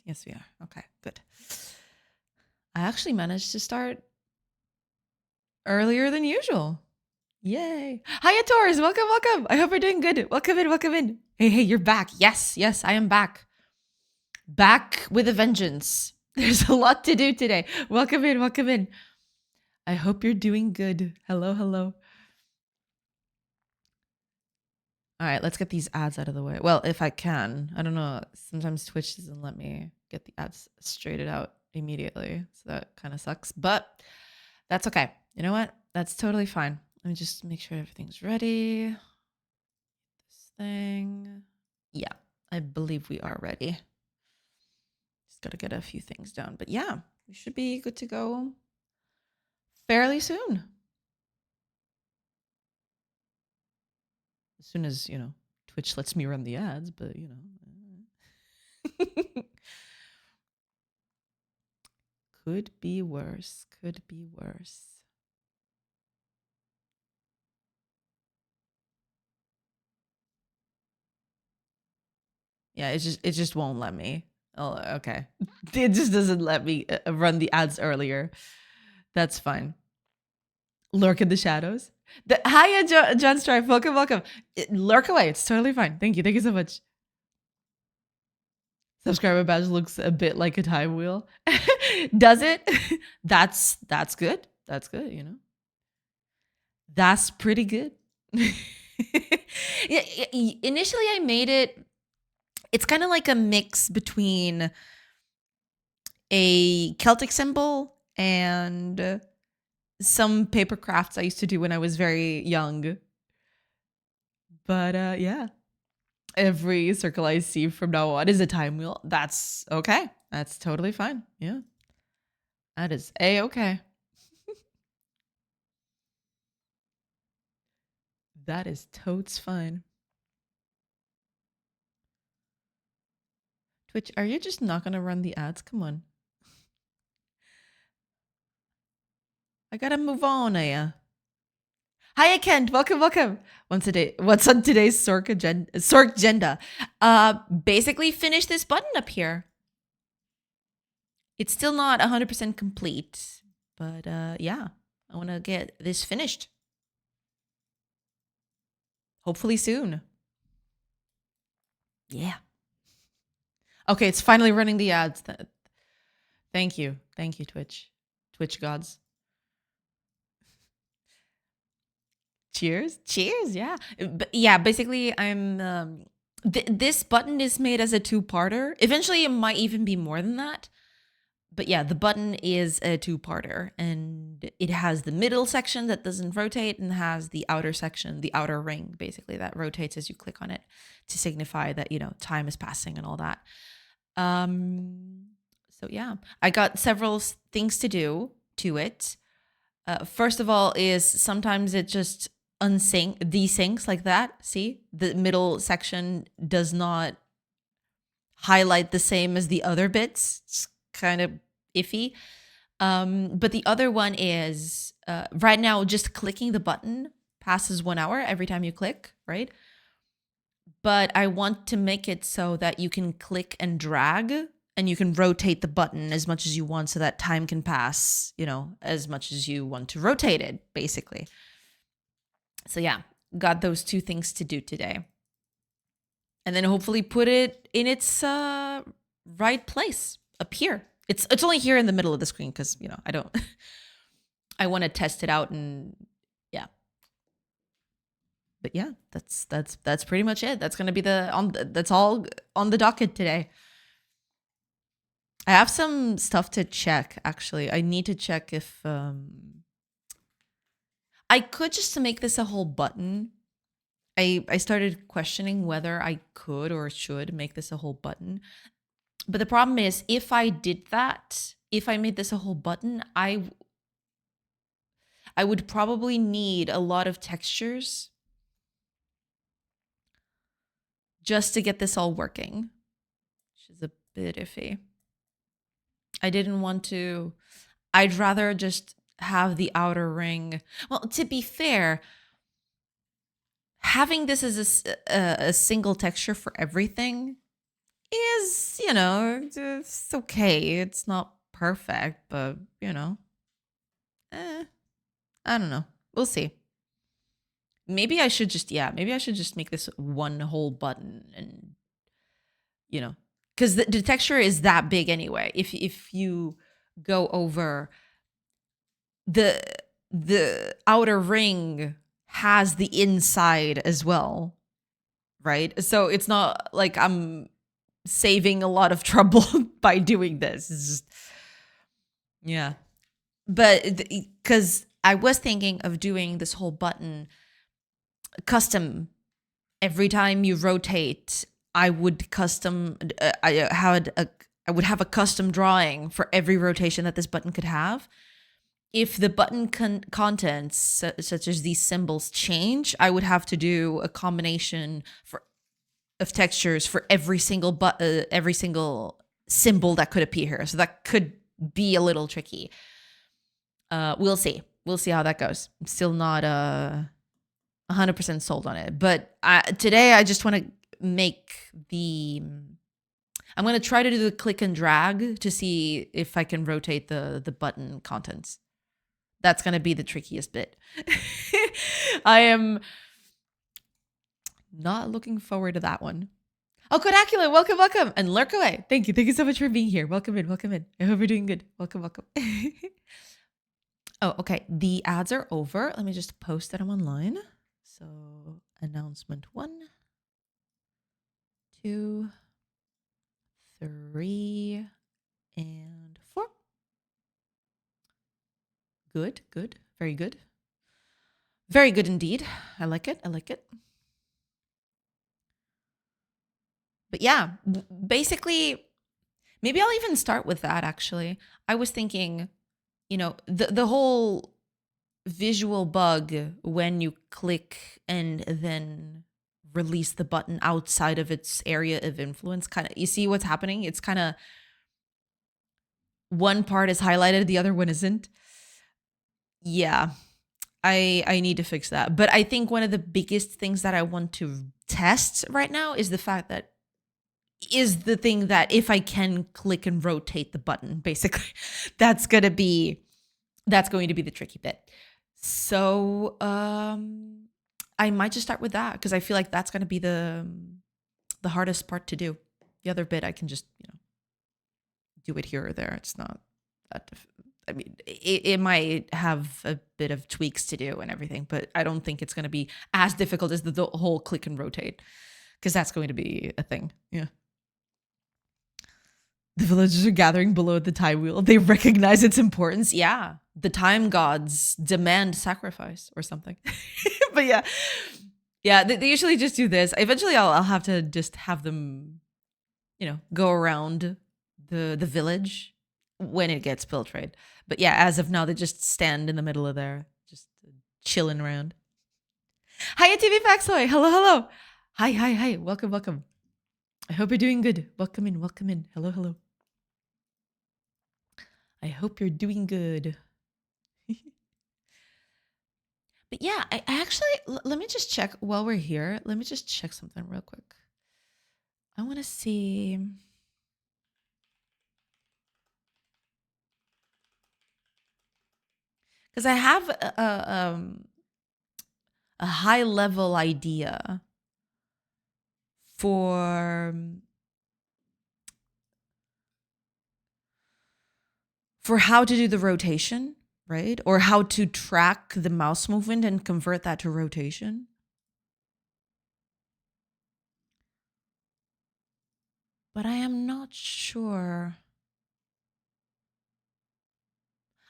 Yes. Yes, we are. Okay, good. I actually managed to start earlier than usual. Yay. Hiya, Taurus. Welcome, welcome. I hope you're doing good. Welcome in, welcome in. Hey, hey, you're back. Yes, yes, I am back. Back with a vengeance. There's a lot to do today. Welcome in, welcome in. I hope you're doing good. Hello, hello. All right, let's get these ads out of the way. Well, if I can. I don't know. Sometimes Twitch doesn't let me get the ads straighted out immediately. So that kind of sucks. But that's okay. You know what? That's totally fine. Let me just make sure everything's ready. This thing. Yeah, I believe we are ready. Just got to get a few things done. But yeah, we should be good to go fairly soon. As soon as, Twitch lets me run the ads, but, Could be worse. Could be worse. Yeah, it just won't let me. Oh, okay. It just doesn't let me run the ads earlier. That's fine. Lurk in the shadows. Hiya, John Strife. Welcome, welcome. Lurk away. It's totally fine. Thank you. Thank you so much. Subscriber badge looks a bit like a time wheel. Does it? That's good. That's good, That's pretty good. Yeah, initially I made it. It's kind of like a mix between a Celtic symbol and some paper crafts I used to do when I was very young. But yeah, every circle I see from now on is a time wheel. That's okay. That's totally fine. Yeah. That is A-okay. That is totes fine. Twitch, are you just not going to run the ads? Come on. I got to move on, Aya. Hiya, Kent. Welcome, welcome. What's on today's Sork agenda? Basically finish this button up here. It's still not 100% complete, but yeah, I want to get this finished. Hopefully soon. Yeah. Okay, it's finally running the ads. Thank you. Thank you, Twitch. Twitch gods. Cheers. Cheers. Yeah. But yeah, basically I'm this button is made as a two-parter. Eventually it might even be more than that. But yeah, the button is a two-parter, and it has the middle section that doesn't rotate and has the outer section, the outer ring, basically, that rotates as you click on it to signify that, time is passing and all that. So yeah, I got several things to do to it. First of all is sometimes it just desyncs like that. See, the middle section does not highlight the same as the other bits. It's kind of iffy. But the other one is right now just clicking the button passes 1 hour every time you click, right? But I want to make it so that you can click and drag and you can rotate the button as much as you want so that time can pass, as much as you want to rotate it, basically. So yeah, got those two things to do today. And then hopefully put it in its right place up here. It's only here in the middle of the screen because, I want to test it out and yeah. But yeah, that's pretty much it. That's going to be that's all on the docket today. I have some stuff to check, actually. I need to check if I could just to make this a whole button. I started questioning whether I could or should make this a whole button. But the problem is if I did that, if I made this a whole button, I would probably need a lot of textures just to get this all working, which is a bit iffy. I didn't want to. I'd rather just have the outer ring. Well, to be fair, having this as a single texture for everything is, it's okay. It's not perfect, but, eh, I don't know. We'll see. Maybe I should just make this one whole button and, because the texture is that big anyway. If you go over the outer ring has the inside as well, right? So it's not like I'm saving a lot of trouble by doing this. It's just, yeah. But because I was thinking of doing this whole button custom. Every time you rotate, I would custom. I would have a custom drawing for every rotation that this button could have. If the button contents, such as these symbols, change, I would have to do a combination of textures for every single symbol that could appear here. So that could be a little tricky. We'll see. We'll see how that goes. I'm still not 100% sold on it. But today I just want to make I'm going to try to do the click and drag to see if I can rotate the button contents. That's going to be the trickiest bit. I am not looking forward to that one. Oh, Kodacula, welcome, welcome. And lurk away. Thank you so much for being here. Welcome in, welcome in. I hope you're doing good. Welcome, welcome. Oh, okay. The ads are over. Let me just post that I'm online. So announcement 1, 2, 3, and 4. Good, good. Very good. Very good indeed. I like it. I like it. But yeah, basically, maybe I'll even start with that, actually. I was thinking, the whole visual bug when you click and then release the button outside of its area of influence, you see what's happening? It's kind of one part is highlighted, the other one isn't. Yeah, I need to fix that. But I think one of the biggest things that I want to test right now is the fact that if I can click and rotate the button, basically, that's going to be the tricky bit. So I might just start with that because I feel like that's going to be the hardest part to do. The other bit I can just do it here or there. It's not that I mean, it might have a bit of tweaks to do and everything, but I don't think it's going to be as difficult as the whole click and rotate, because that's going to be a thing. Yeah. The villagers are gathering below the time wheel. They recognize its importance. Yeah. The time gods demand sacrifice or something. But yeah. Yeah, they usually just do this. Eventually I'll have to just have them, go around the village when it gets built, right? But yeah, as of now, they just stand in the middle of there, just chilling around. Hiya, TV Faxoy. Hello, hello. Hi. Welcome, welcome. I hope you're doing good. Welcome in, welcome in. Hello, hello. I hope you're doing good. But yeah, I actually, let me just check while we're here. Let me just check something real quick. I want to see. Because I have a high level idea for how to do the rotation, right? Or how to track the mouse movement and convert that to rotation. But I am not sure.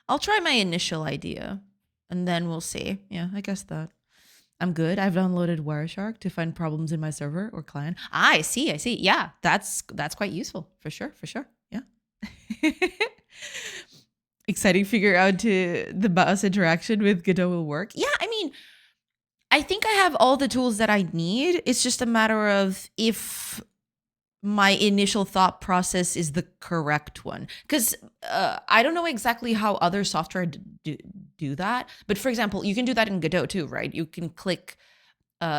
I'll try my initial idea and then we'll see. Yeah, I guess that. I'm good. I've downloaded Wireshark to find problems in my server or client. I see. Yeah, that's quite useful for sure. Yeah. Exciting. Figure out to the mouse interaction with Godot will work. Yeah, I mean, I think I have all the tools that I need. It's just a matter of if my initial thought process is the correct one. Because I don't know exactly how other software do that. But for example, you can do that in Godot too, right? You can click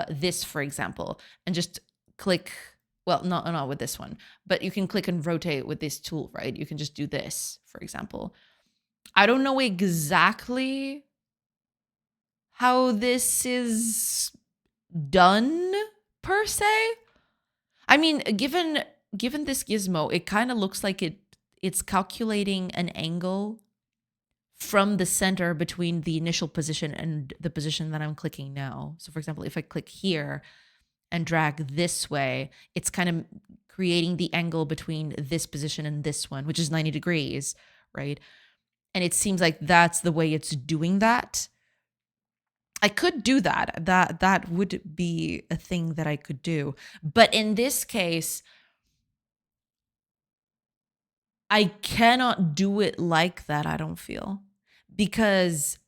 this, for example, and just click, well, not with this one, but you can click and rotate with this tool, right? You can just do this, for example. I don't know exactly how this is done per se. I mean, given this gizmo, it kind of looks like it's calculating an angle from the center between the initial position and the position that I'm clicking now. So for example, if I click here and drag this way, it's kind of creating the angle between this position and this one, which is 90 degrees, right? And it seems like that's the way it's doing that. I could do that. That would be a thing that I could do. But in this case, I cannot do it like that, I don't feel. Because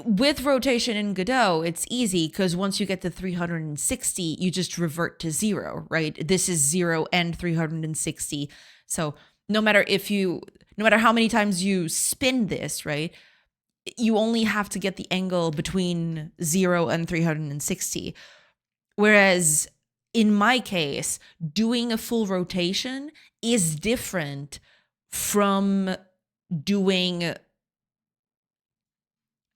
with rotation in Godot, it's easy because once you get to 360, you just revert to 0, right? This is 0 and 360. So no matter how many times you spin this, right? You only have to get the angle between 0 and 360. Whereas in my case, doing a full rotation is different from doing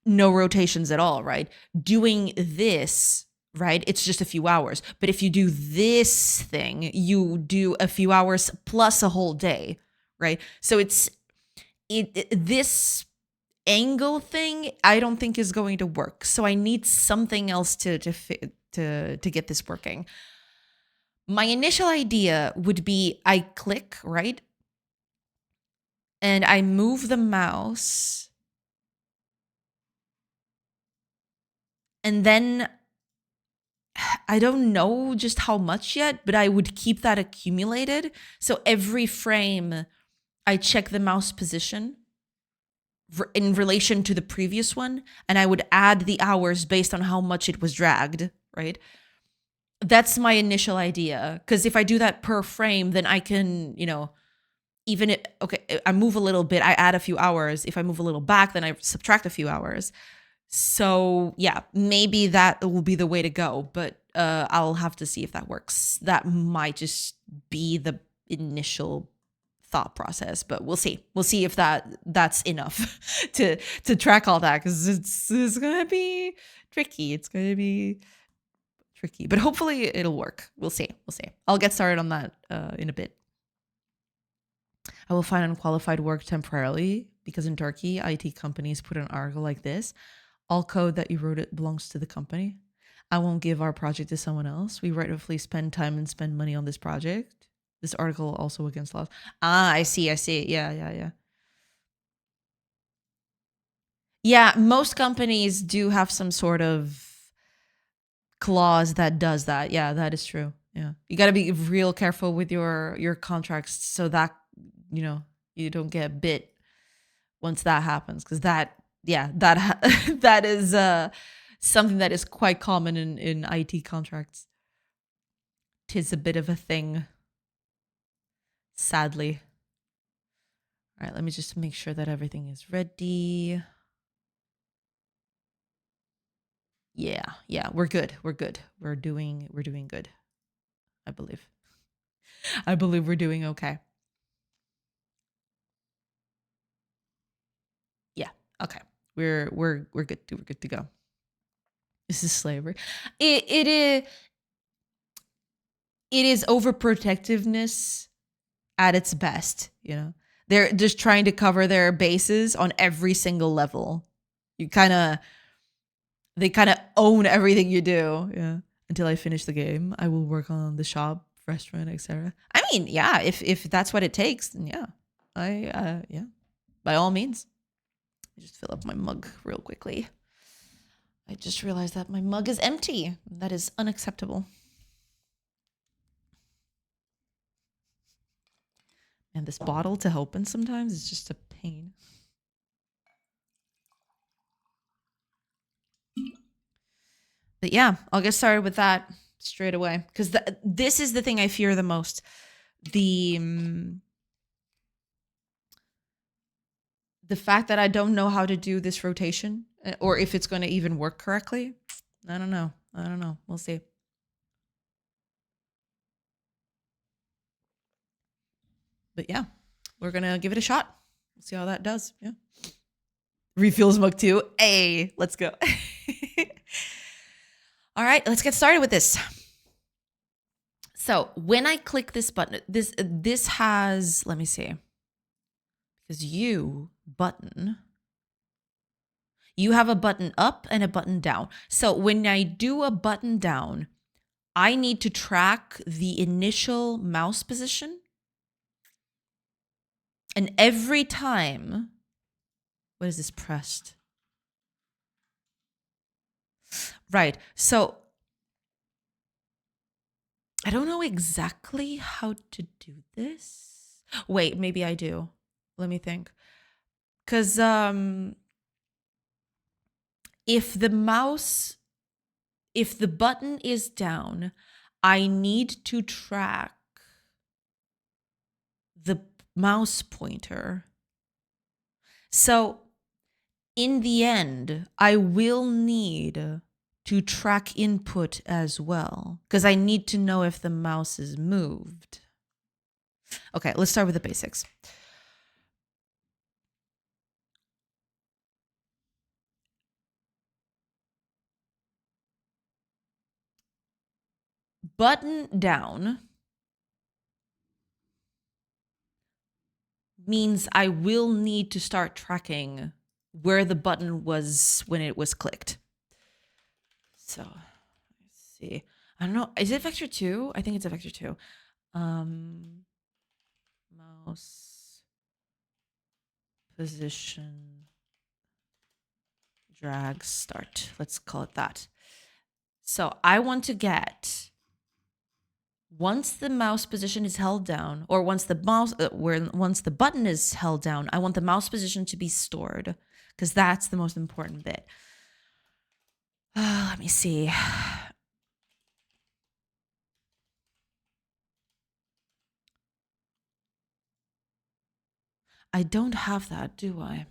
no rotations at all, right? Doing this, right? It's just a few hours. But if you do this thing, you do a few hours plus a whole day, right? So this angle thing, I don't think is going to work. So I need something else to get this working. My initial idea would be I click, right? And I move the mouse. And then I don't know just how much yet, but I would keep that accumulated. So every frame, I check the mouse position in relation to the previous one, and I would add the hours based on how much it was dragged, right? That's my initial idea. Because if I do that per frame, then I can, I move a little bit, I add a few hours. If I move a little back, then I subtract a few hours. So yeah, maybe that will be the way to go, but I'll have to see if that works. That might just be the initial thought process, but we'll see. We'll see if that's enough to track all that, because it's gonna be tricky. It's gonna be tricky, but hopefully it'll work. We'll see. I'll get started on that in a bit. I will find unqualified work temporarily because in Turkey, IT companies put an article like this. All code that you wrote it belongs to the company. I won't give our project to someone else. We rightfully spend time and spend money on this project. This article also against laws. I see. Yeah. Yeah, most companies do have some sort of clause that does that. Yeah, that is true. Yeah. You got to be real careful with your contracts so that, you don't get bit once that happens, because that is something that is quite common in IT contracts. 'Tis a bit of a thing, sadly. All right, let me just make sure that everything is ready. Yeah, we're good. We're doing good. I believe we're doing okay. Yeah, okay. We're good. We're good to go. This is slavery. It is overprotectiveness at its best, They're just trying to cover their bases on every single level. They kind of own everything you do. Yeah. Until I finish the game, I will work on the shop, restaurant, etc. I mean, yeah, if that's what it takes, then yeah. Yeah. By all means. I just fill up my mug real quickly. I just realized that my mug is empty. That is unacceptable. And this bottle to open sometimes is just a pain. But yeah, I'll get started with that straight away, because this is the thing I fear the most. The fact that I don't know how to do this rotation, or if it's going to even work correctly. I don't know. We'll see. But yeah, we're going to give it a shot. We'll see how that does. Yeah. Refuels mug 2. Hey, let's go. All right, let's get started with this. So when I click this button, this has, let me see, because you have a button up and a button down. So when I do a button down, I need to track the initial mouse position. And every time, what is this pressed? Right. So I don't know exactly how to do this. Wait, maybe I do. Let me think. Because if the button is down, I need to track the mouse pointer. So in the end, I will need to track input as well, because I need to know if the mouse is moved. Okay, let's start with the basics. Button down means I will need to start tracking where the button was when it was clicked. So let's see. I don't know. Is it vector 2? I think it's a vector 2. Mouse position drag start. Let's call it that. So I want to get, once the mouse position is held down, or once the once the button is held down, I want the mouse position to be stored, because that's the most important bit. Let me see. I don't have that, do I?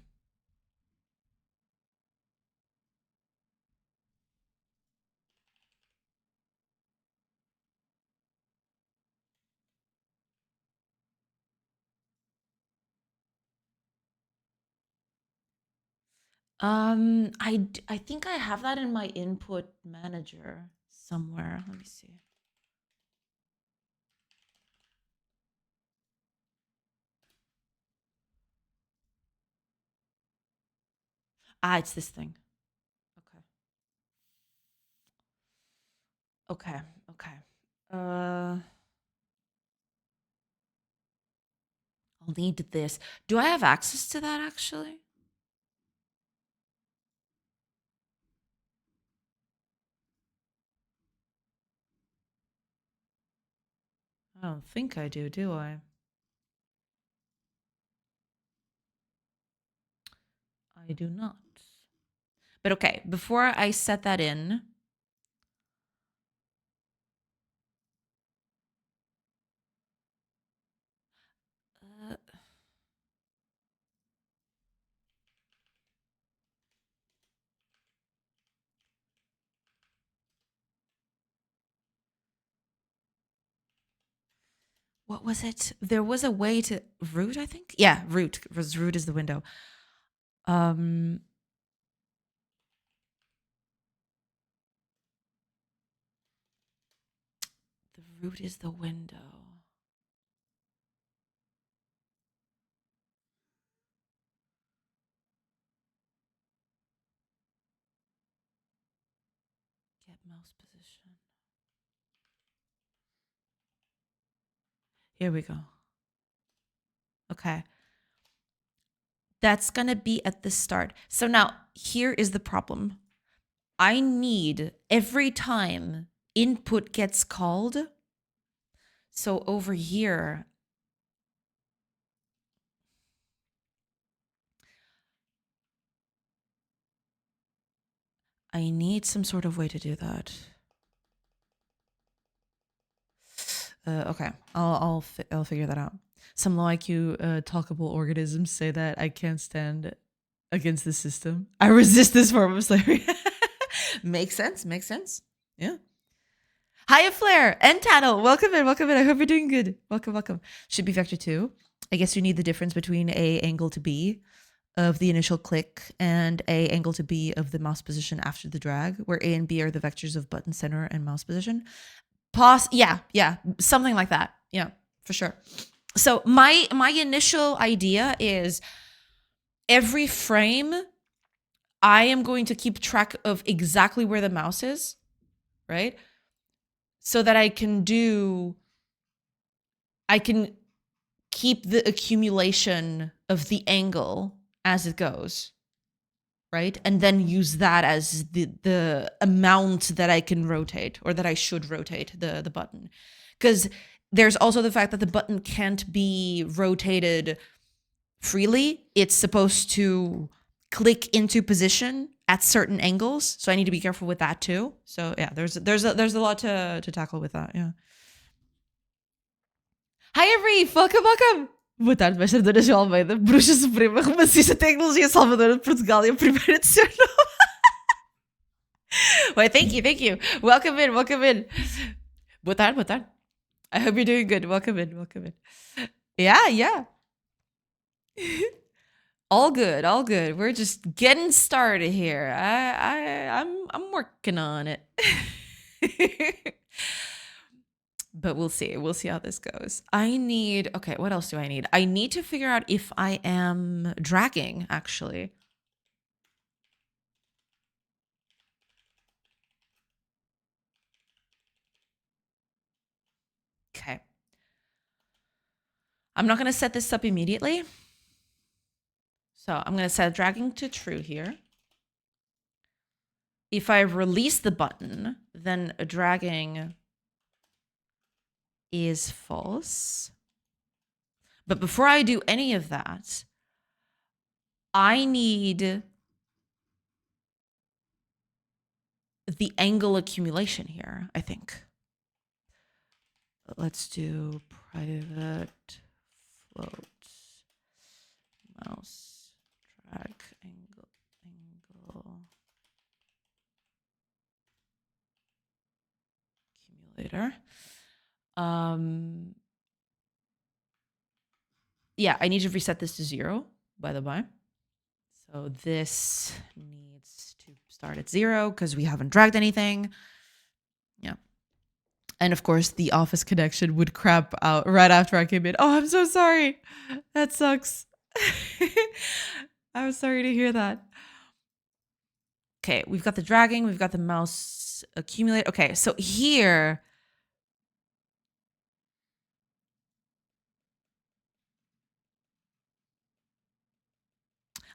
I think I have that in my input manager somewhere. Let me see. It's this thing. Okay. I'll need this. Do I have access to that actually? I don't think I do I? I do not. But okay, before I set that in, what was it? There was a way to root, I think. Yeah, root is the window. The root is the window. Get mouse position. Here we go. Okay. That's going to be at the start. So now here is the problem. I need, every time input gets called, so over here, I need some sort of way to do that. Okay, I'll figure that out. Some low IQ talkable organisms say that I can't stand against the system. I resist this form of slavery. Makes sense. Yeah. Hiya Flare and Tannel, welcome in. I hope you're doing good. Welcome. Should be vector 2. I guess you need the difference between A angle to B of the initial click and A angle to B of the mouse position after the drag, where A and B are the vectors of button center and mouse position. Yeah, something like that. Yeah, for sure. So my initial idea is every frame I am going to keep track of exactly where the mouse is, right? So that I can keep the accumulation of the angle as it goes, right? And then use that as the amount that I can rotate, or that I should rotate the button. Because there's also the fact that the button can't be rotated freely. It's supposed to click into position at certain angles. So I need to be careful with that too. So yeah, there's a lot to tackle with that. Yeah. Hi every, welcome. Boa tarde, mestre Dona João Almeida, bruxa suprema, romancista, tecnologia salvadora de Portugal e a primeira de seu nome. Well, thank you. Welcome in. Boa tarde. I hope you're doing good. Welcome in. Yeah. All good. We're just getting started here. I'm working on it. But we'll see how this goes. Okay, what else do I need? I need to figure out if I am dragging, actually. Okay. I'm not going to set this up immediately. So I'm going to set dragging to true here. If I release the button, then dragging is false. But before I do any of that, I need the angle accumulation here, I think. Let's do private float mouse drag angle accumulator. Yeah, I need to reset this to 0, by the by. So this needs to start at 0 because we haven't dragged anything. Yeah. And of course, the office connection would crap out right after I came in. Oh, I'm so sorry. That sucks. I'm sorry to hear that. Okay, we've got the dragging. We've got the mouse accumulate. Okay, so here...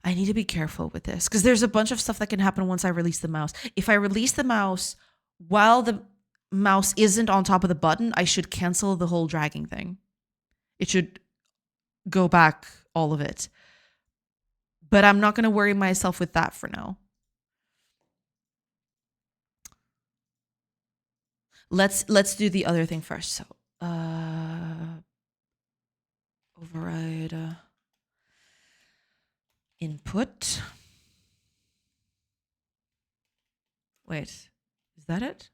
I need to be careful with this because there's a bunch of stuff that can happen once I release the mouse. If I release the mouse while the mouse isn't on top of the button, I should cancel the whole dragging thing. It should go back, all of it. But I'm not going to worry myself with that for now. Let's do the other thing first. So, override input. Wait, is that it?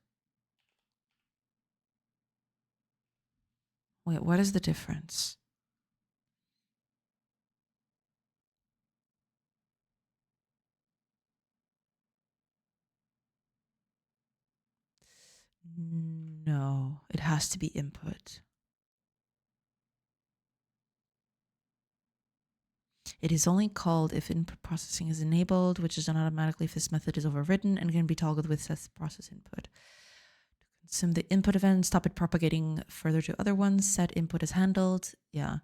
Wait, what is the difference? No, it has to be input. It is only called if input processing is enabled, which is done automatically if this method is overridden and can be toggled with set process input. Consume the input event, stop it propagating further to other ones, set input as handled. Yeah.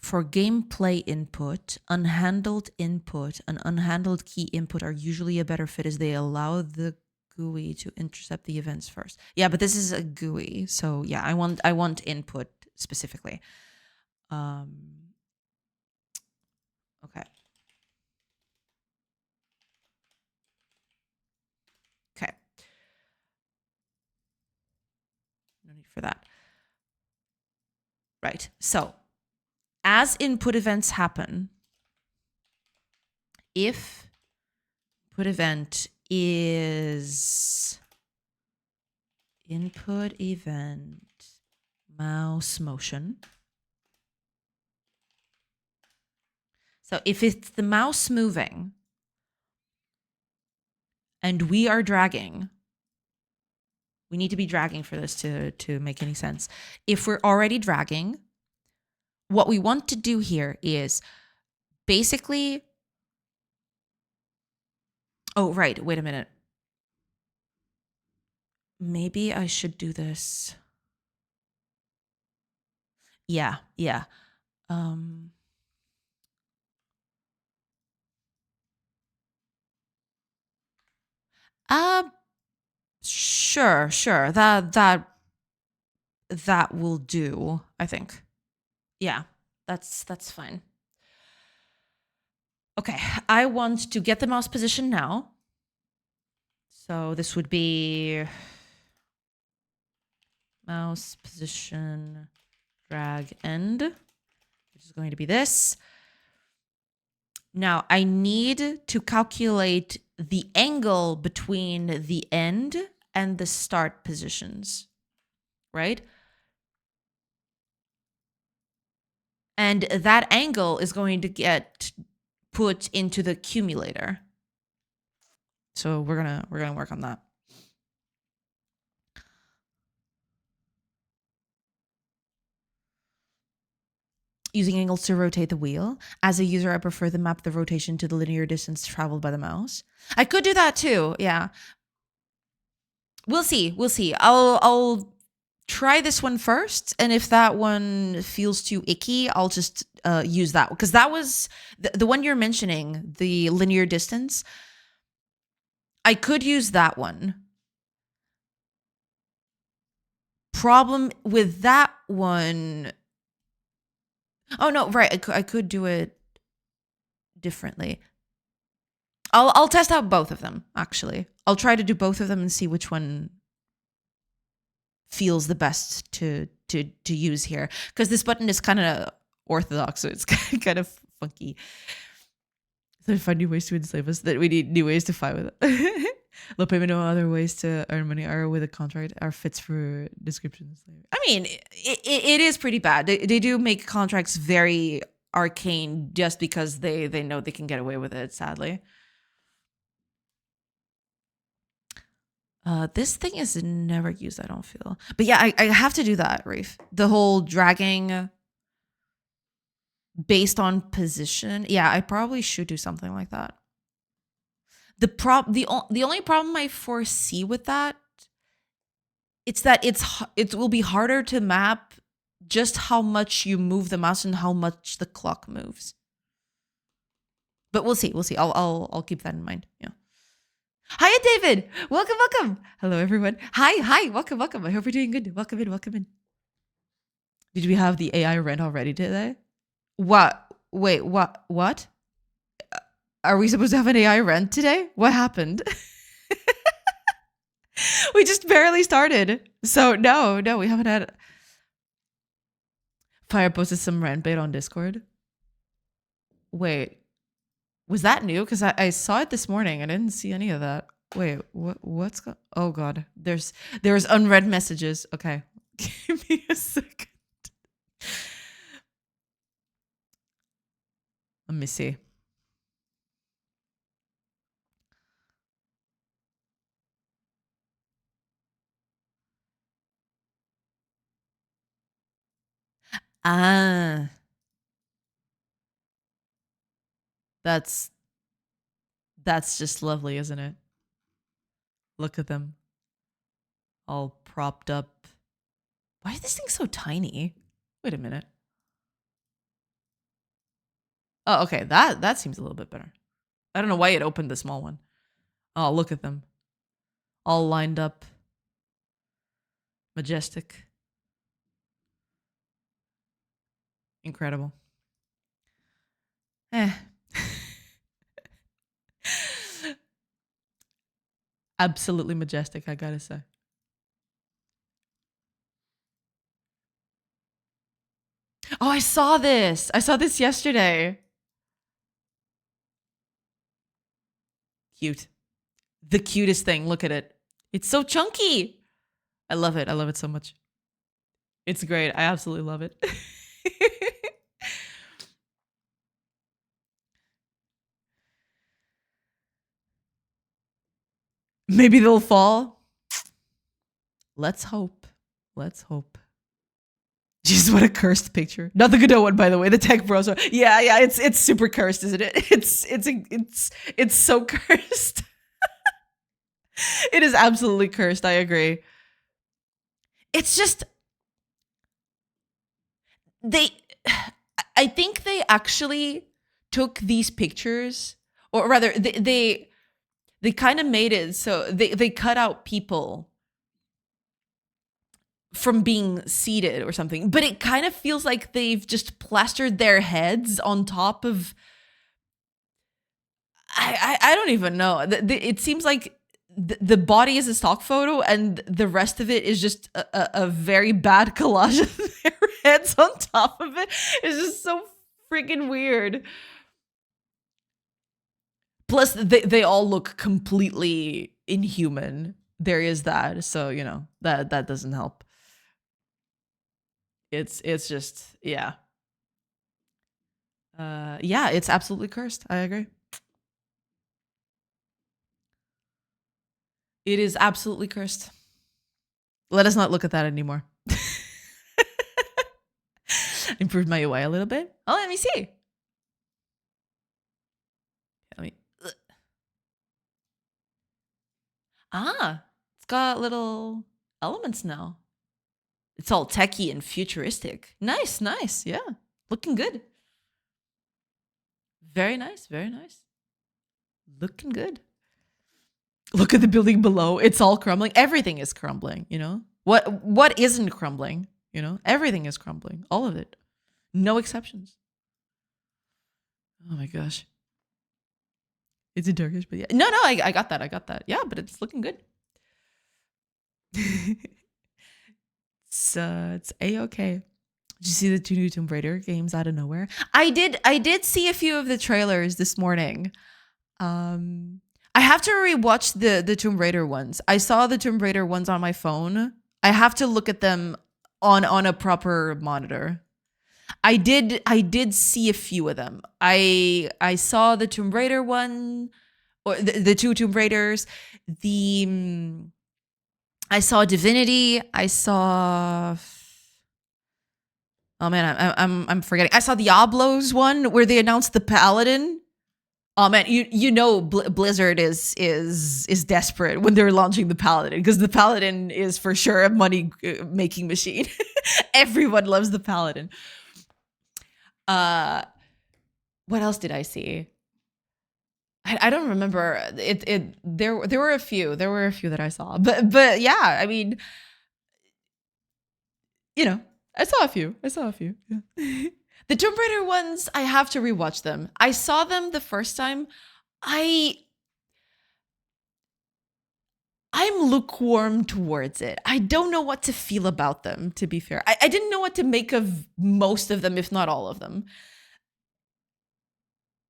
For gameplay input, unhandled input and unhandled key input are usually a better fit as they allow the GUI to intercept the events first. Yeah, but this is a GUI, so yeah, I want input specifically. Okay. Okay. No need for that. Right. So, as input events happen, if input event is input event mouse motion, So if it's the mouse moving and we are dragging, we need to be dragging for this to make any sense. If we're already dragging, what we want to do here is basically, oh, right, wait a minute. Maybe I should do this. Yeah. Uh, sure. That will do, I think. Yeah, that's fine. Okay, I want to get the mouse position now. So this would be mouse position drag end, which is going to be this. Now I need to calculate the angle between the end and the start positions, right? And that angle is going to get put into the accumulator. So we're gonna work on that. Using angles to rotate the wheel. As a user, I prefer to map the rotation to the linear distance traveled by the mouse. I could do that too, yeah. We'll see. I'll try this one first, and if that one feels too icky, I'll just use that, because that was the one you're mentioning, the linear distance. I could use that one. Problem with that one. Oh no, right. I could do it differently. I'll test out both of them, actually. I'll try to do both of them and see which one feels the best to use here, because this button is kind of orthodox, so it's kind of funky. So find new ways to enslave us, that we need new ways to fight with it. Low payment, no other ways to earn money are with a contract are fits for description. I mean, it is pretty bad. They do make contracts very arcane just because they know they can get away with it, sadly. This thing is never used, I don't feel. But yeah, I have to do that, Reef. The whole dragging based on position. Yeah, I probably should do something like that. The only problem I foresee with that, it's that it will be harder to map just how much you move the mouse and how much the clock moves. But we'll see. I'll keep that in mind. Yeah. Hiya, David. Welcome. Hello, everyone. Hi. Welcome. I hope you're doing good. Welcome in. Did we have the AI rent already today? What? Wait, what? Are we supposed to have an AI rent today? What happened? We just barely started. So no, we haven't had. Fire posted some rent bait on Discord. Wait, was that new? Because I saw it this morning. I didn't see any of that. Wait, what's going? Oh God, there's unread messages. Okay, give me a second. Let me see. Ah, that's just lovely, isn't it? Look at them, all propped up. Why is this thing so tiny? Wait a minute. Oh, okay, that seems a little bit better. I don't know why it opened the small one. Oh, look at them, all lined up, majestic, incredible. Absolutely majestic, I gotta say. Oh, I saw this yesterday. Cute. The cutest thing. Look at it. It's so chunky. I love it. I love it so much. It's great. I absolutely love it. Maybe they'll fall. Let's hope. Let's hope. Jeez, what a cursed picture. Not the Godot one, by the way. The tech bros. Yeah. It's super cursed, isn't it? It's so cursed. It is absolutely cursed. I agree. It's just they. I think they actually took these pictures, or rather, they kind of made it so they cut out people from being seated or something, but it kind of feels like they've just plastered their heads on top of I don't even know. It seems like the body is a stock photo and the rest of it is just a very bad collage of their heads on top of it. It's just so freaking weird. Plus they all look completely inhuman. There is that, so that doesn't help. It's just yeah. Yeah, it's absolutely cursed. I agree. It is absolutely cursed. Let us not look at that anymore. Improved my UI a little bit. Oh, let me see. It's got little elements now. It's all techy and futuristic. Nice. Yeah, looking good. Very nice. Looking good. Look at the building below. It's all crumbling. Everything is crumbling, What isn't crumbling, Everything is crumbling. All of it. No exceptions. Oh my gosh. It's a darkish, but yeah. No, I got that. Yeah, but it's looking good. So it's A-okay. Did you see the 2 new Tomb Raider games out of nowhere? I did see a few of the trailers this morning. I have to rewatch the Tomb Raider ones. I saw the Tomb Raider ones on my phone. I have to look at them on a proper monitor. I did see a few of them. I saw the Tomb Raider one, or the 2 Tomb Raiders. I saw Divinity. I saw. Oh man, I'm forgetting. I saw Diablo's one where they announced the Paladin. Oh man, Blizzard is desperate when they're launching the Paladin, because the Paladin is for sure a money making machine. Everyone loves the Paladin. What else did I see? I don't remember. There were a few. There were a few that I saw, but yeah, I mean, I saw a few. Yeah. The Tomb Raider ones, I have to rewatch them. I saw them the first time. I'm lukewarm towards it. I don't know what to feel about them, to be fair. I didn't know what to make of most of them, if not all of them.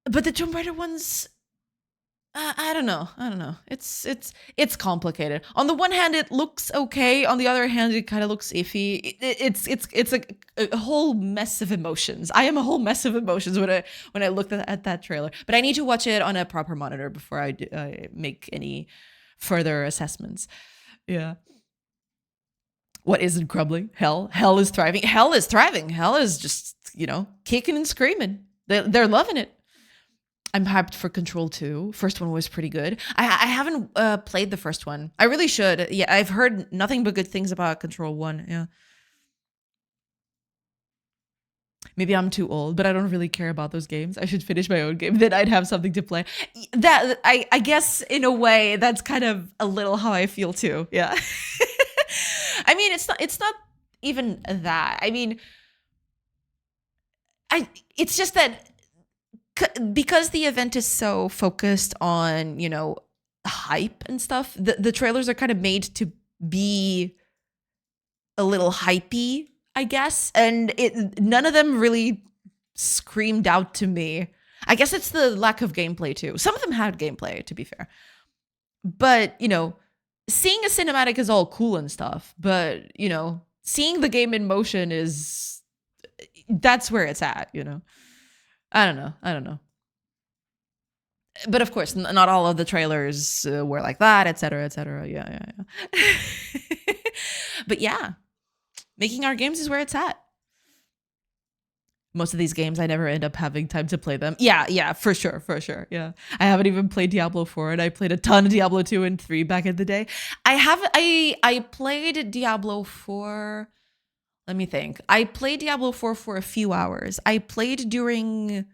But the Tomb Raider ones, I don't know. It's complicated. On the one hand, it looks okay. On the other hand, it kind of looks iffy. It's a whole mess of emotions. I am a whole mess of emotions when I looked at that trailer. But I need to watch it on a proper monitor before I make any further assessments. Yeah. What isn't crumbling? Hell is thriving. Hell is thriving. Hell is just kicking and screaming. They're loving it. I'm hyped for Control 2. First one was pretty good. I haven't played the first one. I really should. Yeah, I've heard nothing but good things about Control 1. Yeah. Maybe I'm too old, but I don't really care about those games. I should finish my own game, then I'd have something to play. That I guess in a way that's kind of a little how I feel too. Yeah. I mean, it's not even that. I mean, it's just that because the event is so focused on, hype and stuff, the trailers are kind of made to be a little hypey, I guess. And none of them really screamed out to me. I guess it's the lack of gameplay too. Some of them had gameplay, to be fair. But, seeing a cinematic is all cool and stuff. But, seeing the game in motion that's where it's at, I don't know. But of course, not all of the trailers were like that, etc., etc. Yeah. But yeah, making our games is where it's at. Most of these games, I never end up having time to play them. Yeah, for sure. Yeah, I haven't even played Diablo 4, and I played a ton of Diablo 2 and 3 back in the day. I played Diablo 4. Let me think. I played Diablo 4 for a few hours. I played during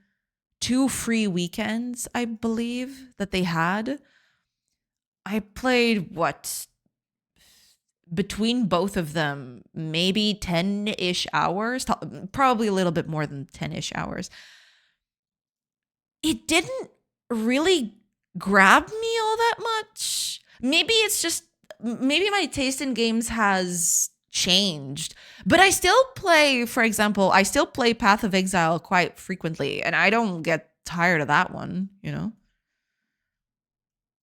2 free weekends, I believe, that they had. I played what? Between both of them, maybe 10-ish hours, probably a little bit more than 10-ish hours. It didn't really grab me all that much. Maybe it's just, maybe my taste in games has changed, but I still play, for example, I still play Path of Exile quite frequently, and I don't get tired of that one, you know?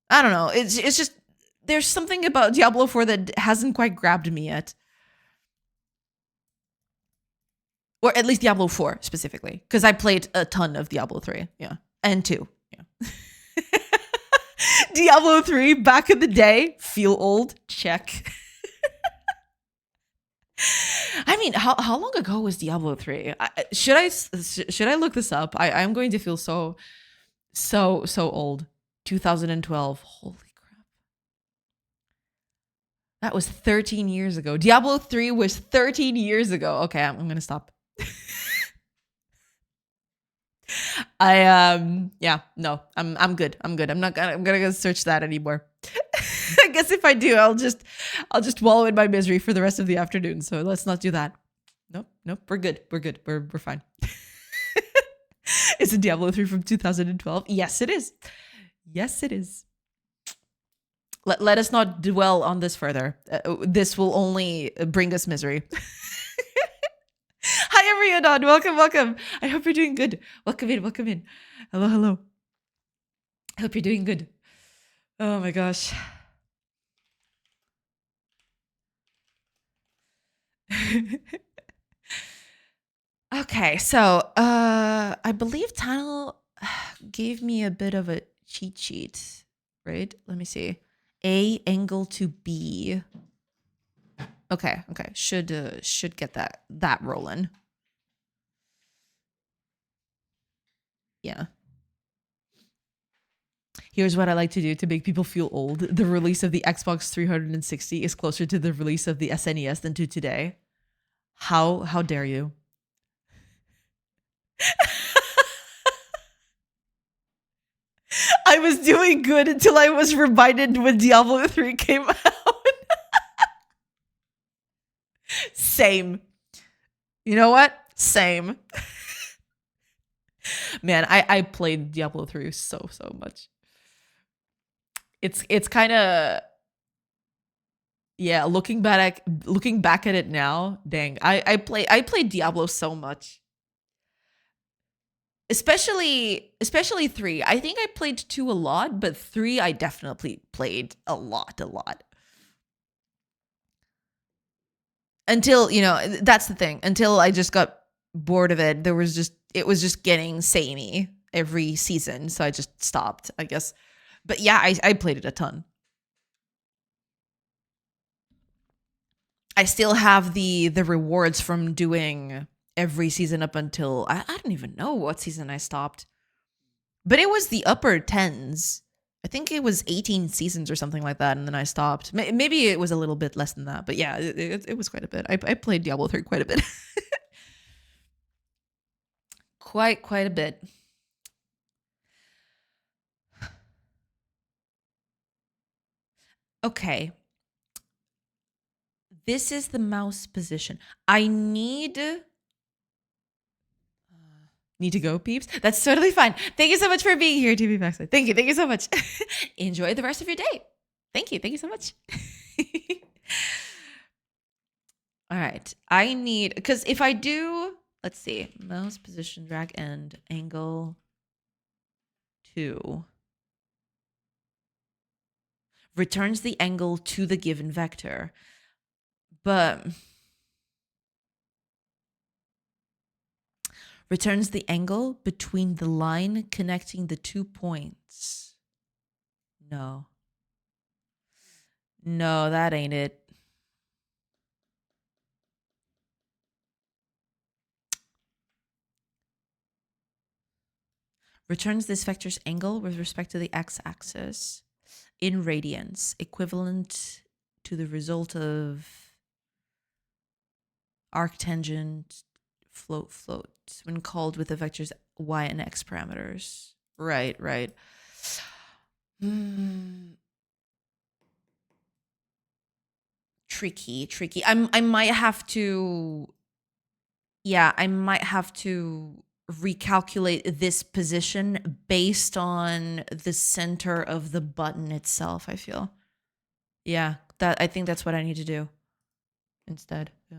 I don't know. It's just, there's something about Diablo 4 that hasn't quite grabbed me yet. Or at least Diablo 4 specifically, because I played a ton of Diablo 3, yeah, and 2, yeah. Diablo 3 back in the day, feel old, check. I mean, how long ago was Diablo 3? Should I look this up? I'm going to feel so old. 2012. Holy crap. That was 13 years ago. Diablo 3 was 13 years ago. Okay, I'm going to stop. Yeah, no, I'm good. I'm not gonna, I'm gonna go search that anymore. I guess if I do, I'll just wallow in my misery for the rest of the afternoon. So let's not do that. Nope, we're good. We're fine. Is it Diablo 3 from 2012? Yes, it is. Yes, it is. Let us not dwell on this further. This will only bring us misery. Hi, Ariadon. Welcome. I hope you're doing good. Welcome in. Hello. I hope you're doing good. Oh my gosh. Okay, so I believe Tunnel gave me a bit of a cheat sheet, right? Let me see. A angle to B. Okay. Should get that rolling. Yeah. Here's what I like to do to make people feel old. The release of the Xbox 360 is closer to the release of the SNES than to today. How dare you? I was doing good until I was reminded when Diablo 3 came out. Same. You know what? Same. Man, I played Diablo 3 so much. It's kind of, yeah, looking back at it now, dang. I played Diablo so much. Especially 3. I think I played 2 a lot, but 3 I definitely played a lot. Until, you know, that's the thing. Until I just got bored of it. It was just getting samey every season, so I just stopped, I guess. But yeah, I played it a ton. I still have the rewards from doing every season up until I don't even know what season I stopped. But it was the upper 10s. I think it was 18 seasons or something like that, and then I stopped. Maybe it was a little bit less than that, but yeah, it was quite a bit. I played Diablo 3 quite a bit. quite a bit. Okay. This is the mouse position. I need to go, peeps. That's totally fine. Thank you so much for being here, TV Backside. Thank you so much. Enjoy the rest of your day. Thank you so much. All right. I need, because if I do, let's see, mouse position, drag, and angle 2 returns the angle to the given vector. But Returns the angle between the line connecting the 2 points. No. No, that ain't it. Returns this vector's angle with respect to the x-axis in radians, equivalent to the result of arctangent float when called with the vectors y and x parameters. Right. Tricky. I might have to, yeah, I might have to recalculate this position based on the center of the button itself, I feel. Yeah, I think that's what I need to do instead. Yeah.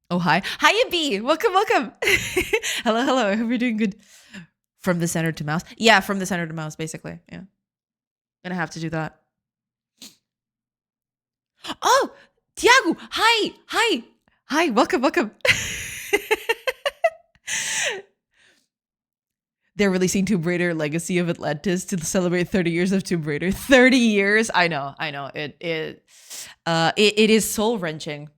Oh, hi. Hiya, B. Welcome. Hello. I hope you're doing good. From the center to mouse. Yeah, from the center to mouse, basically. Yeah. Gonna have to do that. Oh, Tiago. Hi. Welcome. They're releasing Tomb Raider Legacy of Atlantis to celebrate 30 years of Tomb Raider. 30 years. I know. It is soul wrenching.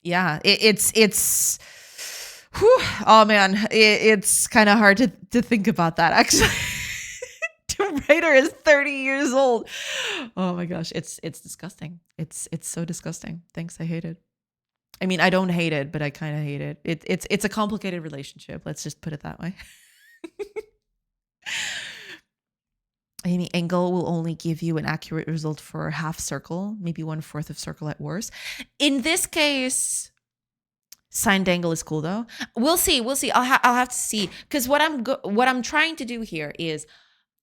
Yeah, it's whew, oh man, it's kind of hard to think about that actually. Tomb Raider is 30 years old. Oh my gosh, it's disgusting. It's so disgusting. Thanks, I hate it. I mean, I don't hate it, but I kind of hate it. It's a complicated relationship. Let's just put it that way. Any angle will only give you an accurate result for a half circle, maybe 1/4 of circle at worst. In this case, signed angle is cool though. We'll see. I'll have to see, because what I'm trying to do here is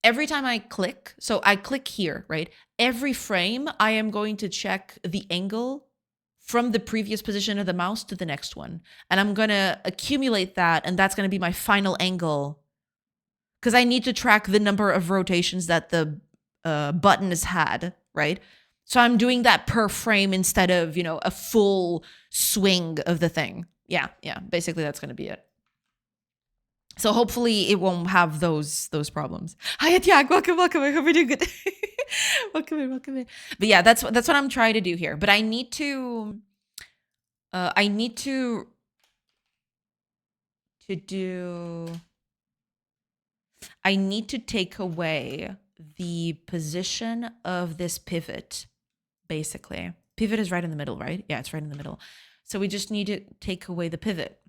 every time I click, so I click here, right? Every frame, I am going to check the angle from the previous position of the mouse to the next one, and I'm gonna accumulate that, and that's gonna be my final angle. Because I need to track the number of rotations that the button has had, right? So I'm doing that per frame instead of, a full swing of the thing. Yeah. Basically, that's going to be it. So hopefully it won't have those problems. Hi, Tiag. Welcome. I hope you're doing good. Welcome in. But yeah, that's what I'm trying to do here. But I need to take away the position of this pivot, basically. Pivot is right in the middle, right? Yeah, it's right in the middle. So we just need to take away the pivot.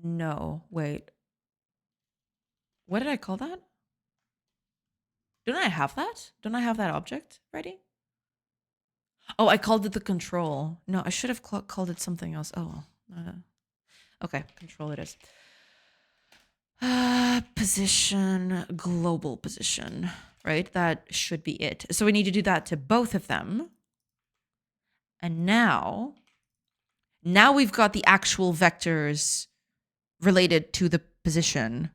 No, wait. What did I call that? Don't I have that? Don't I have that object ready? Oh, I called it the control. No, I should have called it something else. Oh, okay, control it is. Position, global position, right? That should be it. So we need to do that to both of them. And now we've got the actual vectors related to the position.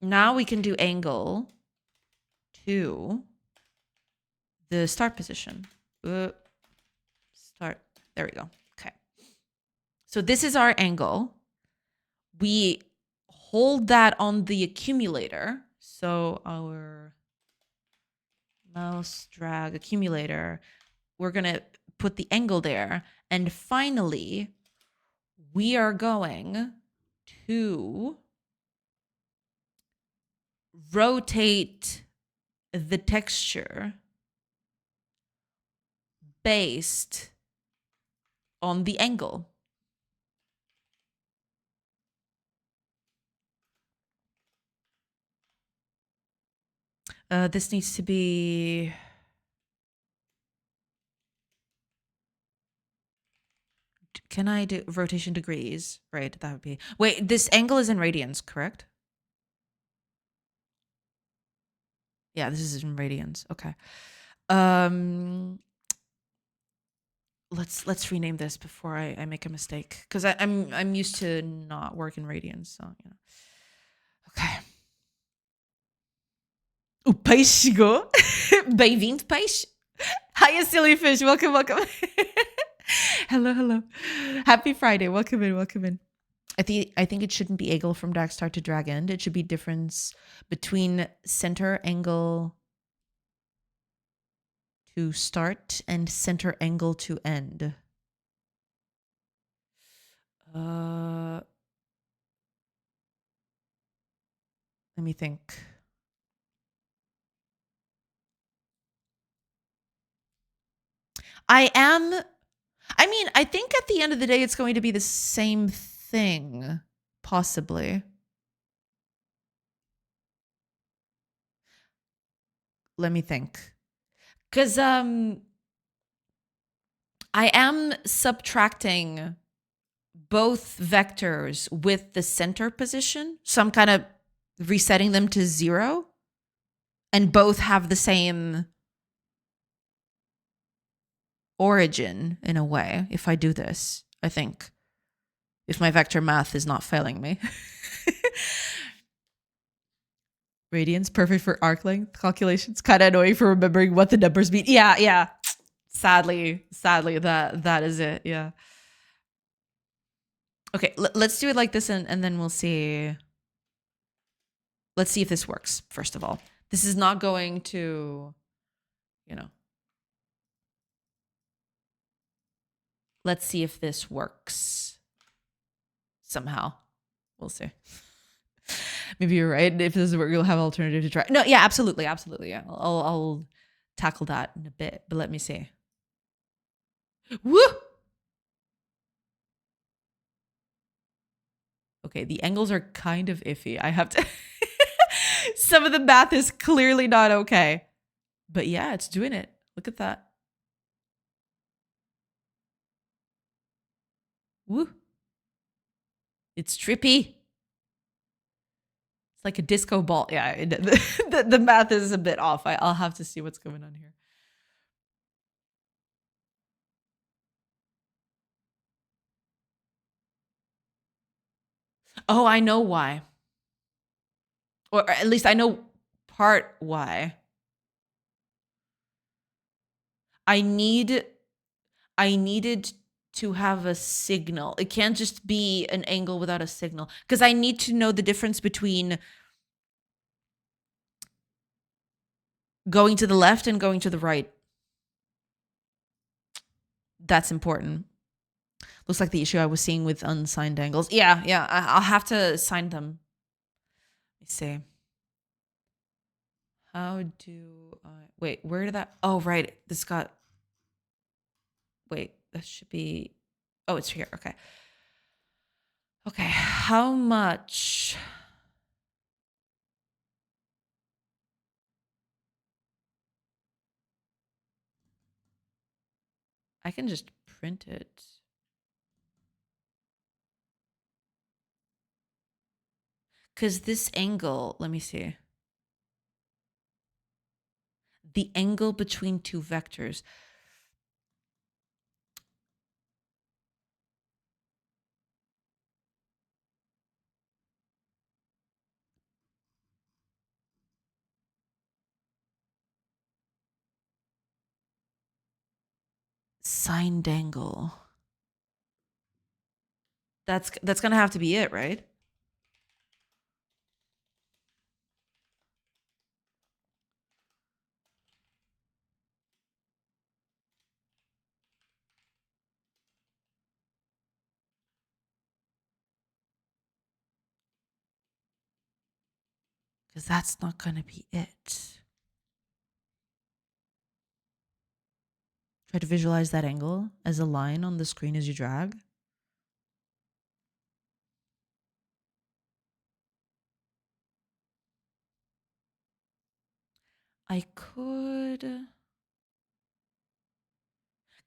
Now we can do angle to the start position. Start. There we go. Okay. So this is our angle. We hold that on the accumulator. So our mouse drag accumulator, we're going to put the angle there. And finally, we are going to rotate the texture based on the angle. This needs to be... Can I do rotation degrees? Right, that would be... Wait, this angle is in radians, correct? Yeah, this is in radians. Okay. Let's rename this before I make a mistake, because I'm used to not work in radians, so Okay. O peixe chegou. Bem-vindo, peixe. Hiya, silly fish. Welcome, welcome. Hello, hello. Happy Friday. Welcome in, welcome in. I think it shouldn't be angle from dark start to drag end. It should be difference between center angle to start and center angle to end. Let me think. I think at the end of the day, it's going to be the same thing, possibly. Let me think. Because I am subtracting both vectors with the center position. So I'm kind of resetting them to 0. And both have the same origin in a way, if I do this, I think. If my vector math is not failing me. Radians, perfect for arc length calculations. Kind of annoying for remembering what the numbers mean. Yeah. Sadly, that is it. Yeah. Okay, let's do it like this and then we'll see. Let's see if this works, first of all. This is not going to, let's see if this works somehow. We'll see. Maybe you're right. If this doesn't work, you'll have alternative to try. No, yeah, absolutely. Yeah, I'll tackle that in a bit, but let me see. Woo! Okay, the angles are kind of iffy. I have to... Some of the math is clearly not okay. But yeah, it's doing it. Look at that. Woo! It's trippy. It's like a disco ball. Yeah, the math is a bit off. I'll have to see what's going on here. Oh, I know why. Or at least I know part why. I needed to have a signal. It can't just be an angle without a signal. Because I need to know the difference between going to the left and going to the right. That's important. Looks like the issue I was seeing with unsigned angles. Yeah. I'll have to sign them. Let me see. How do I... Wait, where did that... Oh, right. This got... Wait, that should be... Oh, it's here. Okay. Okay, how much... I can just print it. Because this angle... Let me see. The angle between two vectors. Signed angle. That's gonna have to be it, right? Because that's not gonna be it. Try to visualize that angle as a line on the screen as you drag. I could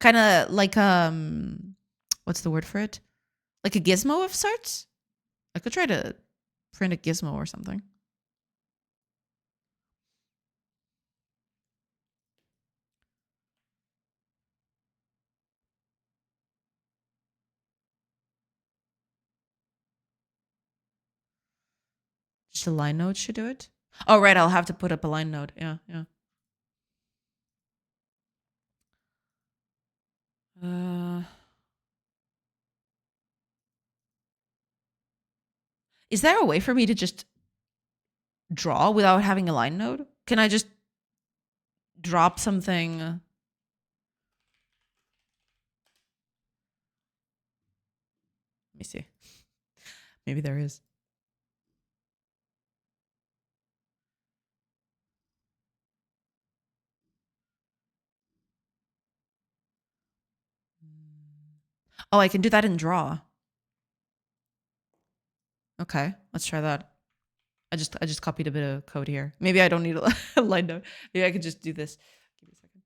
kind of like what's the word for it? Like a gizmo of sorts? I could try to print a gizmo or something. Just a line note should do it. Oh, right. I'll have to put up a line node. Yeah, yeah. Is there a way for me to just draw without having a line node? Can I just drop something? Let me see. Maybe there is. Oh, I can do that in draw. Okay, let's try that. I just copied a bit of code here. Maybe I don't need a line node. Maybe I could just do this. Give me a second.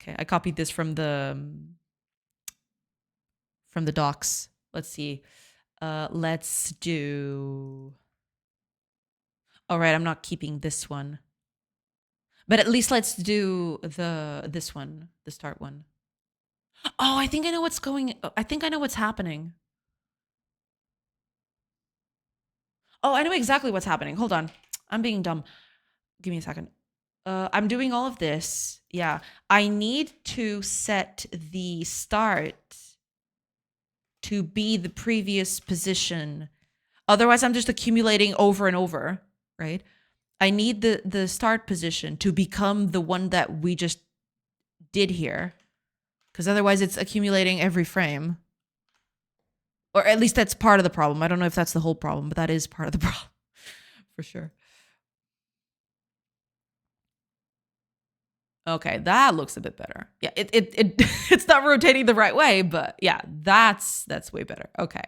Okay, I copied this from the docs. Let's see. Let's do. All right, I'm not keeping this one. But at least let's do this one, the start one. Oh, I think I know what's going. I think I know what's happening. Oh, I know exactly what's happening. Hold on. I'm being dumb. Give me a second. I'm doing all of this. Yeah. I need to set the start to be the previous position. Otherwise, I'm just accumulating over and over, right? I need the start position to become the one that we just did here. Because otherwise, it's accumulating every frame. Or at least that's part of the problem. I don't know if that's the whole problem, but that is part of the problem. For sure. Okay, that looks a bit better. Yeah, it's not rotating the right way, but yeah, that's way better. Okay.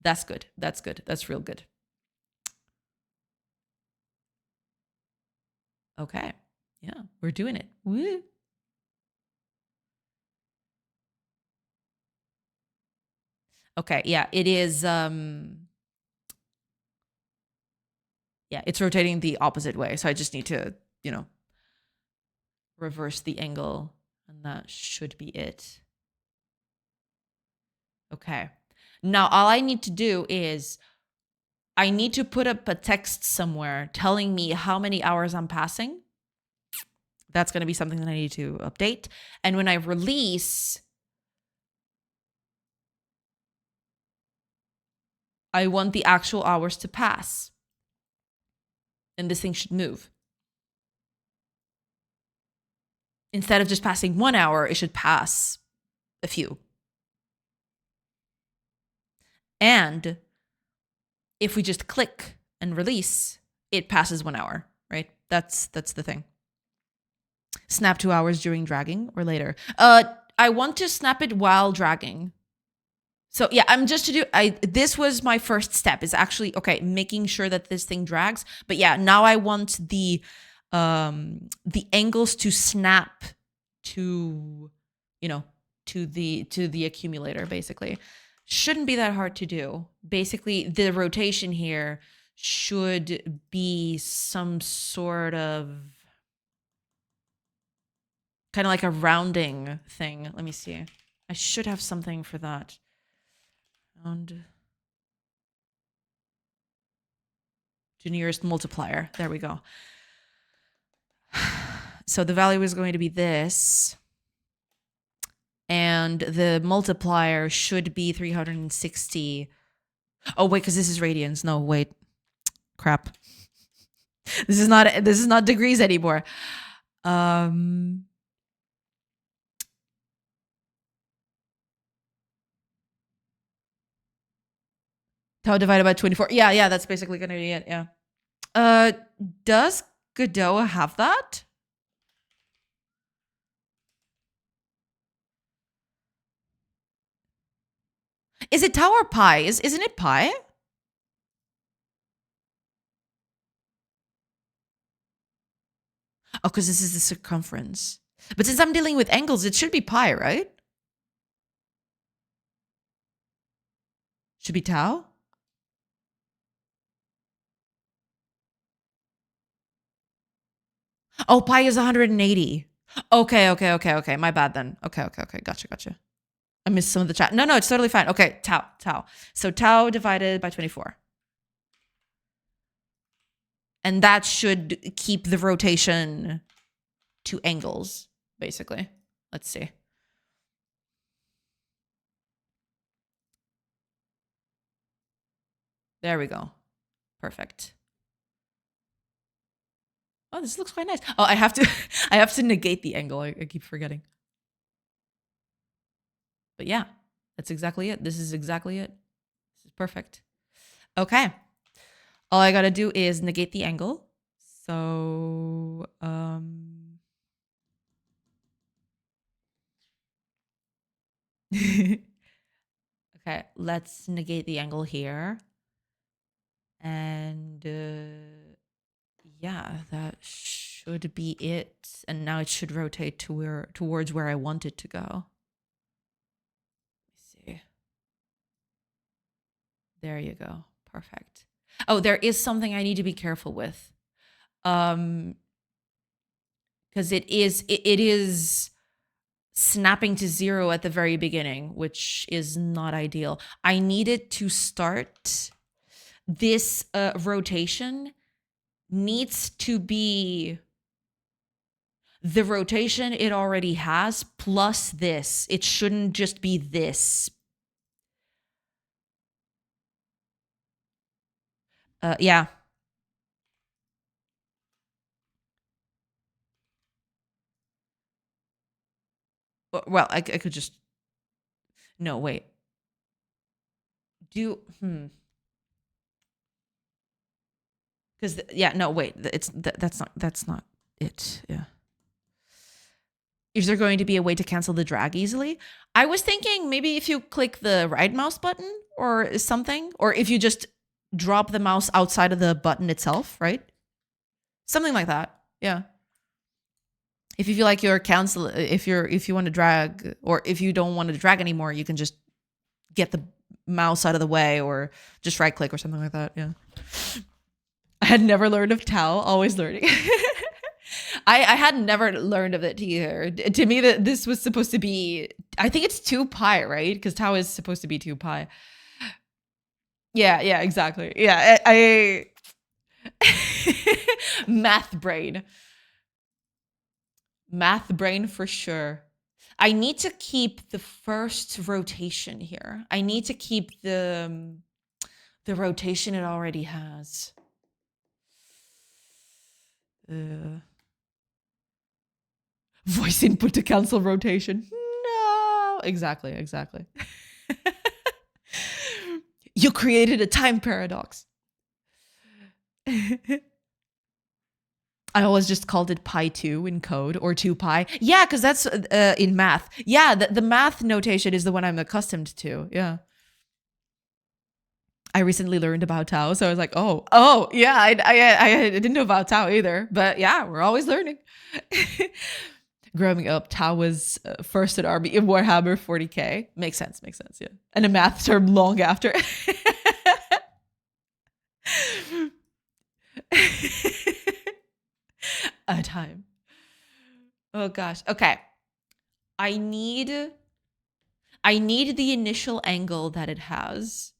That's good. That's good. That's real good. Okay. Yeah, we're doing it. Woo. Okay, yeah, it is yeah, it's rotating the opposite way. So I just need to, reverse the angle, and that should be it. Okay. Now all I need to do is I need to put up a text somewhere telling me how many hours I'm passing. That's going to be something that I need to update. And when I release, I want the actual hours to pass. And this thing should move. Instead of just passing 1 hour, it should pass a few. And if we just click and release, it passes 1 hour, right? That's the thing. Snap 2 hours during dragging or later. I want to snap it while dragging. So yeah, I'm just to do, this was my first step, is actually, okay, making sure that this thing drags. But yeah, now I want the angles to snap to, to the accumulator, basically. Shouldn't be that hard to do. Basically, the rotation here should be some sort of kind of like a rounding thing. Let me see. I should have something for that. Round to nearest multiplier. There we go. So the value is going to be this. And the multiplier should be 360. Oh, wait, because this is radians. No, wait. Crap. This is not degrees anymore. Tau divided by 24. Yeah, that's basically going to be it, yeah. Does Godot have that? Is it tau or pi? Isn't it pi? Oh, because this is the circumference. But since I'm dealing with angles, it should be pi, right? Should be tau? Oh, pi is 180. Okay. My bad then. Okay. Gotcha. I missed some of the chat. No, it's totally fine. Okay, tau. So tau divided by 24. And that should keep the rotation to angles, basically. Let's see. There we go. Perfect. Oh, this looks quite nice. Oh, I have to I have to negate the angle. I keep forgetting. But yeah, that's exactly it. This is exactly it. This is perfect. Okay. All I got to do is negate the angle. So, okay, let's negate the angle here. And yeah, that should be it. And now it should rotate to towards where I want it to go. Let me see. There you go. Perfect. Oh, there is something I need to be careful with. Because it is snapping to 0 at the very beginning, which is not ideal. I need it to start. This rotation needs to be the rotation it already has plus this. It shouldn't just be this. Yeah. Well, I could just... No, wait. Because yeah, no, wait. That's not it. Yeah. Is there going to be a way to cancel the drag easily? I was thinking maybe if you click the right mouse button or something, or if you just drop the mouse outside of the button itself, right? Something like that. Yeah. If you feel like you're if you want to drag, or if you don't want to drag anymore, you can just get the mouse out of the way or just right click or something like that. Yeah. I had never learned of tau, always learning. I had never learned of it either. To me, that this was supposed to be, I think it's 2 pi, right? Because tau is supposed to be 2 pi. Yeah, exactly. Yeah, I math brain for sure. I need to keep the first rotation here. I need to keep the rotation it already has. Voice input to cancel rotation. No, exactly. You created a time paradox. I always just called it pi 2 in code, or 2 pi. Yeah, because that's in math. Yeah, the math notation is the one I'm accustomed to. Yeah. I recently learned about tau, so I was like, oh, yeah, I didn't know about tau either. But yeah, we're always learning. Growing up, tau was first at Army in Warhammer 40k. Makes sense, yeah. And a math term long after. A time. Oh gosh. Okay. I need the initial angle that it has.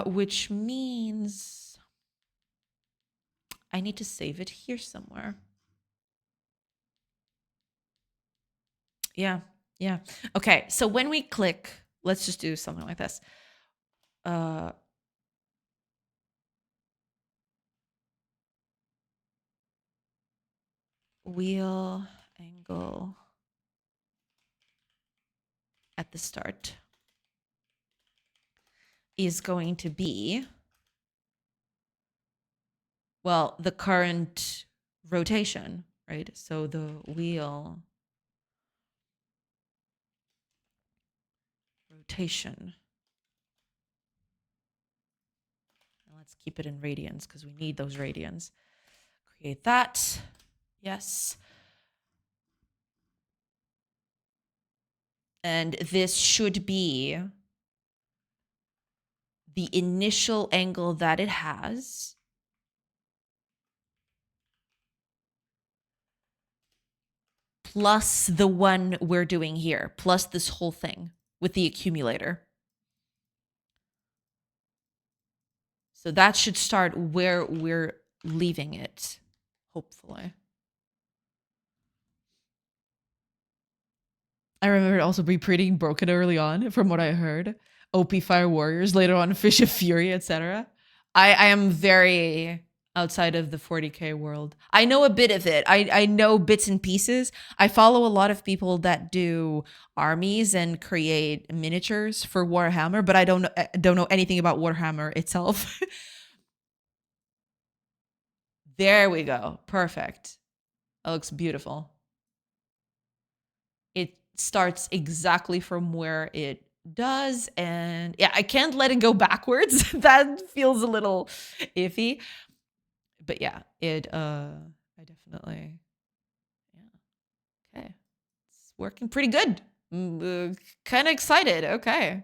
Which means I need to save it here somewhere. Yeah. Okay, so when we click, let's just do something like this. Wheel angle at the start is going to be, well, the current rotation, right? So the wheel rotation. Let's keep it in radians because we need those radians. Create that. Yes. And this should be the initial angle that it has. Plus the one we're doing here, plus this whole thing with the accumulator. So that should start where we're leaving it, hopefully. I remember it also be pretty broken early on, from what I heard. OP Fire Warriors, later on Fish of Fury, etc. I am very outside of the 40k world. I know a bit of it. I know bits and pieces. I follow a lot of people that do armies and create miniatures for Warhammer, but I don't know anything about Warhammer itself. There we go. Perfect. That looks beautiful. It starts exactly from where it does, and yeah, I can't let it go backwards. That feels a little iffy. But yeah, I definitely, yeah. Okay. It's working pretty good. Kind of excited. Okay.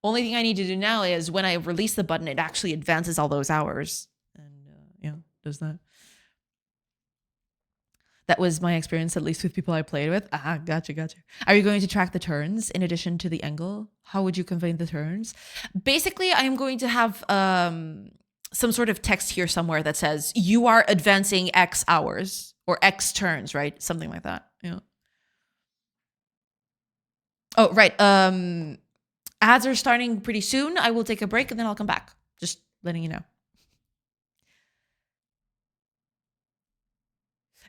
Only thing I need to do now is when I release the button, it actually advances all those hours. And yeah, does that. That was my experience, at least with people I played with. Ah, gotcha, gotcha. Are you going to track the turns in addition to the angle? How would you convey the turns? Basically, I am going to have some sort of text here somewhere that says you are advancing X hours or X turns, right? Something like that. Yeah. Oh, right. Ads are starting pretty soon. I will take a break and then I'll come back. Just letting you know.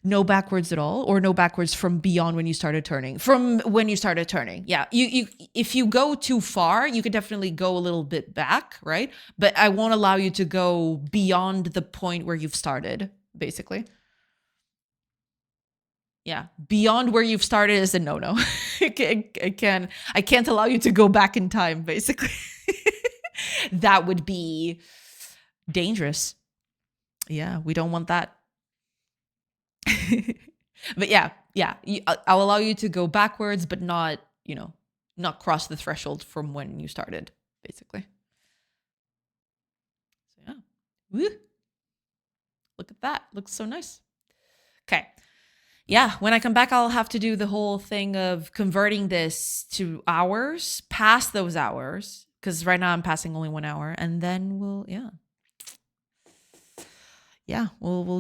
No backwards at all, or no backwards from beyond when you started turning? From when you started turning. Yeah. You if you go too far, you could definitely go a little bit back, right? But I won't allow you to go beyond the point where you've started, basically. Yeah. Beyond where you've started is a no-no. I can't allow you to go back in time, basically. That would be dangerous. Yeah, we don't want that. But yeah, I'll allow you to go backwards, but not, not cross the threshold from when you started, basically. So yeah. Woo. Look at that. Looks so nice. Okay. Yeah, when I come back, I'll have to do the whole thing of converting this to hours, past those hours, because right now I'm passing only 1 hour, and then we'll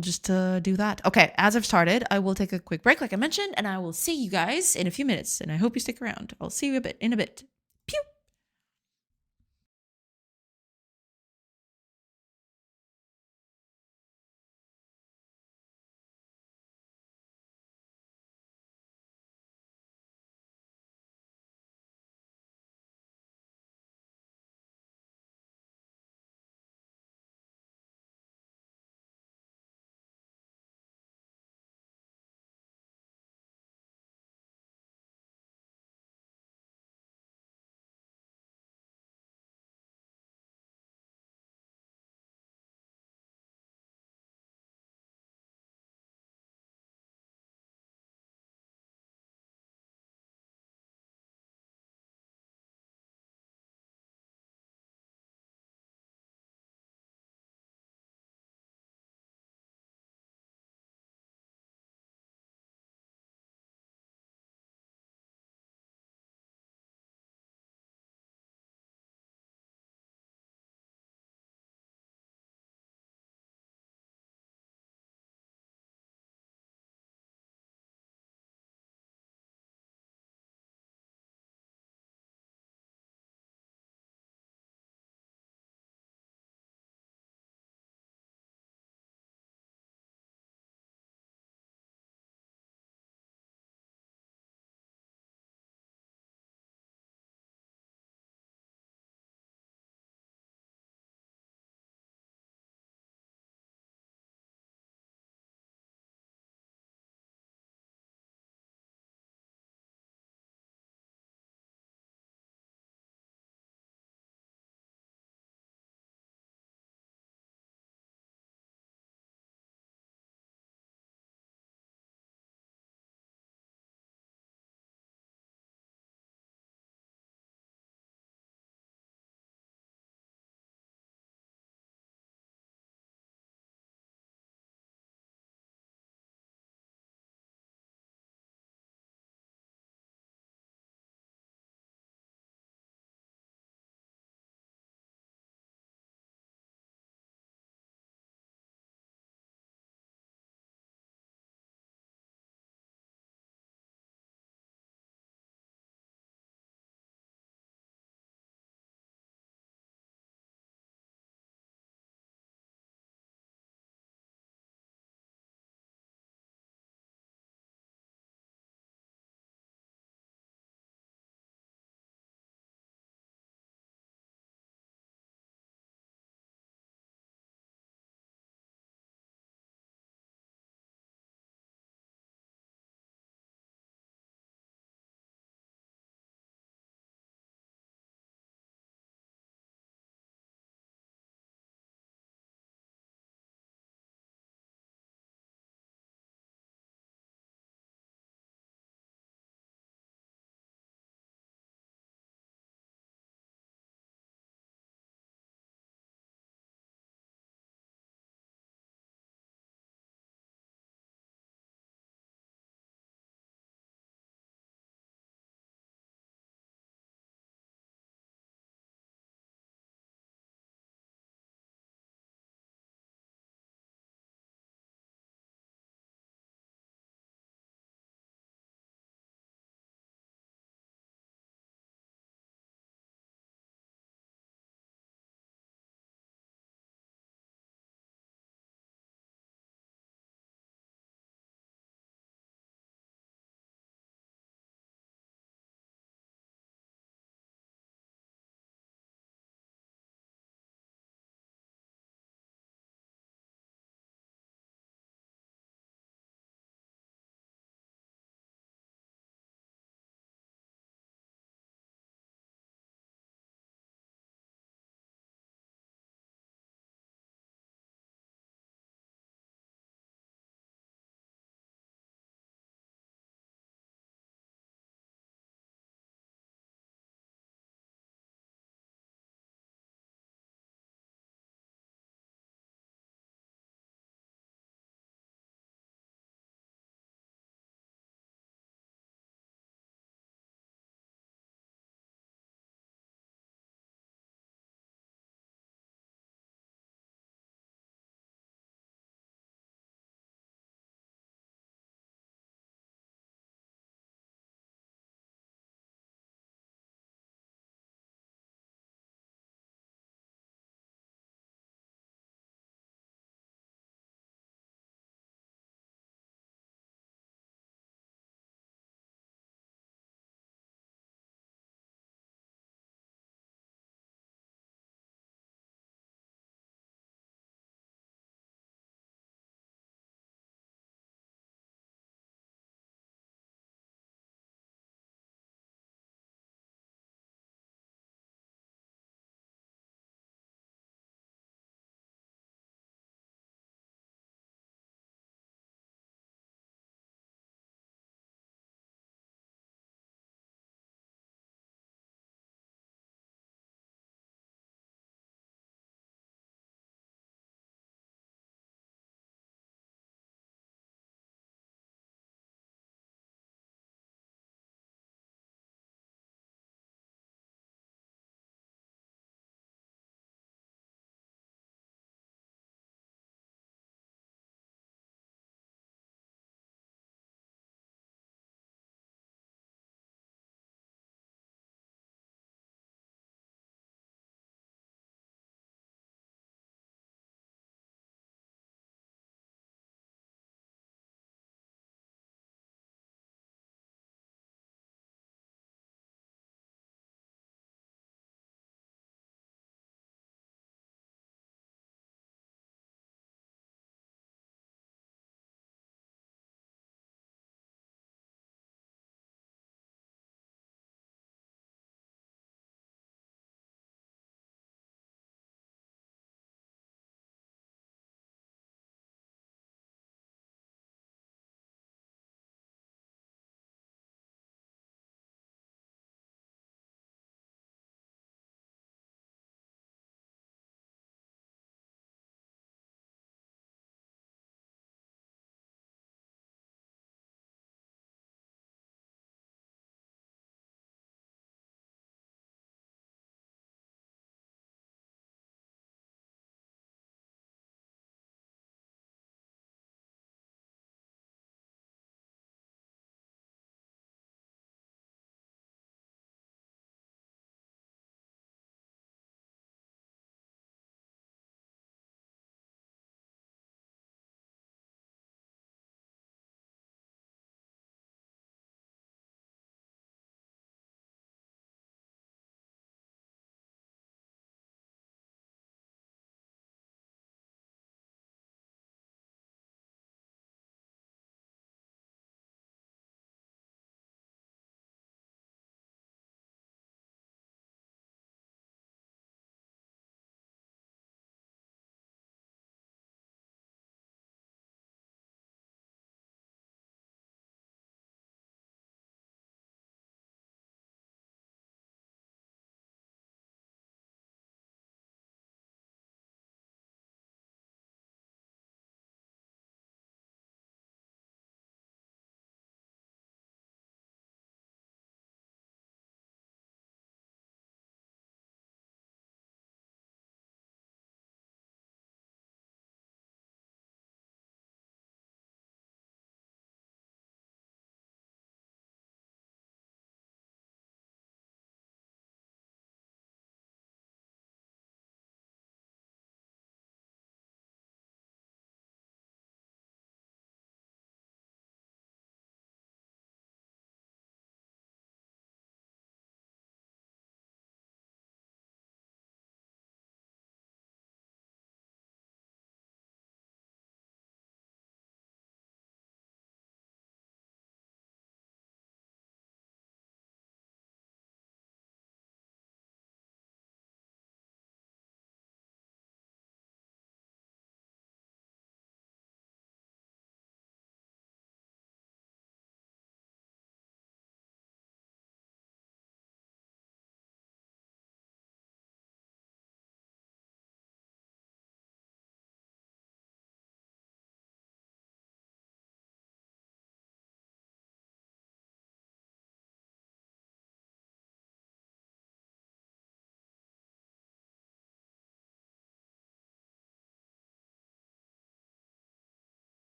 just do that. Okay, as I've started, I will take a quick break, like I mentioned, and I will see you guys in a few minutes. And I hope you stick around. I'll see you in a bit. Pew.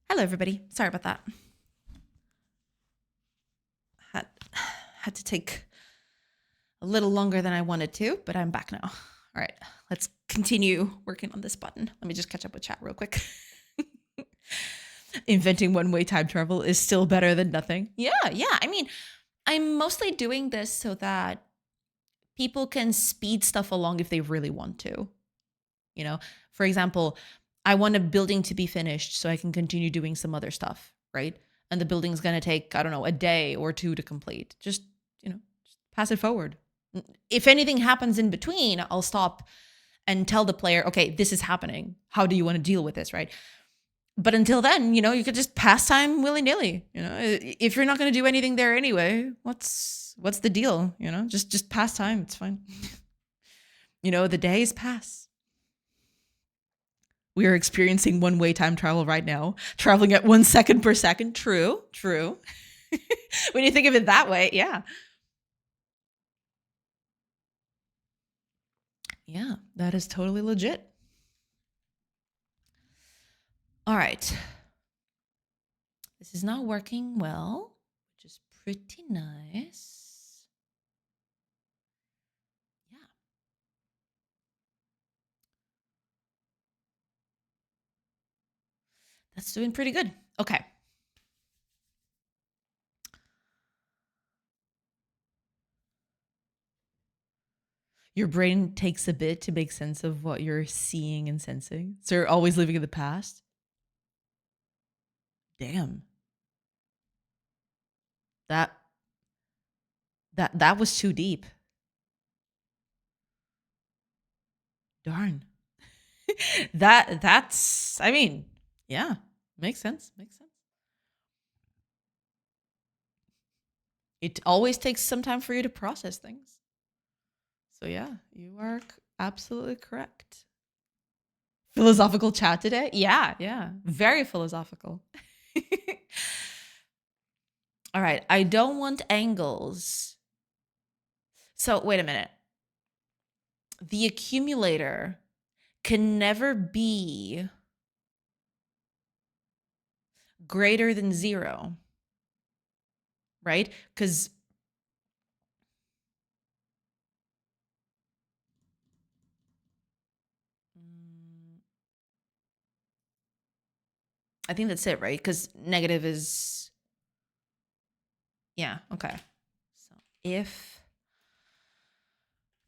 Hello, everybody. Sorry about that. Had to take a little longer than I wanted to, but I'm back now. All right, let's continue working on this button. Let me just catch up with chat real quick. Inventing one-way time travel is still better than nothing. Yeah. I mean, I'm mostly doing this so that people can speed stuff along if they really want to. You know, for example, I want a building to be finished so I can continue doing some other stuff, right? And the building's going to take, I don't know, a day or two to complete. Just pass it forward. If anything happens in between, I'll stop and tell the player, okay, this is happening. How do you want to deal with this, right? But until then, you could just pass time willy-nilly. If you're not going to do anything there anyway, what's the deal? Just pass time. It's fine. The days pass. We are experiencing one-way time travel right now, traveling at 1 second per second. True. When you think of it that way, yeah. Yeah, that is totally legit. All right. This is not working well, which is pretty nice. Yeah. That's doing pretty good. Okay. Your brain takes a bit to make sense of what you're seeing and sensing. So you're always living in the past. Damn. That was too deep. Darn. That's I mean, yeah, makes sense. It always takes some time for you to process things. So yeah, you are absolutely correct. Philosophical chat today? Yeah. Very philosophical. All right, I don't want angles. So wait a minute. The accumulator can never be greater than 0, right? Because I think that's it, right? Because negative is, yeah, okay. So if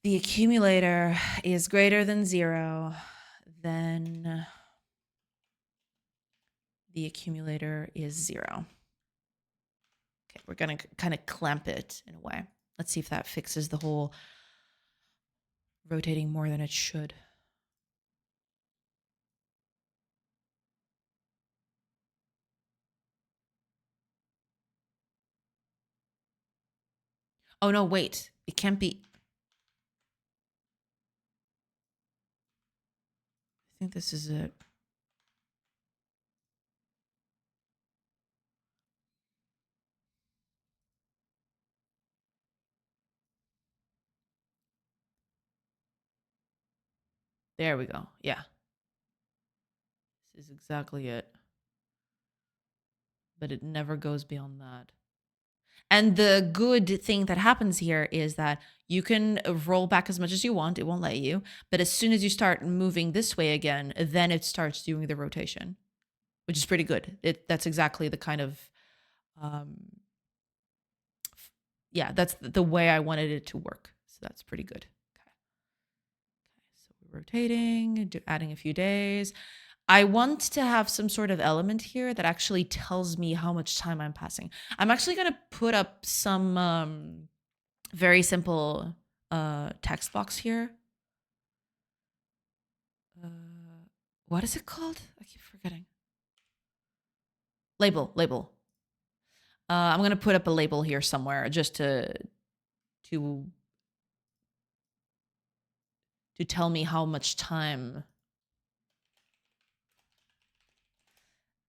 the accumulator is greater than 0, then the accumulator is 0. Okay, we're going to kind of clamp it in a way. Let's see if that fixes the whole rotating more than it should. Oh, no, wait. It can't be. I think this is it. There we go. Yeah. This is exactly it. But it never goes beyond that. And the good thing that happens here is that you can roll back as much as you want. It won't let you. But as soon as you start moving this way again, then it starts doing the rotation, which is pretty good. That's exactly the kind of, yeah, that's the way I wanted it to work. So that's pretty good. Okay. So we're rotating, adding a few days. I want to have some sort of element here that actually tells me how much time I'm passing. I'm actually going to put up some very simple text box here. What is it called? I keep forgetting. Label. I'm going to put up a label here somewhere just to tell me how much time.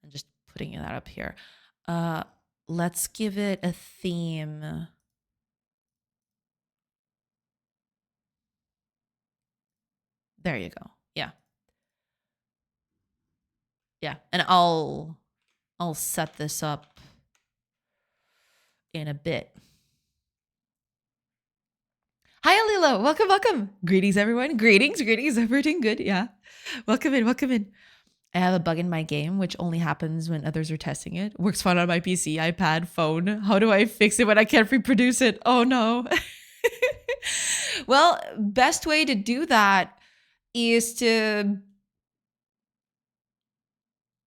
I'm just putting that up here. Let's give it a theme. There you go. Yeah. And I'll I'll set this up in a bit. Hi, Alila. Welcome, welcome. Greetings, everyone. Greetings. Everything good? Yeah. Welcome in. I have a bug in my game, which only happens when others are testing it. Works fine on my PC, iPad, phone. How do I fix it when I can't reproduce it? Oh, no. Well, best way to do that is to,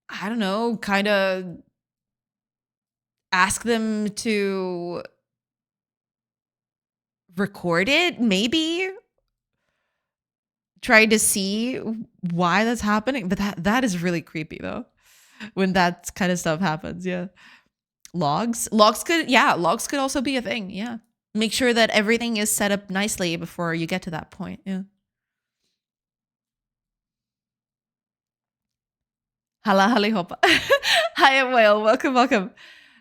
I don't know, kind of ask them to record it, maybe try to see why that's happening. But that is really creepy though, when that kind of stuff happens. Yeah. Logs could also be a thing. Yeah. Make sure that everything is set up nicely before you get to that point. Yeah. Hala hali hopa. Hi, whale. Welcome.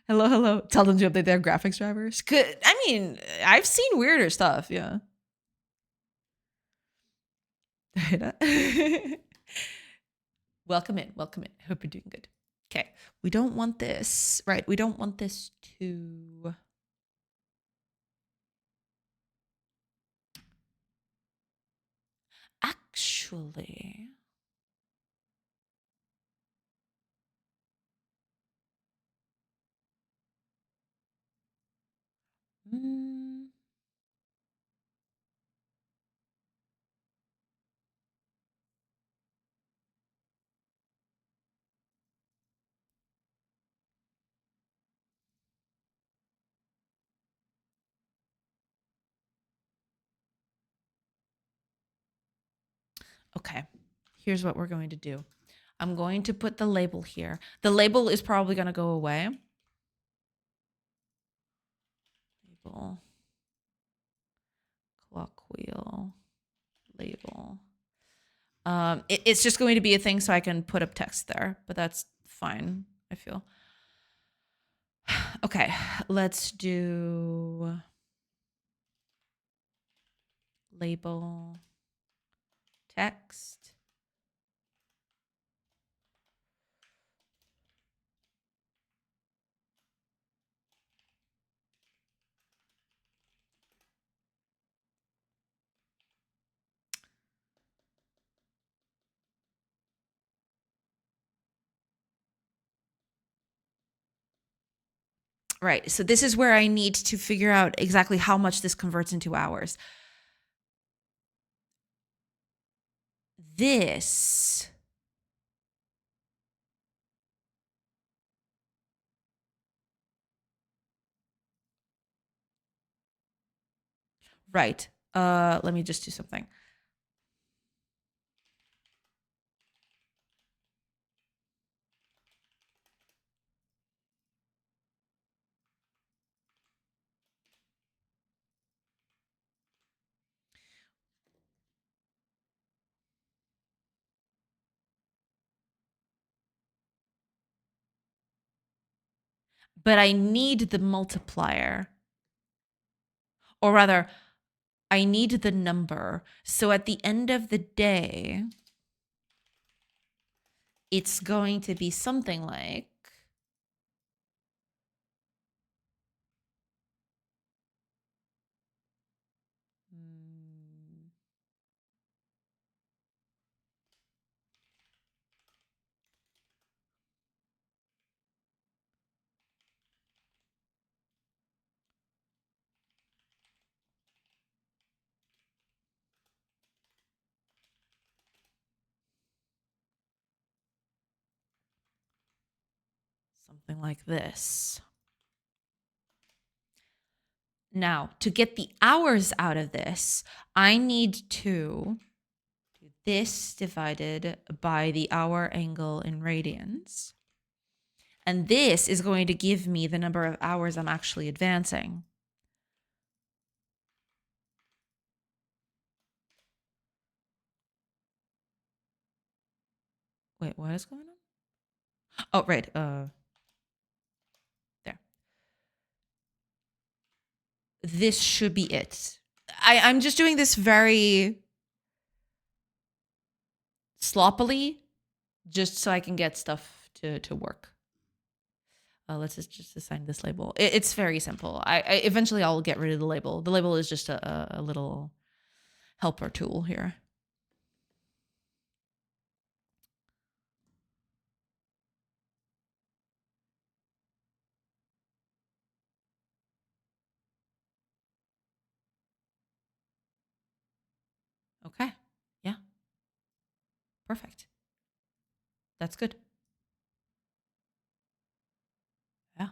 Hello. Tell them to update their graphics drivers. I mean, I've seen weirder stuff. Yeah. Welcome in. Hope you're doing good. Okay. We don't want this, right? We don't want this to. Actually. Mm, okay. Here's what we're going to do. I'm going to put the label here. The label is probably going to go away. Label. Clock wheel. Label. It's just going to be a thing so I can put up text there, but that's fine, I feel. Okay, let's do label text. Right, so this is where I need to figure out exactly how much this converts into hours. This right. Let me just do something. But I need the multiplier. Or rather, I need the number. So at the end of the day, it's going to be something like something like this. Now, to get the hours out of this, I need to do this divided by the hour angle in radians. And this is going to give me the number of hours I'm actually advancing. Wait, what is going on? Oh, right. There. This should be it. I'm just doing this very sloppily, just so I can get stuff to work. Let's just assign this label. It's very simple. I eventually I'll get rid of the label. The label is just a little helper tool here. Okay. Yeah. Perfect. That's good. Yeah.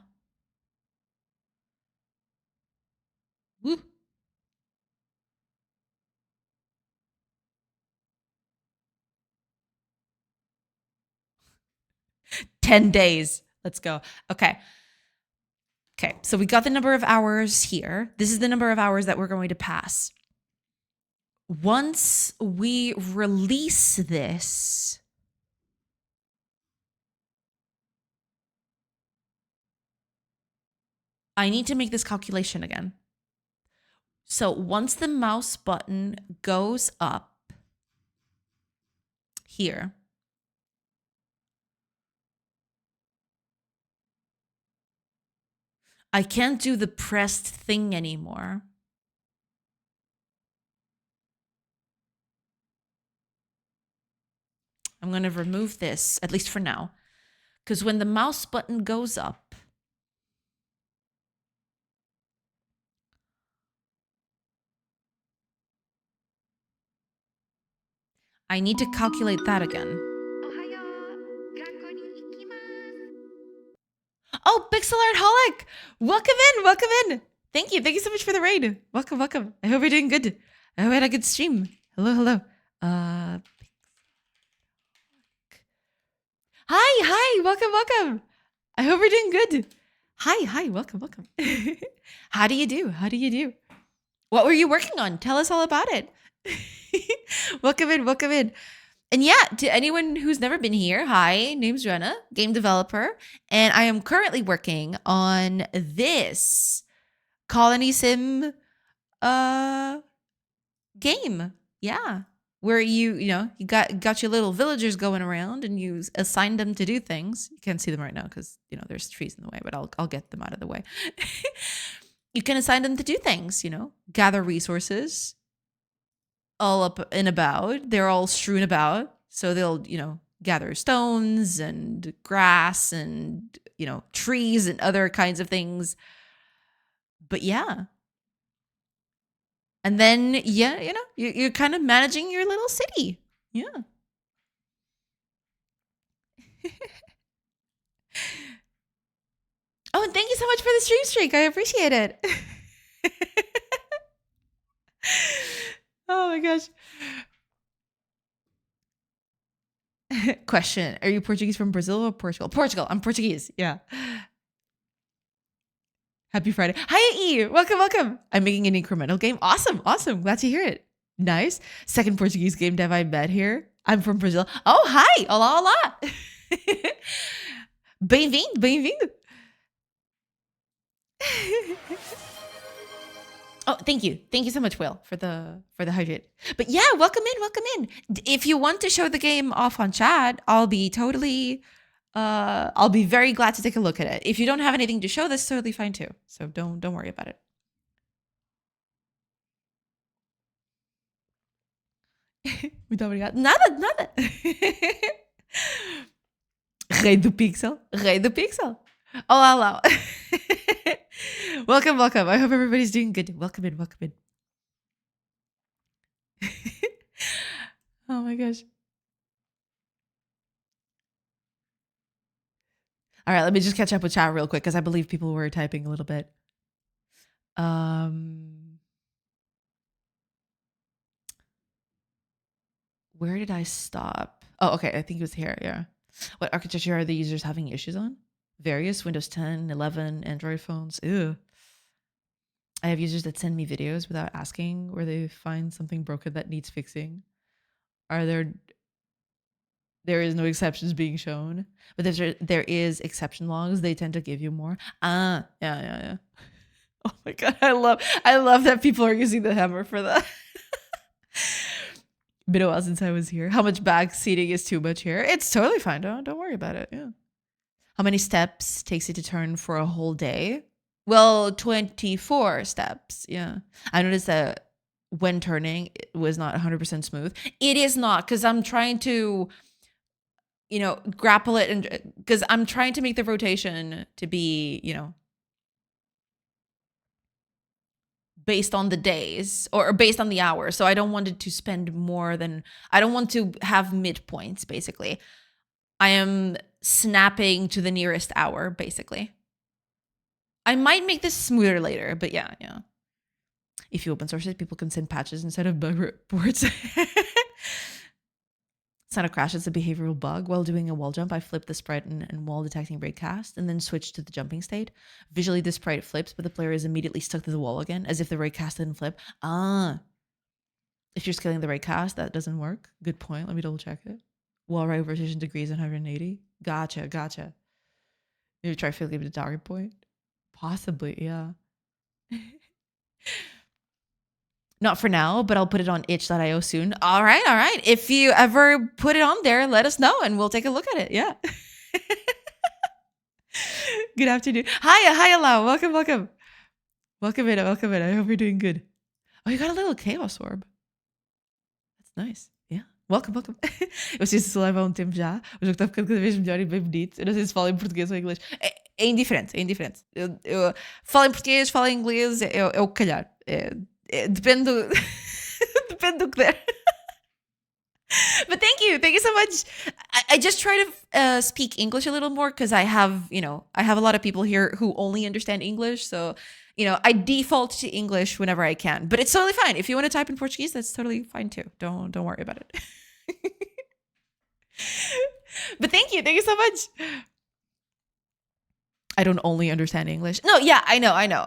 Woo. 10 days. Let's go. Okay. Okay. So we got the number of hours here. This is the number of hours that we're going to pass. Once we release this, I need to make this calculation again. So once the mouse button goes up here, I can't do the pressed thing anymore. I'm going to remove this, at least for now, because when the mouse button goes up, I need to calculate that again. Oh, Pixel Art Holic! Welcome in, welcome in. Thank you so much for the raid. Welcome, welcome. I hope you're doing good. I hope you had a good stream. Hello, hello. Hi, welcome, welcome. I hope you're doing good. Hi, welcome, welcome. How do you do? What were you working on? Tell us all about it. Welcome in. And yeah, to anyone who's never been here, hi, name's Jenna, game developer, and I am currently working on this colony sim game. Yeah. Where you got your little villagers going around and you assign them to do things. You can't see them right now because, there's trees in the way, but I'll get them out of the way. You can assign them to do things, gather resources all up and about. They're all strewn about. So they'll, gather stones and grass and, trees and other kinds of things. But yeah. And then, yeah, you're kind of managing your little city. Yeah. Oh, and thank you so much for the stream streak. I appreciate it. Oh my gosh. Question. Are you Portuguese from Brazil or Portugal? Portugal. I'm Portuguese. Yeah. Happy Friday. Hi, E. Welcome. I'm making an incremental game. Awesome. Glad to hear it. Nice. Second Portuguese game dev I met here. I'm from Brazil. Oh, hi. Olá. Bem-vindo. Oh, thank you so much, Will, for the hydrate. But yeah, welcome in. If you want to show the game off on chat, I'll be very glad to take a look at it. If you don't have anything to show, that's totally fine too. So don't worry about it. Muito obrigada. Nada. Rei do Pixel. Olá. Welcome. I hope everybody's doing good. Welcome in. Oh my gosh. All right, let me just catch up with chat real quick because I believe people were typing a little bit. Where did I stop? Oh, okay. I think it was here. Yeah. What architecture are the users having issues on? Various Windows 10, 11, Android phones. Ew. I have users that send me videos without asking where they find something broken that needs fixing. There is no exceptions being shown, but there is exception logs. They tend to give you more. Yeah. Oh my god, I love that people are using the hammer for that. Been a while since I was here. How much back seating is too much here? It's totally fine. Don't worry about it. Yeah. How many steps takes it to turn for a whole day? Well, 24 steps. Yeah. I noticed that when turning, it was not 100% smooth. It is not, because I'm trying to, grapple it, and because I'm trying to make the rotation to be, based on the days or based on the hours. So I don't want it to spend more than, I don't want to have midpoints, basically. I am snapping to the nearest hour, basically. I might make this smoother later, but yeah. If you open source it, people can send patches instead of bug reports. It's not a crash, it's a behavioral bug. While doing a wall jump, I flipped the sprite and wall detecting breakcast and then switched to the jumping state. Visually, the sprite flips, but the player is immediately stuck to the wall again, as if the breakcast didn't flip. If you're scaling the breakcast, that doesn't work. Good point. Let me double check it. Wall right rotation degrees 180. Gotcha. Maybe try flipping the target point. Possibly, yeah. Not for now, but I'll put it on itch.io soon. All right. If you ever put it on there, let us know and we'll take a look at it. Yeah. Good afternoon. Hi, Alao. Welcome. Welcome in. I hope you're doing good. Oh, you got a little chaos orb. That's nice. Yeah. Welcome. Eu assisto esse live há tempo já. O jogo está ficando cada vez melhor e bem bonito. Eu não sei se fala em português ou em inglês. É indiferente. Eu falo em português, falo em inglês, é o que calhar. Depende do... depende do que der. But thank you so much. I just try to speak English a little more because I have a lot of people here who only understand English. So, I default to English whenever I can. But it's totally fine. If you want to type in Portuguese, that's totally fine too. Don't worry about it. But thank you so much. I don't only understand English. No, yeah, I know.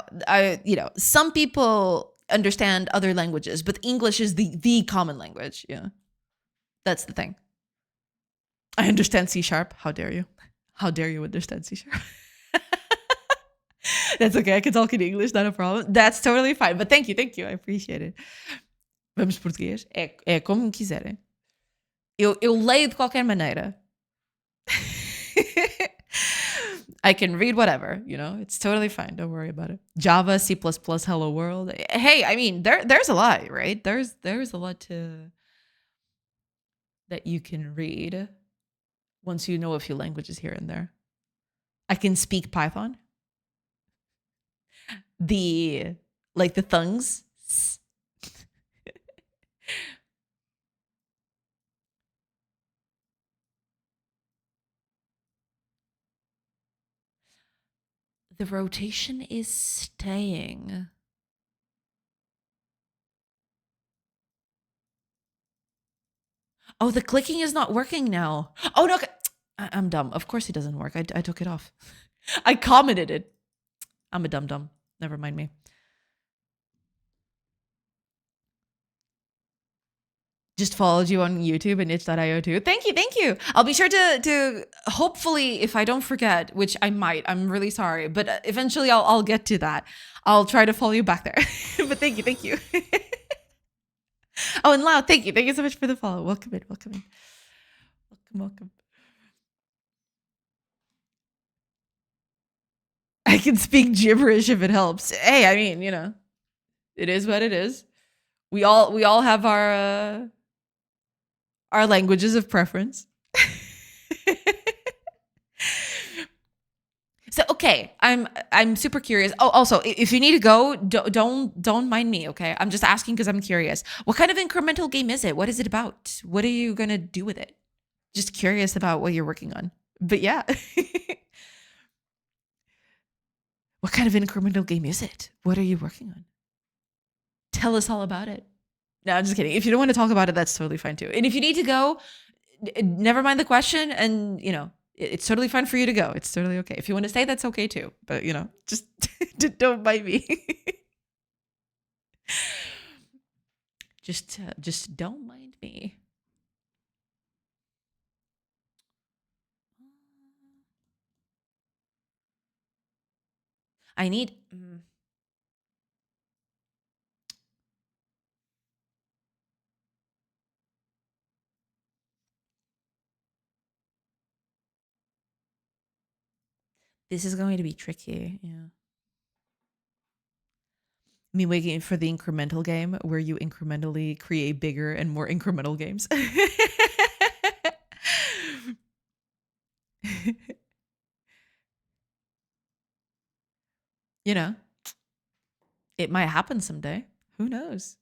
Some people understand other languages, but English is the common language. Yeah. That's the thing. I understand C#. How dare you? How dare you understand C#? That's okay. I can talk in English, not a problem. That's totally fine. But thank you. I appreciate it. Vamos português? É como quiserem. Eu leio de qualquer maneira. I can read whatever, it's totally fine. Don't worry about it. Java, C++, hello world. Hey, I mean, there's a lot, right? There's a lot that you can read once you know a few languages here and there. I can speak Python. The thungs. The rotation is staying. Oh, the clicking is not working now. Oh, no. I'm dumb. Of course it doesn't work. I took it off. I commented it. I'm a dum-dum. Never mind me. Just followed you on YouTube and itch.io too. Thank you. I'll be sure to hopefully, if I don't forget, which I might, I'm really sorry, but eventually I'll get to that. I'll try to follow you back there. But thank you. Oh, and Lau, thank you so much for the follow. Welcome in. Welcome. I can speak gibberish if it helps. Hey, I mean, it is what it is. We all have our languages of preference. So okay, I'm super curious. Oh, also, if you need to go, don't mind me, okay? I'm just asking because I'm curious. What kind of incremental game is it? What is it about? What are you gonna do with it? Just curious about what you're working on. But yeah. What kind of incremental game is it? What are you working on? Tell us all about it. No, I'm just kidding. If you don't want to talk about it, that's totally fine too. And if you need to go, never mind the question. And, it's totally fine for you to go. It's totally okay. If you want to stay, that's okay too. But, just don't bite me. Just don't mind me. I need... This is going to be tricky. Yeah. Me waiting for the incremental game where you incrementally create bigger and more incremental games. You know, it might happen someday. Who knows?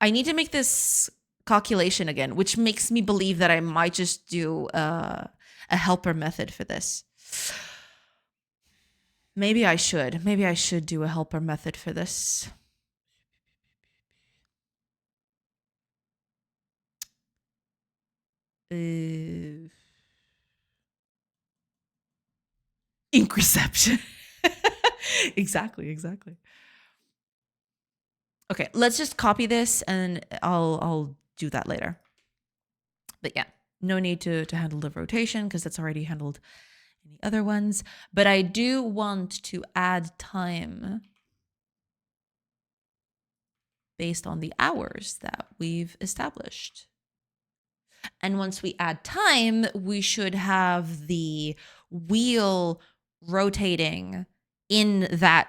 I need to make this calculation again, which makes me believe that I might just do a helper method for this. Maybe I should. Maybe I should do a helper method for this. Inception. Exactly. Okay, let's just copy this and I'll do that later. But yeah, no need to handle the rotation because that's already handled in the other ones. But I do want to add time based on the hours that we've established. And once we add time, we should have the wheel rotating in that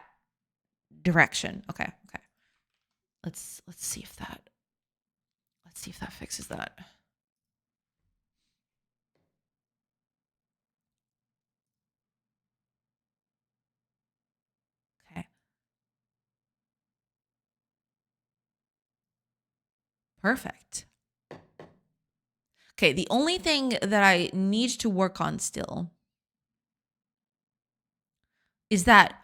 direction. Okay. Let's see if that fixes that. Okay. Perfect. Okay, the only thing that I need to work on still is that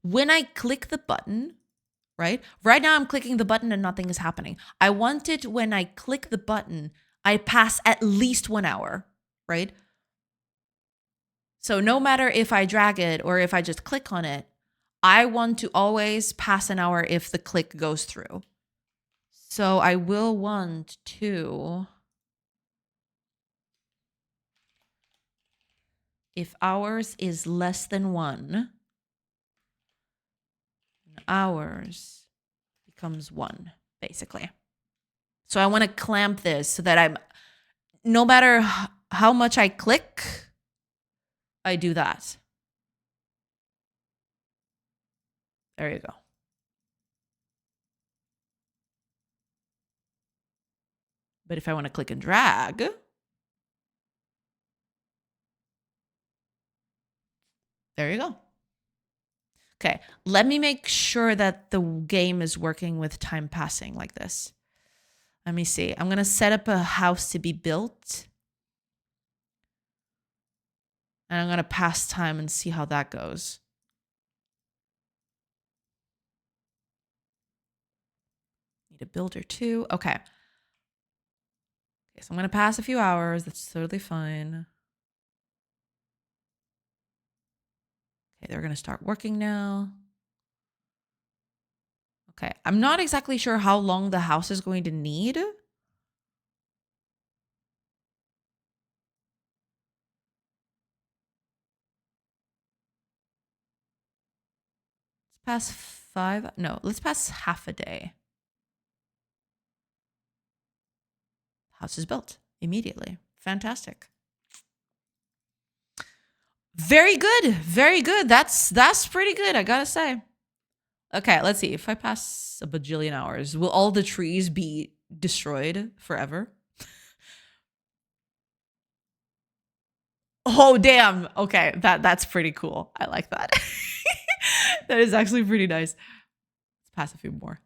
when I click the button, right? Right now I'm clicking the button and nothing is happening. I want it when I click the button, I pass at least 1 hour, right? So no matter if I drag it or if I just click on it, I want to always pass an hour if the click goes through. So I will want to, if hours is less than 1, hours becomes 1, basically. So I want to clamp this so that I'm, no matter how much I click, I do that. There you go. But if I want to click and drag, there you go. Okay, let me make sure that the game is working with time passing like this. Let me see. I'm going to set up a house to be built. And I'm going to pass time and see how that goes. Need a builder too. Okay. So I'm going to pass a few hours. That's totally fine. Okay, they're going to start working now. Okay, I'm not exactly sure how long the house is going to need. It's past 5. No, let's pass half a day. House is built immediately. Fantastic. Very good. Very good. That's pretty good, I gotta say. Okay, let's see. If I pass a bajillion hours, will all the trees be destroyed forever? Oh, damn. Okay, that's pretty cool. I like that. That is actually pretty nice. Let's pass a few more.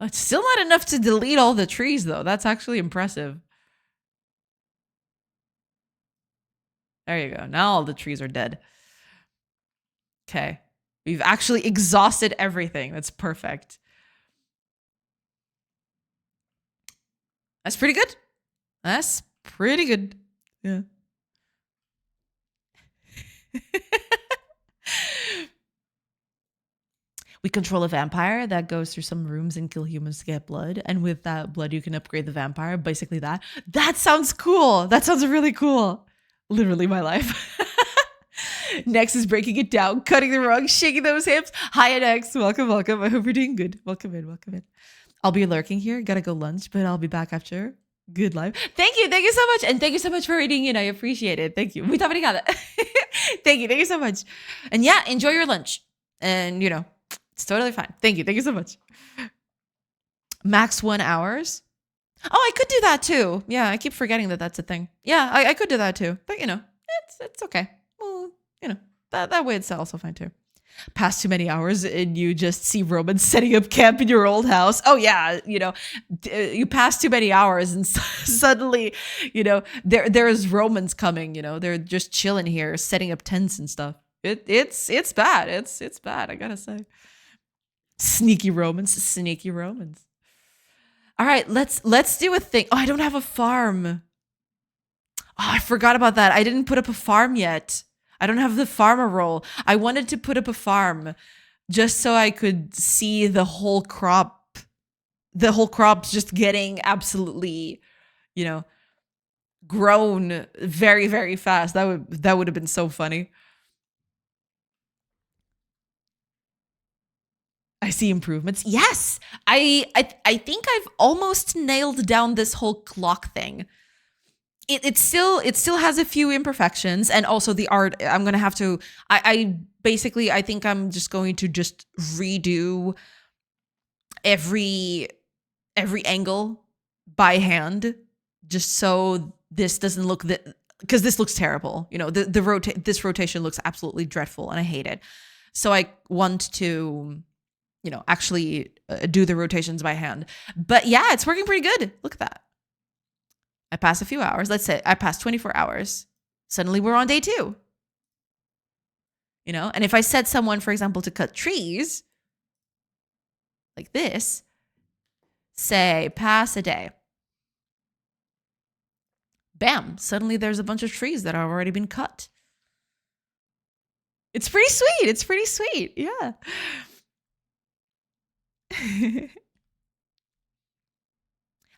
It's still not enough to delete all the trees, though. That's actually impressive. There you go. Now all the trees are dead. Okay. We've actually exhausted everything. That's perfect. That's pretty good. That's pretty good. Yeah. We control a vampire that goes through some rooms and kill humans to get blood. And with that blood, you can upgrade the vampire. Basically that. That sounds cool. That sounds really cool. Literally my life. Next is breaking it down, cutting the rug, shaking those hips. Hi, Next. Welcome. I hope you're doing good. Welcome in. I'll be lurking here. Gotta go lunch, but I'll be back after. Good life. Thank you so much. And thank you so much for reading in. I appreciate it. Thank you. Muito obrigada. Thank you so much. And yeah, enjoy your lunch. And it's totally fine. Thank you so much. Max 1 hours. Oh, I could do that too. Yeah, I keep forgetting that that's a thing. Yeah, I could do that too. But it's okay. Well, that way it's also fine too. Pass too many hours and you just see Romans setting up camp in your old house. Oh yeah, you pass too many hours and suddenly, there's Romans coming. They're just chilling here, setting up tents and stuff. It's bad. It's bad. I gotta say, sneaky Romans. All right, let's do a thing. Oh, I don't have a farm. Oh, I forgot about that. I didn't put up a farm yet. I don't have the farmer role. I wanted to put up a farm just so I could see the whole crop. The whole crop's just getting absolutely, grown very, very fast. That would have been so funny. I see improvements. Yes, I think I've almost nailed down this whole clock thing. It still has a few imperfections, and also the art. I'm gonna have to. I think I'm just going to redo every angle by hand, just so this doesn't look because this looks terrible. This rotation looks absolutely dreadful, and I hate it. So I want to, actually do the rotations by hand. But yeah, it's working pretty good. Look at that. I pass a few hours. Let's say I passed 24 hours. Suddenly we're on day 2. And if I set someone, for example, to cut trees like this, say pass a day. Bam, suddenly there's a bunch of trees that have already been cut. It's pretty sweet. Yeah.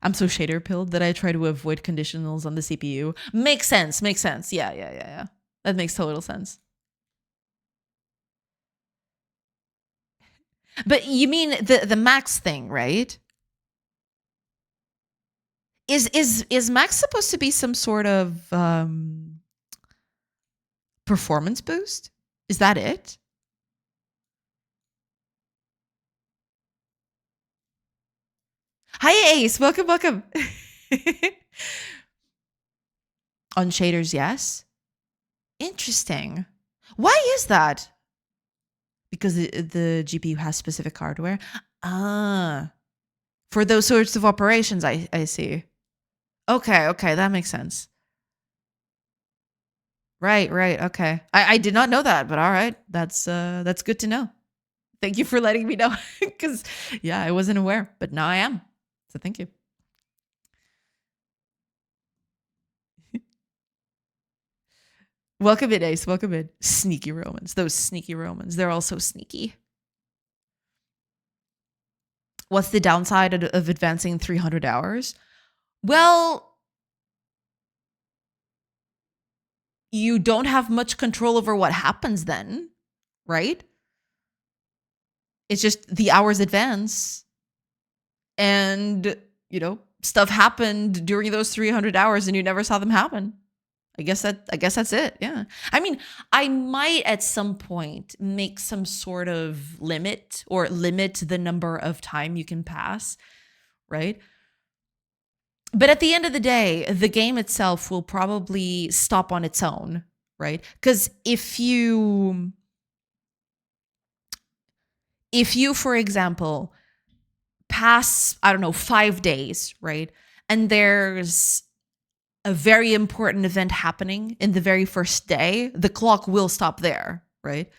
I'm so shader pilled that I try to avoid conditionals on the CPU. Makes sense. Yeah. That makes total sense. But you mean the max thing, right? Is max supposed to be some sort of performance boost? Is that it? Hi Ace, welcome. On shaders, yes. Interesting. Why is that? Because the GPU has specific hardware. For those sorts of operations, I see. Okay, that makes sense. Right. Okay. I did not know that, but all right. That's good to know. Thank you for letting me know. Because yeah, I wasn't aware, but now I am. So thank you. Welcome in, Ace. Welcome in. Sneaky Romans. Those sneaky Romans. They're all so sneaky. What's the downside of advancing 300 hours? Well, you don't have much control over what happens then, right? It's just the hours advance. And, stuff happened during those 300 hours and you never saw them happen. I guess that's it. Yeah. I mean, I might at some point make some sort of limit or limit the number of time you can pass, right? But at the end of the day, the game itself will probably stop on its own, right? Because if you, for example, pass, 5 days, right? And there's a very important event happening in the very first day, the clock will stop there, right?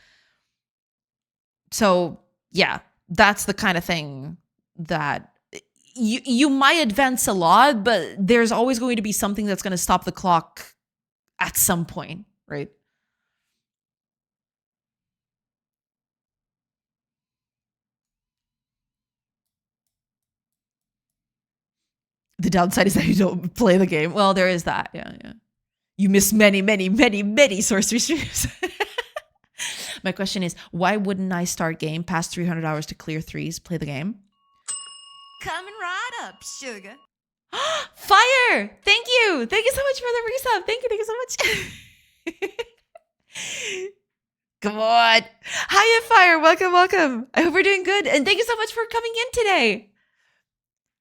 So yeah, that's the kind of thing that you might advance a lot, but there's always going to be something that's going to stop the clock at some point, right? The downside is that you don't play the game. Well, there is that. Yeah. You miss many sorcery streams. My question is, why wouldn't I start game past 300 hours to clear 3s, play the game? Coming right up, sugar. Fire! Thank you! Thank you so much for the resub. Thank you so much. Come on. Hiya, Fire. Welcome, welcome. I hope we're doing good. And thank you so much for coming in today.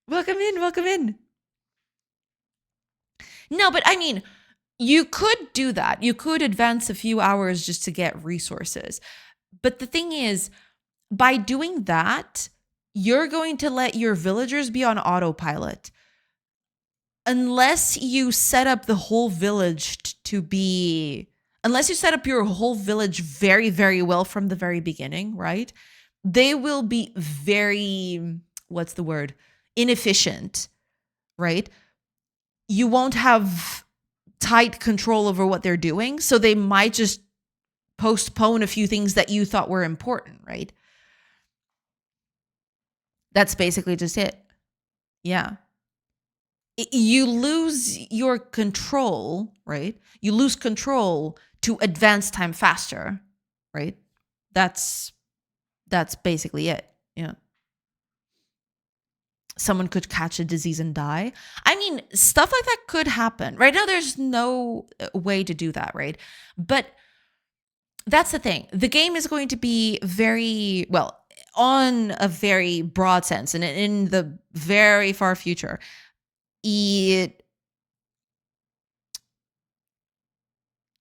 Welcome in, welcome in. No, but I mean, you could do that. You could advance a few hours just to get resources. But the thing is, by doing that, you're going to let your villagers be on autopilot. Unless you set up the whole village to be, unless you set up your whole village very, very well from the very beginning, right? They will be very, what's the word? Inefficient, right? You won't have tight control over what they're doing. So they might just postpone a few things that you thought were important, right? That's basically just it. Yeah. You lose your control, right? You lose control to advance time faster, right? That's basically it. Yeah. Someone could catch a disease and die. I mean, stuff like that could happen. Right now, there's no way to do that, right? But that's the thing. The game is going to be very, well, on a very broad sense and in the very far future, it,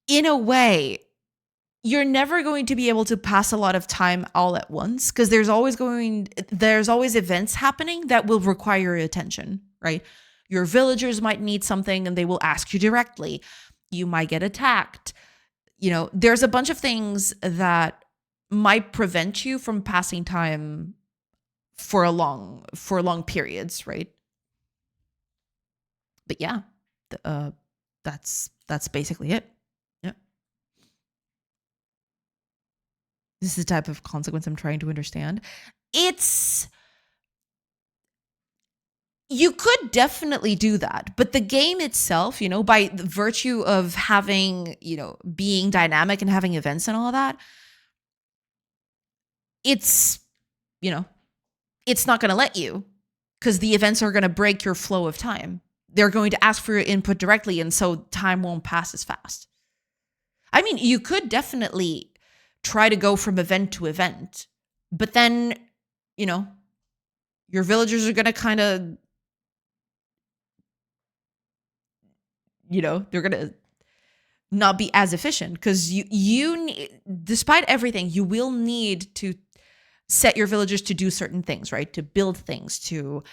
in a way, you're never going to be able to pass a lot of time all at once because there's always events happening that will require your attention, right? Your villagers might need something and they will ask you directly. You might get attacked. You know, there's a bunch of things that might prevent you from passing time for long periods, right? But yeah, that's basically it. Yeah. This is the type of consequence I'm trying to understand. You could definitely do that, but the game itself, you know, by the virtue of having, you know, being dynamic and having events and all that, it's, you know, it's not going to let you because the events are going to break your flow of time. They're going to ask for your input directly, and so time won't pass as fast. I mean, you could definitely try to go from event to event, but then, you know, your villagers are going to kind of, you know, they're going to not be as efficient because despite everything, you will need to set your villagers to do certain things, right? To build things, to,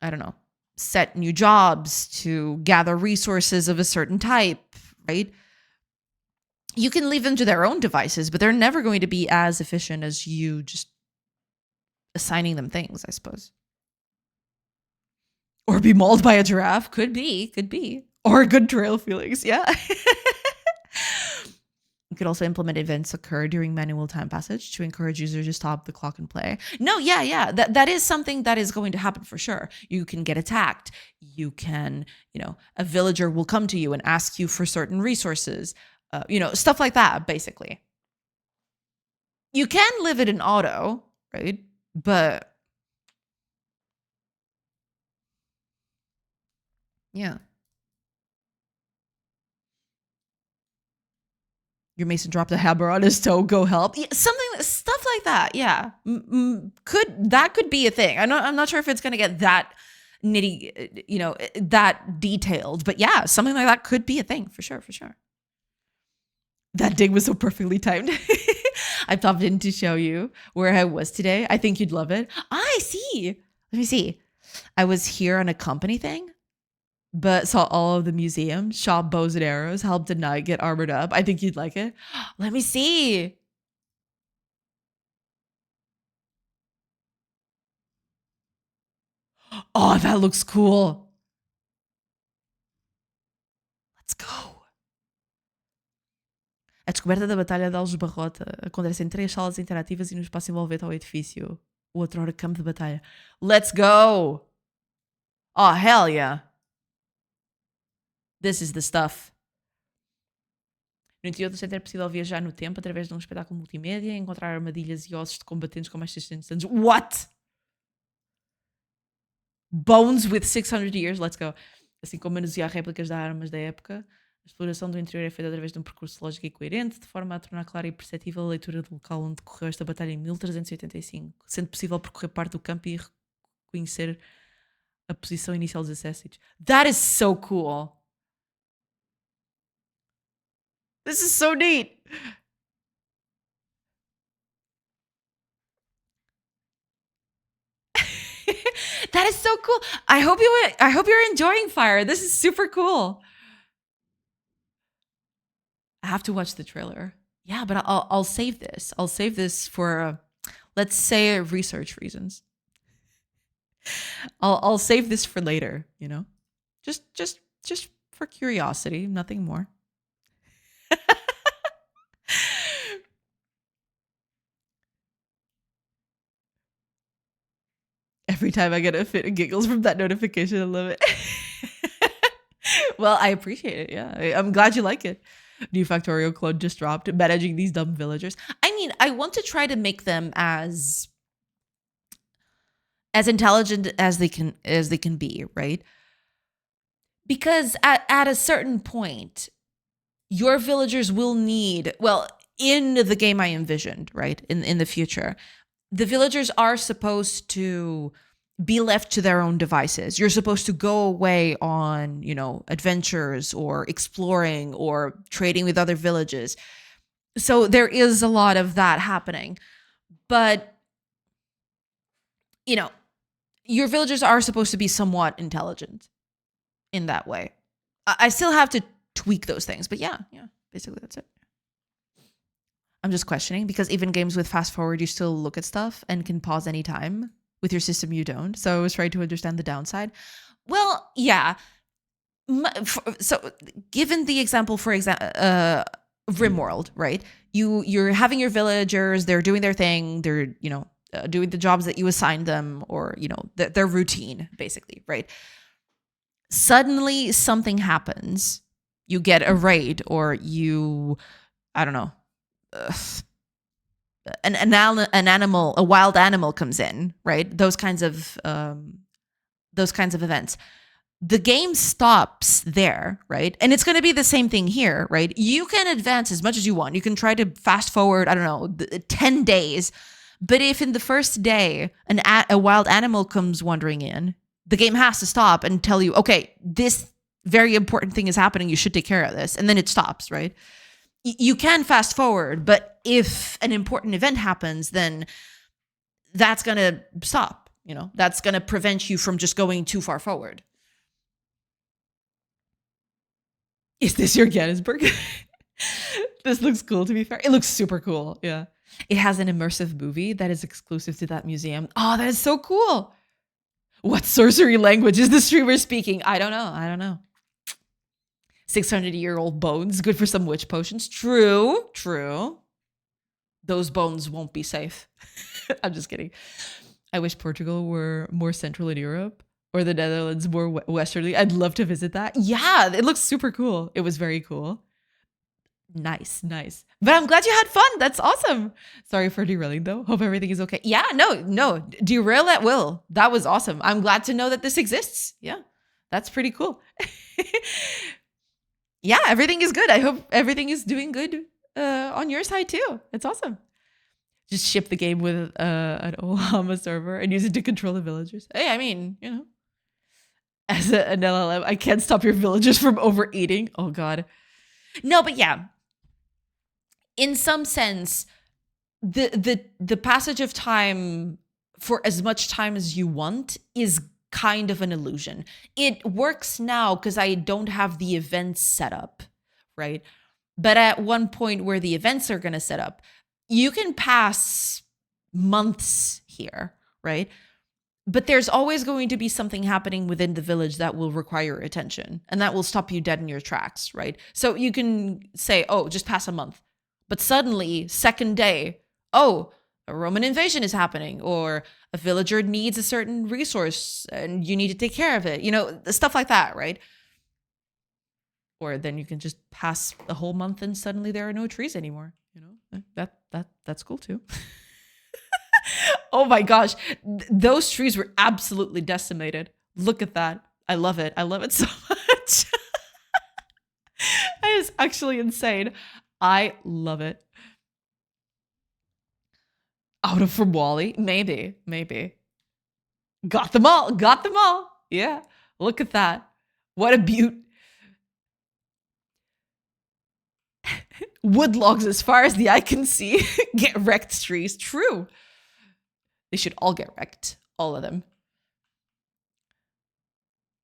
I don't know, set new jobs, to gather resources of a certain type, right? You can leave them to their own devices, but they're never going to be as efficient as you just assigning them things, I suppose. Or be mauled by a giraffe. Could be. Or good trail feelings, yeah. You could also implement events occur during manual time passage to encourage users to stop the clock and play. No, yeah. That is something that is going to happen for sure. You can get attacked. You can, you know, a villager will come to you and ask you for certain resources. You know, stuff like that, basically. You can live it in auto, right? But yeah. Your mason dropped a hammer on his toe. Go help. Yeah, stuff like that. Yeah, could be a thing. I'm not sure if it's gonna get that nitty, you know, that detailed. But yeah, something like that could be a thing for sure. That dig was so perfectly timed. I popped in to show you where I was today. I think you'd love it. I see. Let me see. I was here on a company thing, but saw all of the museums, shop bows and arrows, helped a knight get armored up. I think you'd like it. Let me see. Oh, that looks cool. Let's go. A descoberta da Batalha de Aljubarrota acontece em 3 salas interativas e no espaço envolvente ao edifício. O outrora campo de batalha. Let's go! Oh, hell yeah. This is the stuff. No interior do centro é possível viajar no tempo através de um espetáculo multimédia, encontrar armadilhas e ossos de combatentes com mais de 600 anos. What? Bones with 600 years, let's go. Assim como manusear réplicas de armas da época, a exploração do interior é feita através de um percurso lógico e coerente, de forma a tornar clara e perceptível a leitura do local onde decorreu esta batalha em 1385, sendo possível percorrer parte do campo e reconhecer a posição inicial dos exércitos. That is so cool. This is so neat. That is so cool. I hope you're enjoying Fire. This is super cool. I have to watch the trailer. Yeah, but I'll save this. I'll save this for let's say research reasons. I'll save this for later, you know? Just for curiosity, nothing more. Every time I get a fit of giggles from that notification, I love it. Well, I appreciate it. Yeah, I'm glad you like it. New Factorio clone just dropped. Managing these dumb villagers. I mean, I want to try to make them as intelligent as they can be, right? Because at a certain point, your villagers will need, well, in the game I envisioned, right? In the future, the villagers are supposed to be left to their own devices. You're supposed to go away on, adventures or exploring or trading with other villages. So there is a lot of that happening. But, your villagers are supposed to be somewhat intelligent in that way. I still have to tweak those things, but yeah, basically that's it. I'm just questioning because even games with fast forward, you still look at stuff and can pause anytime. With your system, you don't. So I was trying to understand the downside. Well, yeah. So given the example, for example, RimWorld, right? You're having your villagers, they're doing their thing, they're, doing the jobs that you assigned them or, their routine, basically, right? Suddenly something happens. You get a raid or I don't know, an animal, a wild animal comes in, right? Those kinds of events. The game stops there, right? And it's going to be the same thing here, right? You can advance as much as you want. You can try to fast forward, I don't know, 10 days. But if in the first day a wild animal comes wandering in, the game has to stop and tell you, okay, this very important thing is happening. You should take care of this. And then it stops, right? You can fast forward, but if an important event happens, then that's going to stop, that's going to prevent you from just going too far forward. Is this your Gettysburg? This looks cool, to be fair. It looks super cool. Yeah. It has an immersive movie that is exclusive to that museum. Oh, that is so cool. What sorcery language is the streamer speaking? I don't know. 600-year-old bones, good for some witch potions. True. Those bones won't be safe. I'm just kidding. I wish Portugal were more central in Europe or the Netherlands more westerly. I'd love to visit that. Yeah, it looks super cool. It was very cool. Nice. But I'm glad you had fun. That's awesome. Sorry for derailing though. Hope everything is okay. Yeah, no. Derail at will. That was awesome. I'm glad to know that this exists. Yeah, that's pretty cool. Yeah, everything is good. I hope everything is doing good on your side too. It's awesome. Just ship the game with an Ohama server and use it to control the villagers. Hey, I mean, as an LLM, I can't stop your villagers from overeating. Oh God. No, but yeah. In some sense, the passage of time for as much time as you want is kind of an illusion. It works now because I don't have the events set up, right? But at one point where the events are going to set up, you can pass months here, right? But there's always going to be something happening within the village that will require attention and that will stop you dead in your tracks, right? So you can say, oh, just pass a month. But suddenly, second day, oh, a Roman invasion is happening, or a villager needs a certain resource and you need to take care of it, stuff like that, right? Or then you can just pass a whole month and suddenly there are no trees anymore, that's cool too. Oh my gosh, those trees were absolutely decimated. Look at that. I love it. I love it so much. It is actually insane. I love it. Out of from Wally? Maybe. Maybe. Got them all. Got them all. Yeah. Look at that. What a beaut. Wood logs as far as the eye can see. Get wrecked, trees. True. They should all get wrecked. All of them.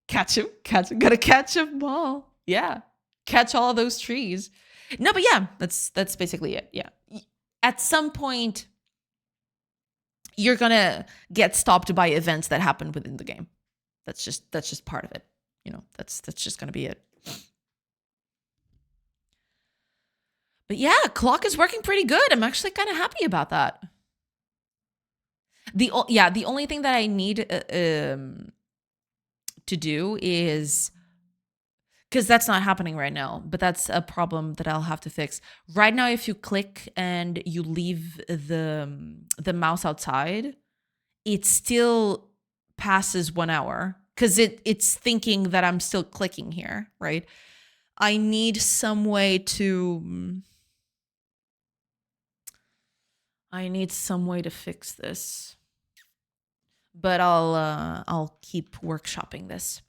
Catch him. Catch him. Gotta catch them all. Yeah. Catch all of those trees. No, but yeah, that's basically it. Yeah. At some point, you're gonna get stopped by events that happen within the game. That's just part of it. You know, that's just gonna be it. But yeah, clock is working pretty good. I'm actually kind of happy about that. The only thing that I need to do is, because that's not happening right now, but that's a problem that I'll have to fix. Right now, if you click and you leave the mouse outside, it still passes 1 hour because it's thinking that I'm still clicking here, right? I need some way to fix this, but I'll keep workshopping this.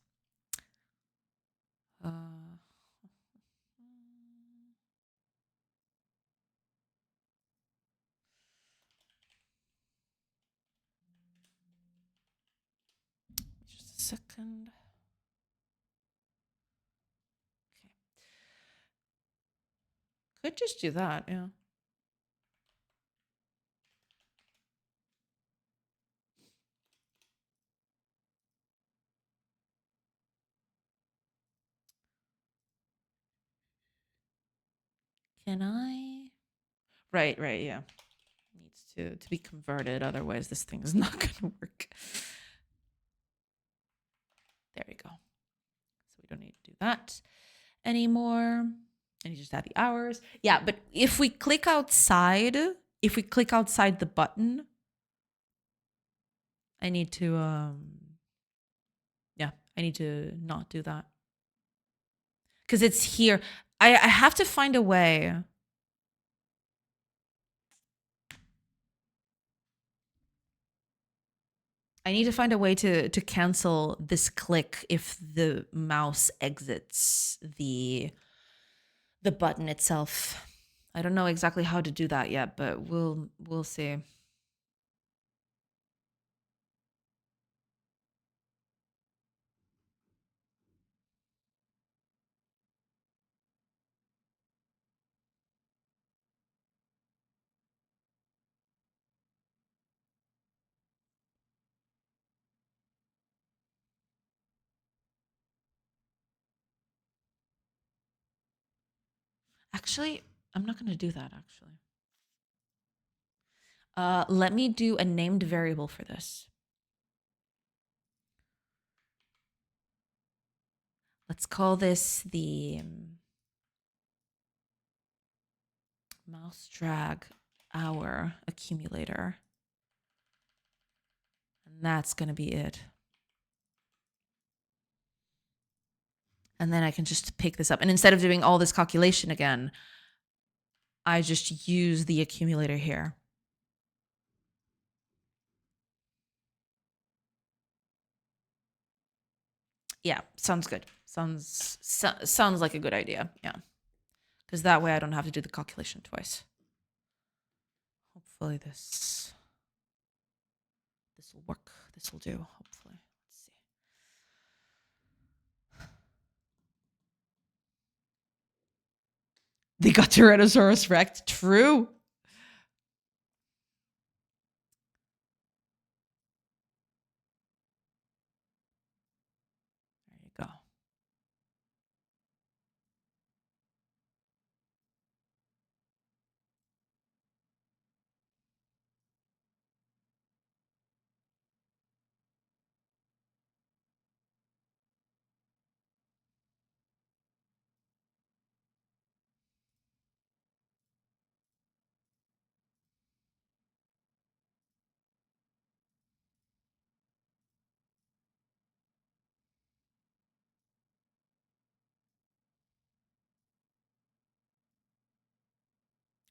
Just a second. Okay. Could just do that, yeah. Can I? Right, yeah. Needs to be converted, otherwise this thing is not gonna work. There we go. So we don't need to do that anymore. And you just add the hours. Yeah, but if we click outside the button, I need to I need to not do that. Because it's here. I have to find a way. I need to find a way to cancel this click if the mouse exits the button itself. I don't know exactly how to do that yet, but we'll see. Actually, I'm not going to do that, actually. Let me do a named variable for this. Let's call this the mouse drag hour accumulator. And that's going to be it. And then I can just pick this up. And instead of doing all this calculation again, I just use the accumulator here. Yeah, sounds good. Sounds like a good idea. Yeah. Because that way I don't have to do the calculation twice. Hopefully this will work. This will do, hopefully. Let's see. They got Tyrannosaurus Rex. True. There you go.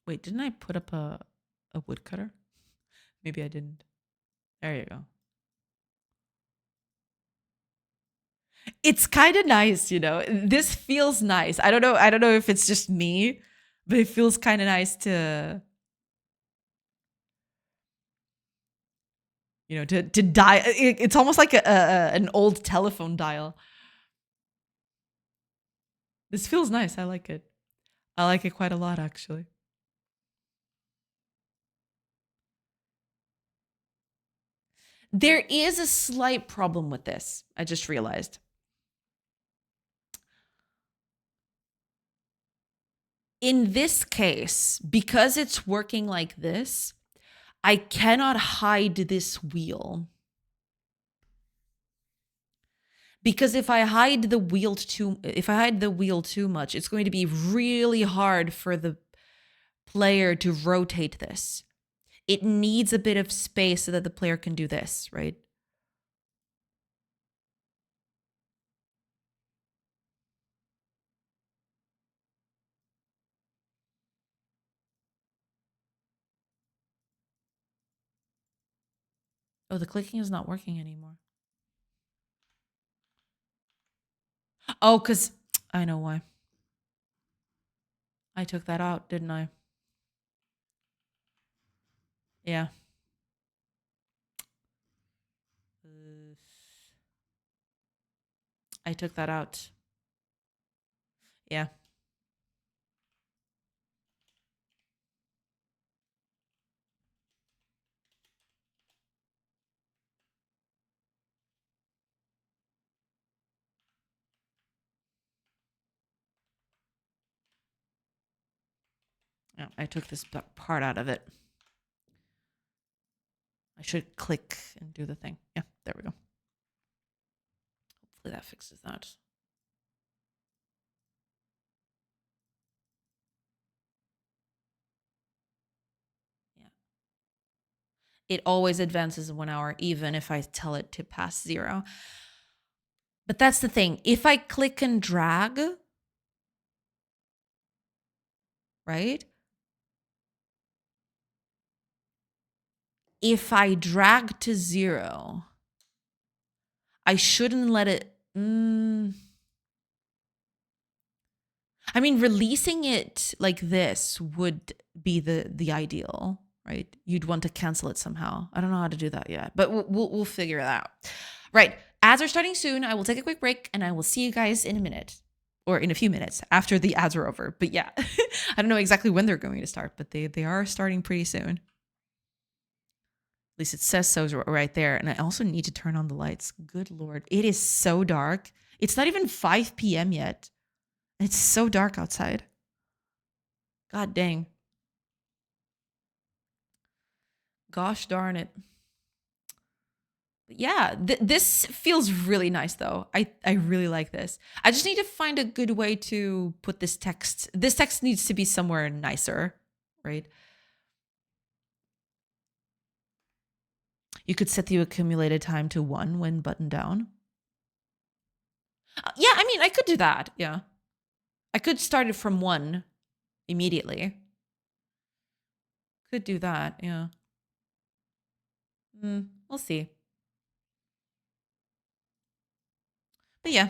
Wait, didn't I put up a woodcutter? Maybe I didn't. There you go. It's kind of nice, you know. This feels nice. I don't know. I don't know if it's just me, but it feels kind of nice to, you know, to dial. It's almost like an old telephone dial. This feels nice. I like it. I like it quite a lot, actually. There is a slight problem with this. I just realized. In this case, because it's working like this, I cannot hide this wheel. Because if I hide the wheel too much, it's going to be really hard for the player to rotate this. It needs a bit of space so that the player can do this, right? Oh, the clicking is not working anymore. Oh, because I know why. I took that out, didn't I? Yeah. I took that out. Yeah. Yeah, I took this part out of it. I should click and do the thing. Yeah, there we go. Hopefully that fixes that. Yeah. It always advances 1 hour, even if I tell it to pass 0. But that's the thing. If I click and drag, right? If I drag to 0, I shouldn't let it. I mean, releasing it like this would be the ideal, right? You'd want to cancel it somehow. I don't know how to do that yet, but we'll figure it out. Right. Ads are starting soon. I will take a quick break and I will see you guys in a minute or in a few minutes after the ads are over. But yeah, I don't know exactly when they're going to start, but they are starting pretty soon. At least it says so right there. And I also need to turn on the lights. Good Lord. It is so dark. It's not even 5 p.m. yet. It's so dark outside. God dang. Gosh darn it. But yeah, this feels really nice though. I really like this. I just need to find a good way to put this text. This text needs to be somewhere nicer, right? You could set the accumulated time to 1 when button down. Yeah, I mean, I could do that. Yeah. I could start it from 1 immediately. Could do that. Yeah. We'll see. But yeah,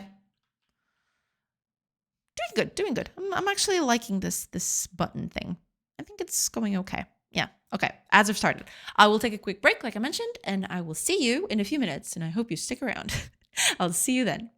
doing good, doing good. I'm actually liking this button thing. I think it's going okay. Yeah. Okay. Ads have started. I will take a quick break, like I mentioned, and I will see you in a few minutes. And I hope you stick around. I'll see you then.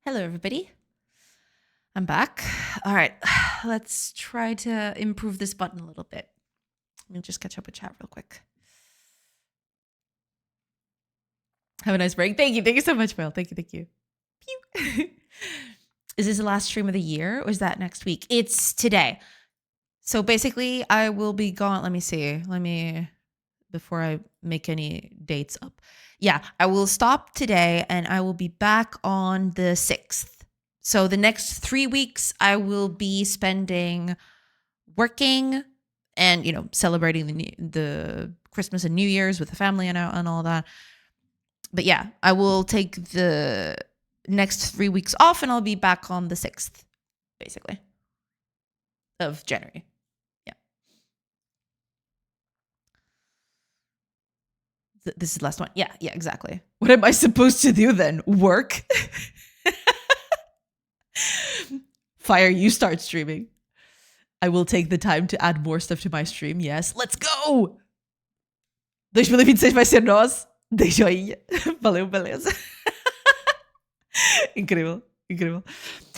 Hello, everybody. I'm back. All right, let's try to improve this button a little bit. Let me just catch up with chat real quick. Have a nice break. Thank you. Thank you so much, Mel. Thank you. Thank you. Pew. Is this the last stream of the year or is that next week? It's today. So basically, I will be gone. Let me see. Before I make any dates up. Yeah, I will stop today and I will be back on the 6th. So the next 3 weeks, I will be spending working and, celebrating the Christmas and New Year's with the family and all that. But yeah, I will take the next 3 weeks off and I'll be back on the 6th, basically, of January. Yeah. This is the last one. Yeah, exactly. What am I supposed to do then? Work? Fire, you start streaming. I will take the time to add more stuff to my stream. Yes, let's go! 2026 vai ser nós. Dei joinha. Valeu, beleza. Incrível.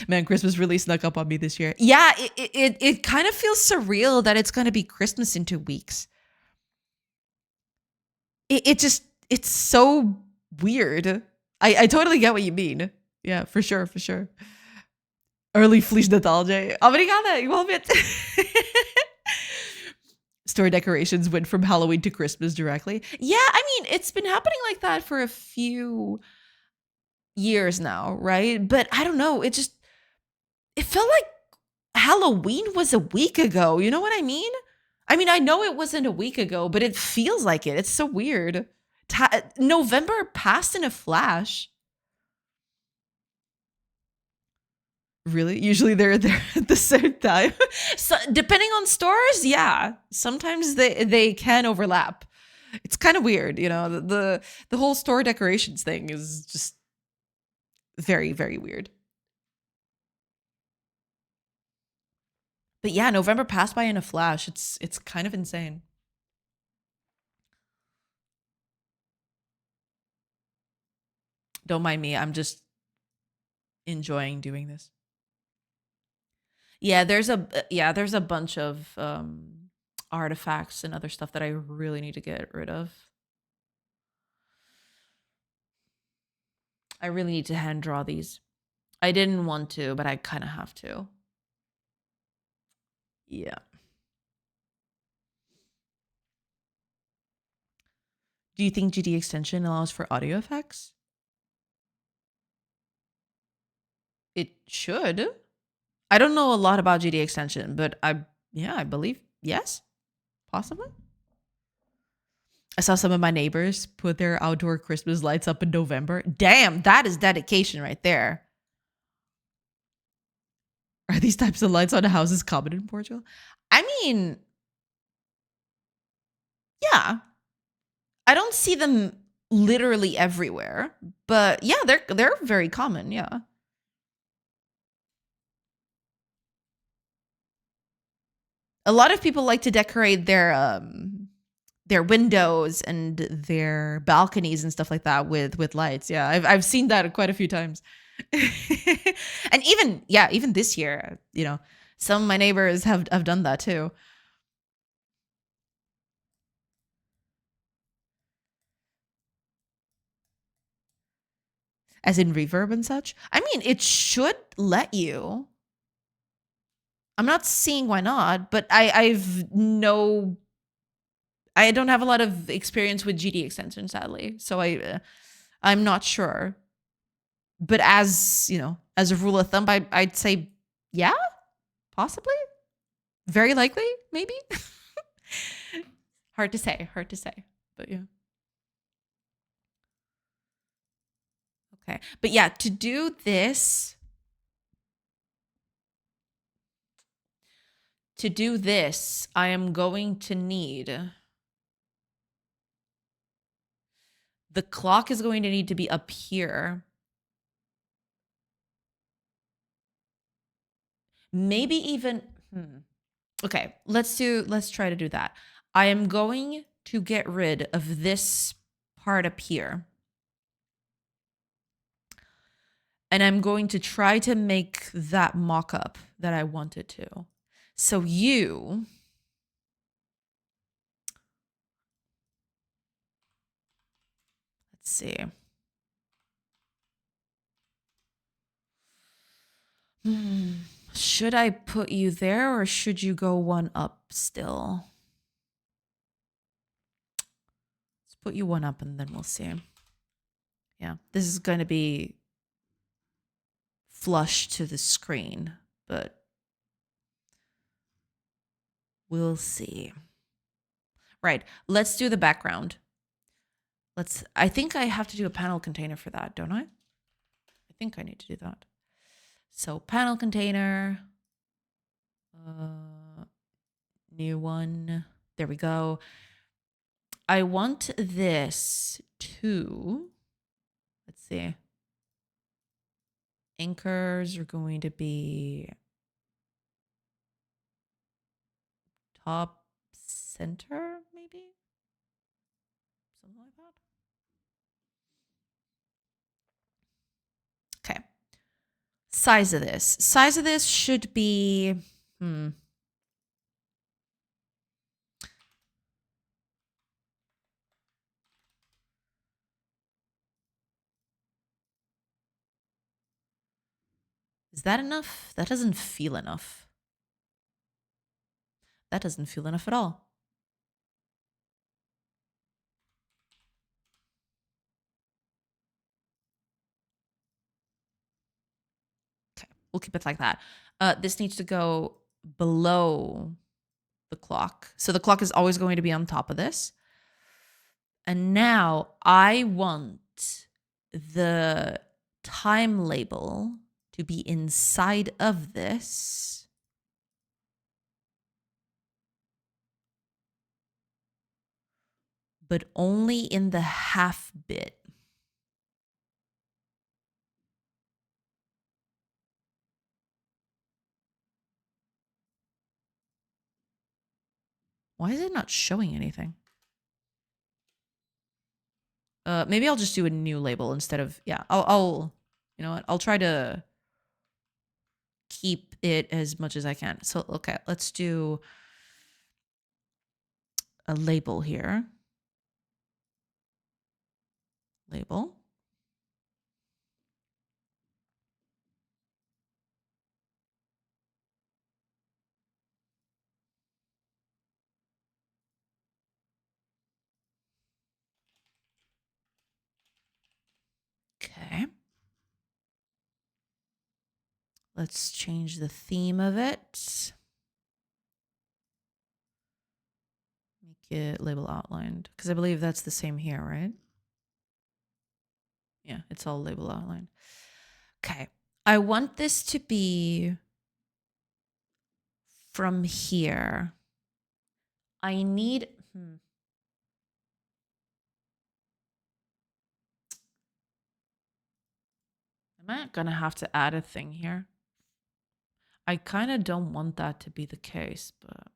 Man, Christmas really snuck up on me this year. Yeah, it kind of feels surreal that it's going to be Christmas in 2 weeks. It's so weird. I totally get what you mean. Yeah, for sure. Early Feliz Natal, Jay. Obrigada, igualmente. Store decorations went from Halloween to Christmas directly. Yeah, I mean, it's been happening like that for a few years now, right? But I don't know. It felt like Halloween was a week ago. You know what I mean? I mean, I know it wasn't a week ago, but it feels like it. It's so weird. November passed in a flash. Really? Usually they're there at the same time. So depending on stores, yeah. Sometimes they can overlap. It's kind of weird, the whole store decorations thing is just very, very weird. But yeah, November passed by in a flash. It's kind of insane. Don't mind me. I'm just enjoying doing this. Yeah, there's a bunch of artifacts and other stuff that I really need to get rid of. I really need to hand draw these. I didn't want to, but I kind of have to. Yeah. Do you think GD extension allows for audio effects? It should. I don't know a lot about GD extension, but I believe yes, possibly. I saw some of my neighbors put their outdoor Christmas lights up in November. Damn, that is dedication right there. Are these types of lights on houses common in Portugal? I mean, yeah. I don't see them literally everywhere, but yeah, they're very common, yeah. A lot of people like to decorate their windows and their balconies and stuff like that with lights. Yeah, I've seen that quite a few times. And even this year, some of my neighbors have done that too. As in reverb and such. I mean, it should let you. I'm not seeing why not, but I don't have a lot of experience with GD extension, sadly. So I'm not sure. But as a rule of thumb, I'd say, yeah, possibly, very likely, maybe. Hard to say, but yeah. Okay, but yeah, to do this, I am going to need, the clock is going to need to be up here. Maybe even, okay, let's try to do that. I am going to get rid of this part up here. And I'm going to try to make that mock-up that I wanted to. So let's see. Should I put you there or should you go one up still? Let's put you one up and then we'll see. Yeah, this is going to be flush to the screen, but we'll see. Right, let's do the background. I think I have to do a panel container for that, don't I? I think I need to do that. So panel container, new one. There we go. I want this to, let's see. Anchors are going to be top center, maybe? Something like that. Okay. Size of this. Size of this should be, Is that enough? That doesn't feel enough. That doesn't feel enough at all. Okay, we'll keep it like that. This needs to go below the clock. So the clock is always going to be on top of this. And now I want the time label to be inside of this. But only in the half bit. Why is it not showing anything? Maybe I'll just do a new label instead of, yeah, I'll, you know what? I'll try to keep it as much as I can. So, okay, let's do a label here. Label. Okay. Let's change the theme of it. Make it label outlined, because I believe that's the same here, right? Yeah, it's all label outlined. Okay. I want this to be from here. I need... Am I gonna have to add a thing here? I kind of don't want that to be the case, but...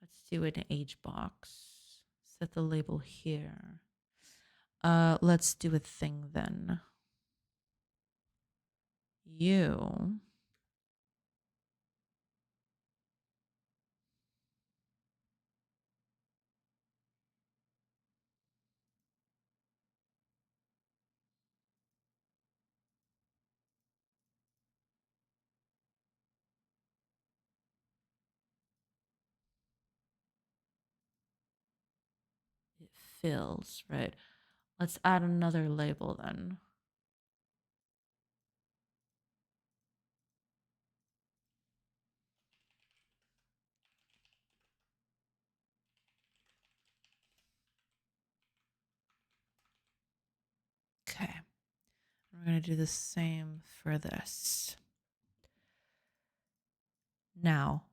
Let's do an age box. Set the label here. Let's do a thing then. You. It fills, right? Let's add another label then. Okay. We're going to do the same for this. Now,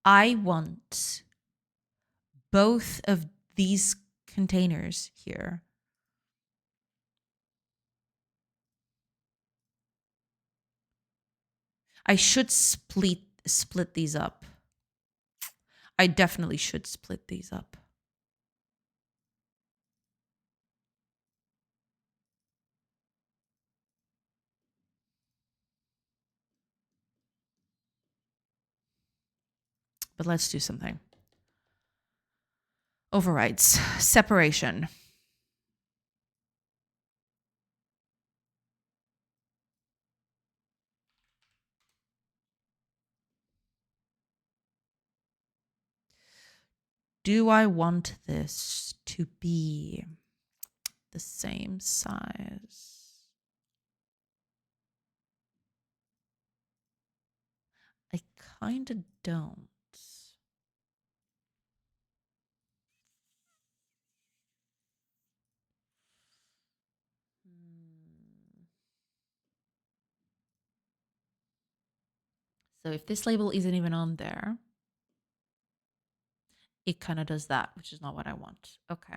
I want both of these containers here I should split these up. I definitely should split these up. But let's do something. Overrides. Separation. Do I want this to be the same size? I kind of don't. So if this label isn't even on there, it kind of does that, which is not what I want. Okay.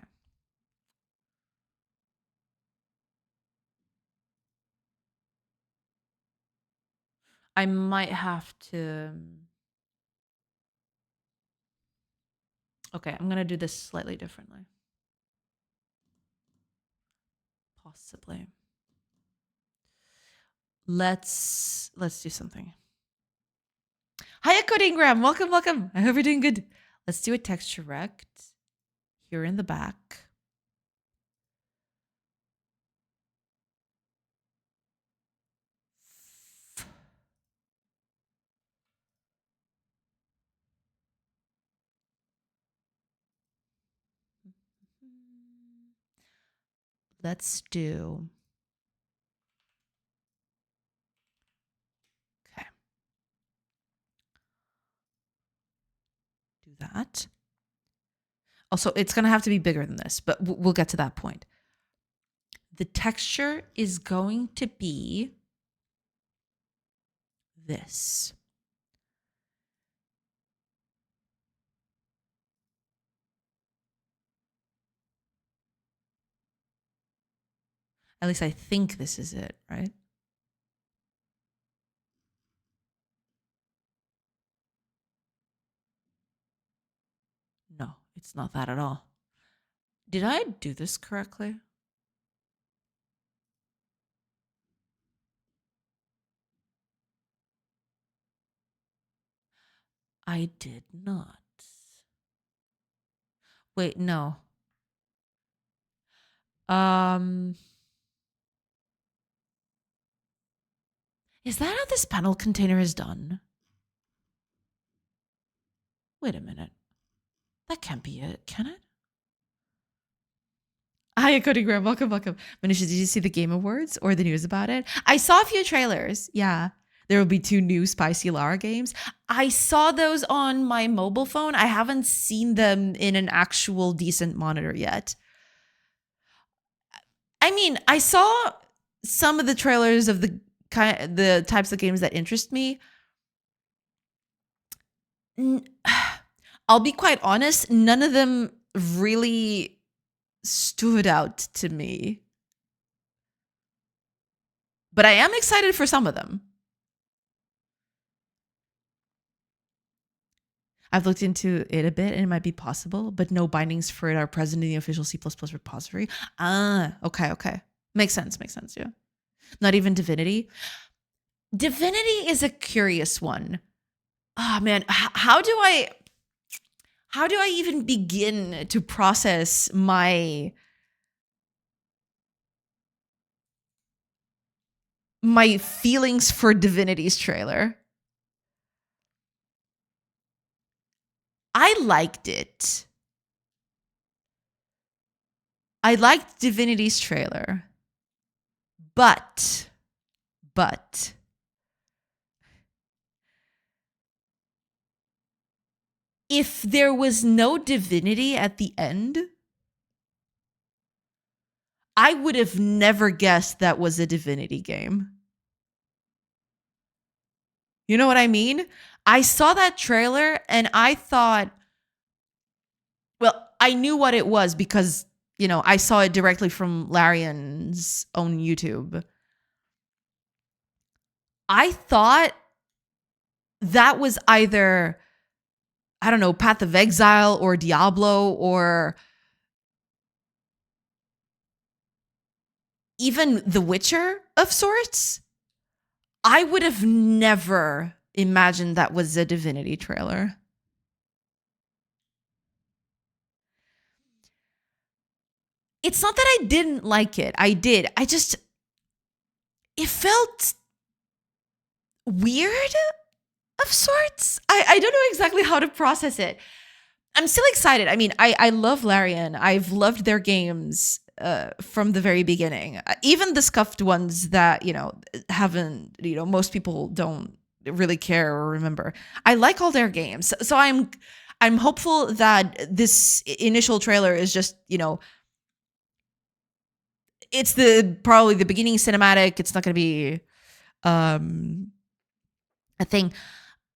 I might have to. Okay, I'm gonna do this slightly differently. Possibly. Let's do something. Hiya, Codingram. Welcome, welcome. I hope you're doing good. Let's do a texture rect here in the back. Let's do. Okay. Do that. Also, it's going to have to be bigger than this, but we'll get to that point. The texture is going to be this. At least I think this is it, right? No, it's not that at all. Did I do this correctly? I did not. Wait, no. Is that how this panel container is done? Wait a minute. That can't be it, can it? Hi, Cody Graham. Welcome, welcome. Manisha, did you see the Game Awards or the news about it? I saw a few trailers. Yeah. There will be 2 new Spicy Lara games. I saw those on my mobile phone. I haven't seen them in an actual decent monitor yet. I mean, I saw some of the trailers of the types of games that interest me. I'll be quite honest, none of them really stood out to me. But I am excited for some of them. I've looked into it a bit and it might be possible, but no bindings for it are present in the official C++ repository. Ah, okay. Makes sense, yeah. Not even Divinity. Divinity is a curious one. Oh man, how do I even begin to process my feelings for Divinity's trailer? I liked it. I liked Divinity's trailer. But if there was no Divinity at the end, I would have never guessed that was a Divinity game. You know what I mean? I saw that trailer and I thought, well, I knew what it was because, you know, I saw it directly from Larian's own YouTube. I thought that was either, I don't know, Path of Exile or Diablo or even The Witcher of sorts, I would have never imagined that was a Divinity trailer. It's not that I didn't like it. I did. It felt weird of sorts. I don't know exactly how to process it. I'm still excited. I mean, I love Larian. I've loved their games from the very beginning. Even the scuffed ones that, haven't, most people don't really care or remember. I like all their games. So I'm hopeful that this initial trailer is just, it's probably the beginning cinematic. It's not going to be a thing.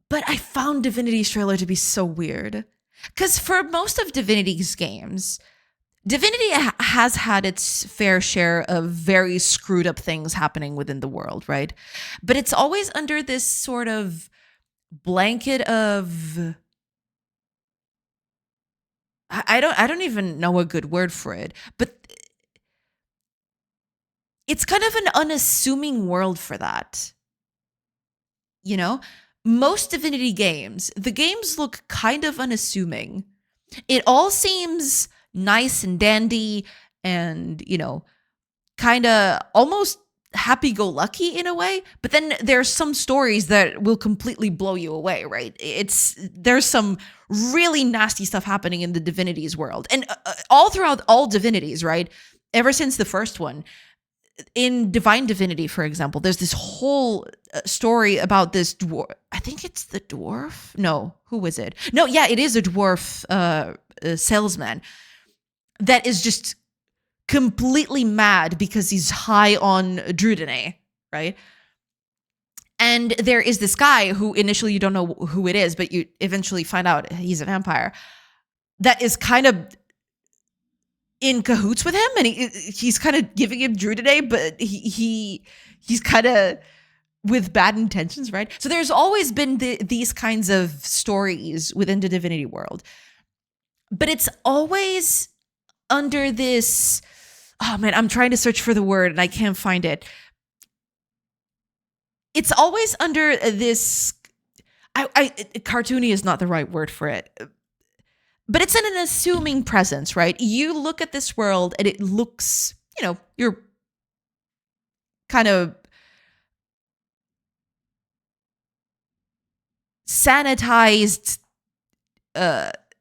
But I found Divinity's trailer to be so weird. Because for most of Divinity's games, Divinity has had its fair share of very screwed up things happening within the world, right? But it's always under this sort of blanket of, I don't even know a good word for it, but it's kind of an unassuming world for that. Most Divinity games, the games look kind of unassuming. It all seems nice and dandy and, kind of almost happy-go-lucky in a way. But then there's some stories that will completely blow you away, right? There's some really nasty stuff happening in the Divinities world. And all throughout all Divinities, right? Ever since the first one, in Divine Divinity, for example, there's this whole story about this dwarf. I think it's the dwarf. No, who is it? No, yeah, it is a dwarf salesman that is just completely mad because he's high on Drudene, right? And there is this guy who initially you don't know who it is, but you eventually find out he's a vampire that is kind of in cahoots with him, and he's kind of giving him Drudene, but he's kind of with bad intentions, right? So there's always been these kinds of stories within the Divinity world, but it's always under this, oh man, I'm trying to search for the word and I can't find it. It's always under this, cartoony is not the right word for it, but it's in an assuming presence, right? You look at this world and it looks, you're kind of sanitized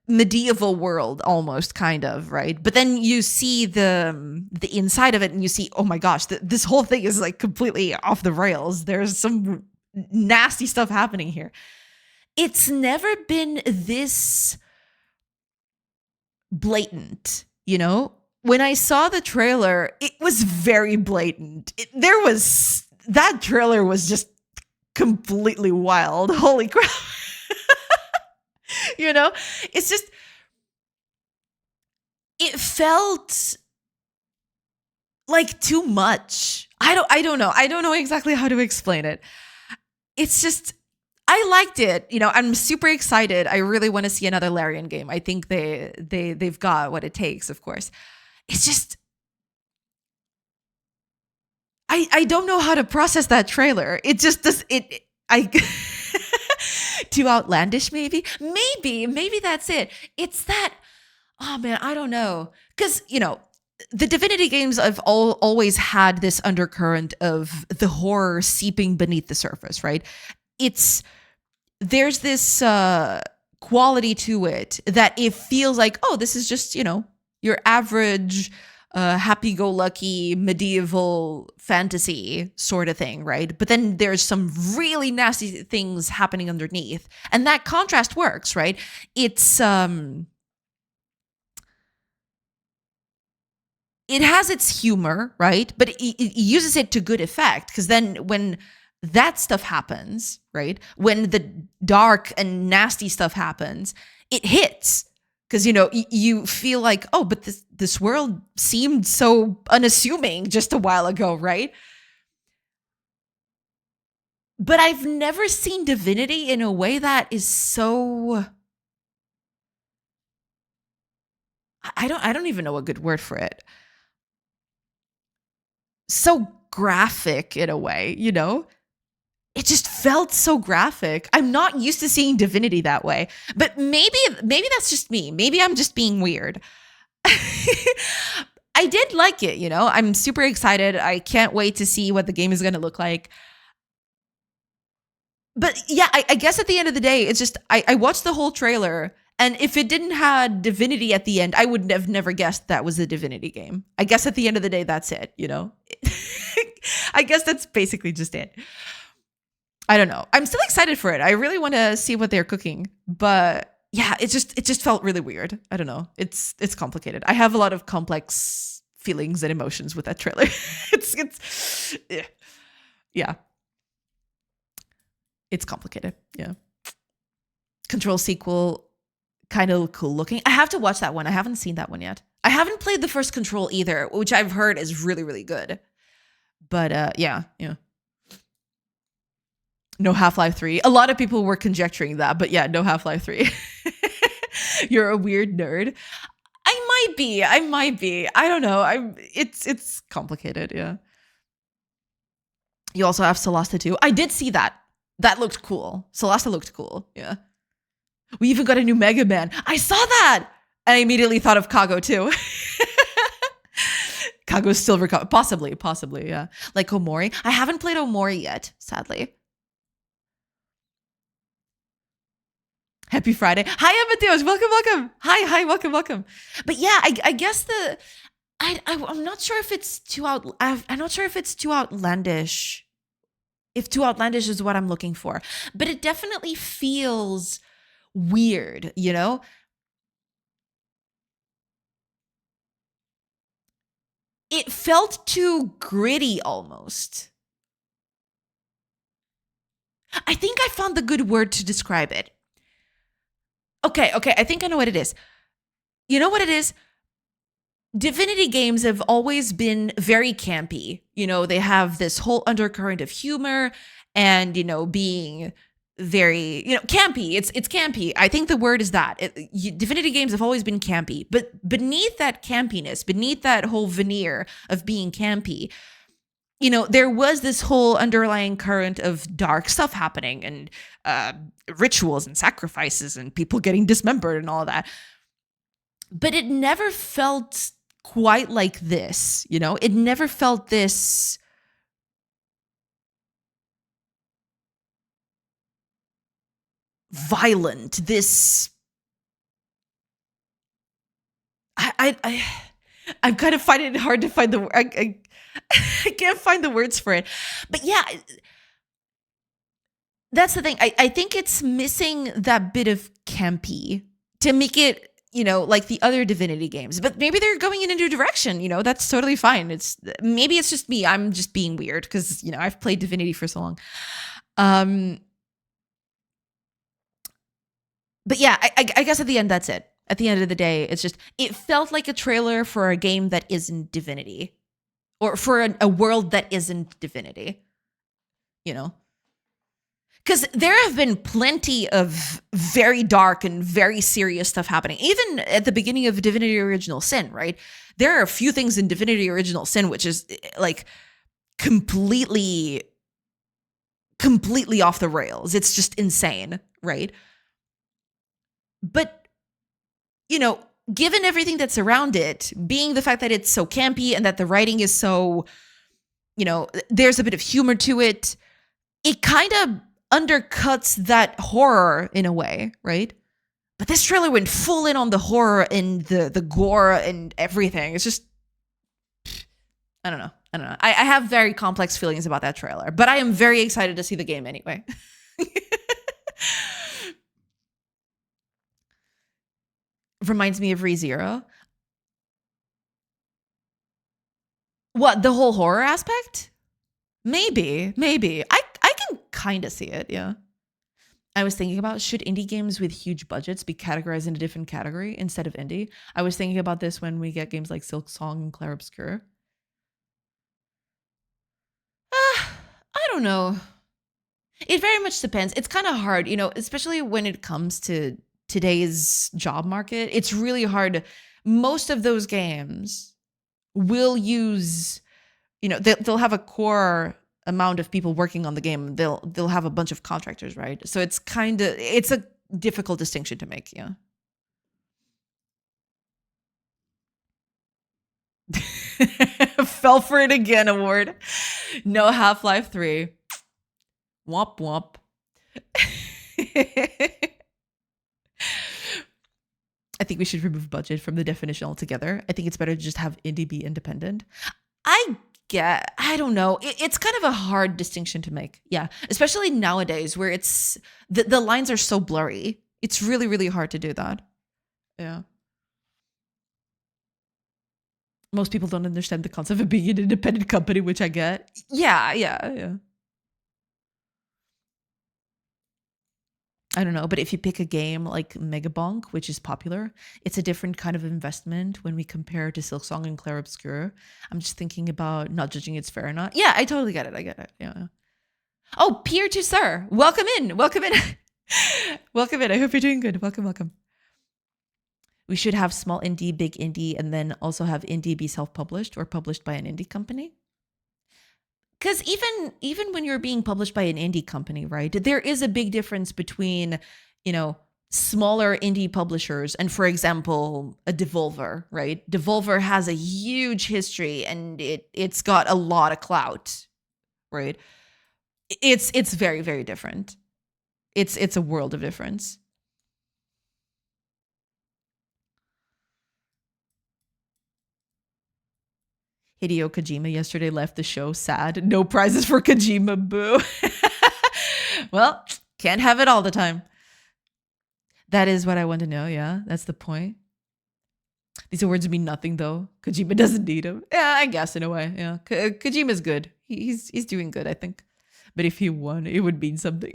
medieval world almost, kind of, right? But then you see the inside of it and you see, oh my gosh, this whole thing is like completely off the rails. There's some nasty stuff happening here. It's never been this blatant, When I saw the trailer, it was very blatant. That trailer was just completely wild. Holy crap. It's just, it felt like too much. I don't know. I don't know exactly how to explain it. It's just, I liked it. I'm super excited. I really want to see another Larian game. I think they've got what it takes, of course. It's just, I don't know how to process that trailer. It just does it. Too outlandish, maybe that's it. It's that, oh man, I don't know. Because, the Divinity games have always had this undercurrent of the horror seeping beneath the surface, right? There's this quality to it that it feels like, oh, this is just, your average happy-go-lucky medieval fantasy sort of thing, right? But then there's some really nasty things happening underneath. And that contrast works, right? It has its humor, right? But it uses it to good effect, because then when that stuff happens, right? When the dark and nasty stuff happens, it hits. Because, you feel like, oh, but this world seemed so unassuming just a while ago, right? But I've never seen Divinity in a way that is so I don't even know a good word for it. So graphic in a way, you know? It just felt so graphic. I'm not used to seeing Divinity that way. But maybe that's just me. Maybe I'm just being weird. I did like it, you know? I'm super excited. I can't wait to see what the game is going to look like. But yeah, I guess at the end of the day, it's just I watched the whole trailer, and if it didn't have Divinity at the end, I would have never guessed that was a Divinity game. I guess at the end of the day, that's it, you know? I guess that's basically just it. I don't know. I'm still excited for it. I really want to see what they're cooking, but yeah, it just felt really weird. I don't know. It's complicated. I have a lot of complex feelings and emotions with that trailer. it's yeah. It's complicated. Yeah. Control sequel, kind of cool looking. I have to watch that one. I haven't seen that one yet. I haven't played the first Control either, which I've heard is really, really good. But yeah. No Half-Life 3. A lot of people were conjecturing that, but yeah, no Half-Life 3. You're a weird nerd. I might be. I don't know. It's complicated, yeah. You also have Solasta 2. I did see that. That looked cool. Solasta looked cool, yeah. We even got a new Mega Man. I saw that! I immediately thought of Kago too. Kago's Silver Cup. Possibly, yeah. Like Omori. I haven't played Omori yet, sadly. Happy Friday. Hi, Amadeus. Welcome. Hi, welcome. But yeah, I guess I'm not sure if it's too I'm not sure if it's too outlandish. If too outlandish is what I'm looking for. But it definitely feels weird, you know? It felt too gritty almost. I think I found the good word to describe it. Okay, I think I know what it is. You know what it is? Divinity games have always been very campy. You know, they have this whole undercurrent of humor and, you know, being very, you know, campy. It's campy. I think the word is that. Divinity games have always been campy. But beneath that campiness, beneath that whole veneer of being campy, you know, there was this whole underlying current of dark stuff happening and rituals and sacrifices and people getting dismembered and all that. But it never felt quite like this, you know? It never felt this violent, this I'm kind of finding it hard to find the I can't find the words for it. But yeah, that's the thing. I think it's missing that bit of campy to make it, you know, like the other Divinity games. But maybe they're going in a new direction, you know, that's totally fine. Maybe it's just me. I'm just being weird because, you know, I've played Divinity for so long. But yeah, I guess at the end, that's it. At the end of the day, it's just, it felt like a trailer for a game that isn't Divinity. Or for a world that isn't Divinity. You know? Because there have been plenty of very dark and very serious stuff happening. Even at the beginning of Divinity Original Sin, right? There are a few things in Divinity Original Sin which is like completely off the rails. It's just insane, right? But, you know, given everything that's around it, being the fact that it's so campy and that the writing is so, you know, there's a bit of humor to it, it kind of undercuts that horror in a way, right? But this trailer went full in on the horror and the gore and everything. It's just, I don't know. I have very complex feelings about that trailer, but I am very excited to see the game anyway. Reminds me of ReZero. What, the whole horror aspect? Maybe. I can kind of see it, yeah. I was thinking about, should indie games with huge budgets be categorized in a different category instead of indie? I was thinking about this when we get games like Silk Song and Clair Obscur. I don't know. It very much depends. It's kind of hard, especially when it comes to today's job market. It's really hard. Most of those games will use, they'll have a core amount of people working on the game. They'll have a bunch of contractors, right? So it's a difficult distinction to make, yeah. Fell for it again award. No Half-Life 3. Womp womp. I think we should remove budget from the definition altogether. I think it's better to just have indie be independent. I don't know. It's kind of a hard distinction to make. Yeah. Especially nowadays where it's the lines are so blurry. It's really, really hard to do that. Yeah. Most people don't understand the concept of being an independent company, which I get. Yeah. I don't know, but if you pick a game like Megabonk, which is popular, it's a different kind of investment when we compare to Silksong and Clair Obscur. I'm just thinking about not judging it's fair or not. Yeah, I totally get it. I get it. Yeah. Oh, Pierre to Sir. Welcome in. Welcome in. Welcome in. I hope you're doing good. Welcome. We should have small indie, big indie, and then also have indie be self-published or published by an indie company. Because even when you're being published by an indie company, right, there is a big difference between, smaller indie publishers and, for example, a Devolver, right? Devolver has a huge history and it's got a lot of clout, right? It's very, very different. It's a world of difference. Hideo Kojima yesterday left the show sad. No prizes for Kojima, boo. Well, can't have it all the time. That is what I want to know, yeah. That's the point. These awards mean nothing, though. Kojima doesn't need them. Yeah, I guess, in a way, yeah. Kojima's good. He's doing good, I think. But if he won, it would mean something.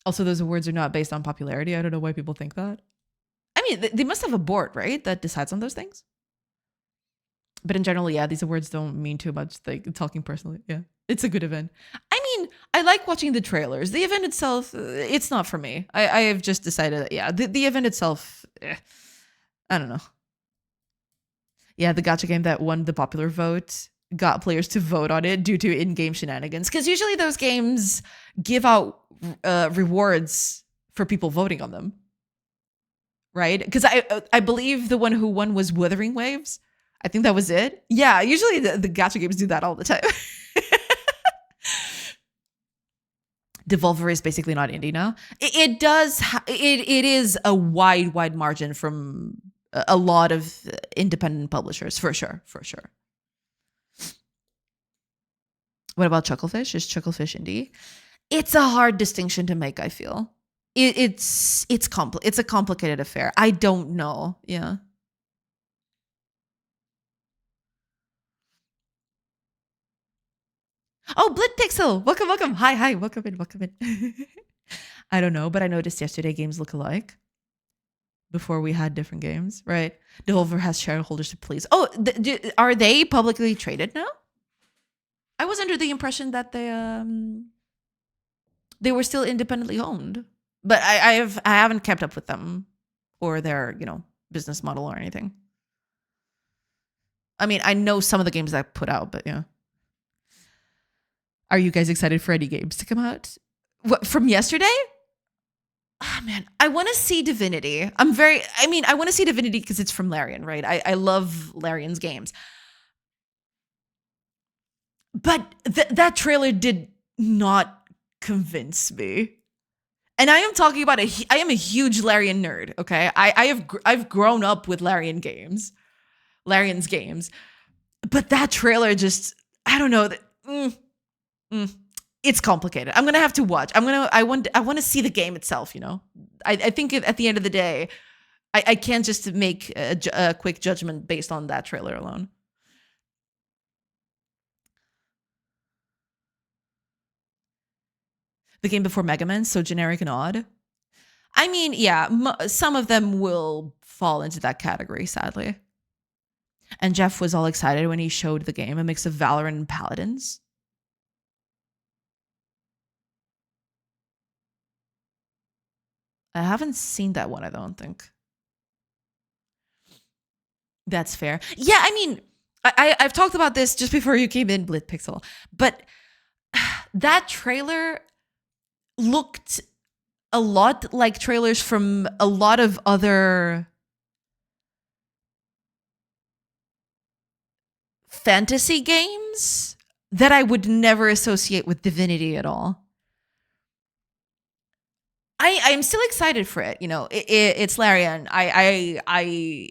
Also, those awards are not based on popularity. I don't know why people think that. I mean, they must have a board, right, that decides on those things? But in general, yeah, these awards don't mean too much. Like, talking personally, yeah, it's a good event. I mean, I like watching the trailers. The event itself, it's not for me. I have just decided that, yeah, the event itself, I don't know. Yeah, the gacha game that won the popular vote got players to vote on it due to in-game shenanigans. Because usually those games give out rewards for people voting on them, right? Because I believe the one who won was Wuthering Waves. I think that was it. Yeah, usually the gacha games do that all the time. Devolver is basically not indie now. It does. It is a wide margin from a lot of independent publishers, for sure. What about Chucklefish? Is Chucklefish indie? It's a hard distinction to make, I feel. It's a complicated affair. I don't know. Yeah. Oh, Blitpixel! Welcome. Hi. Welcome in. I don't know, but I noticed yesterday games look alike. Before we had different games, right? Devolver has shareholders to please. Oh, are they publicly traded now? I was under the impression that they were still independently owned, but I haven't kept up with them or their business model or anything. I mean, I know some of the games that put out, but yeah. Are you guys excited for any games to come out? What, from yesterday? Oh, man, I want to see Divinity. I want to see Divinity because it's from Larian, right? I love Larian's games. But that trailer did not convince me. And I am talking about I am a huge Larian nerd, okay? I've grown up with Larian's games. But that trailer just, I don't know, it's complicated. I'm gonna have to watch. I want to see the game itself. I think at the end of the day, I can't just make a quick judgment based on that trailer alone. The game before Mega Man, so generic and odd. I mean, yeah, some of them will fall into that category, sadly. And Jeff was all excited when he showed the game, a mix of Valorant and Paladins. I haven't seen that one, I don't think. That's fair. Yeah, I mean, I've talked about this just before you came in, Blitpixel, but that trailer looked a lot like trailers from a lot of other fantasy games that I would never associate with Divinity at all. I'm still excited for it. You know, it's Larian. I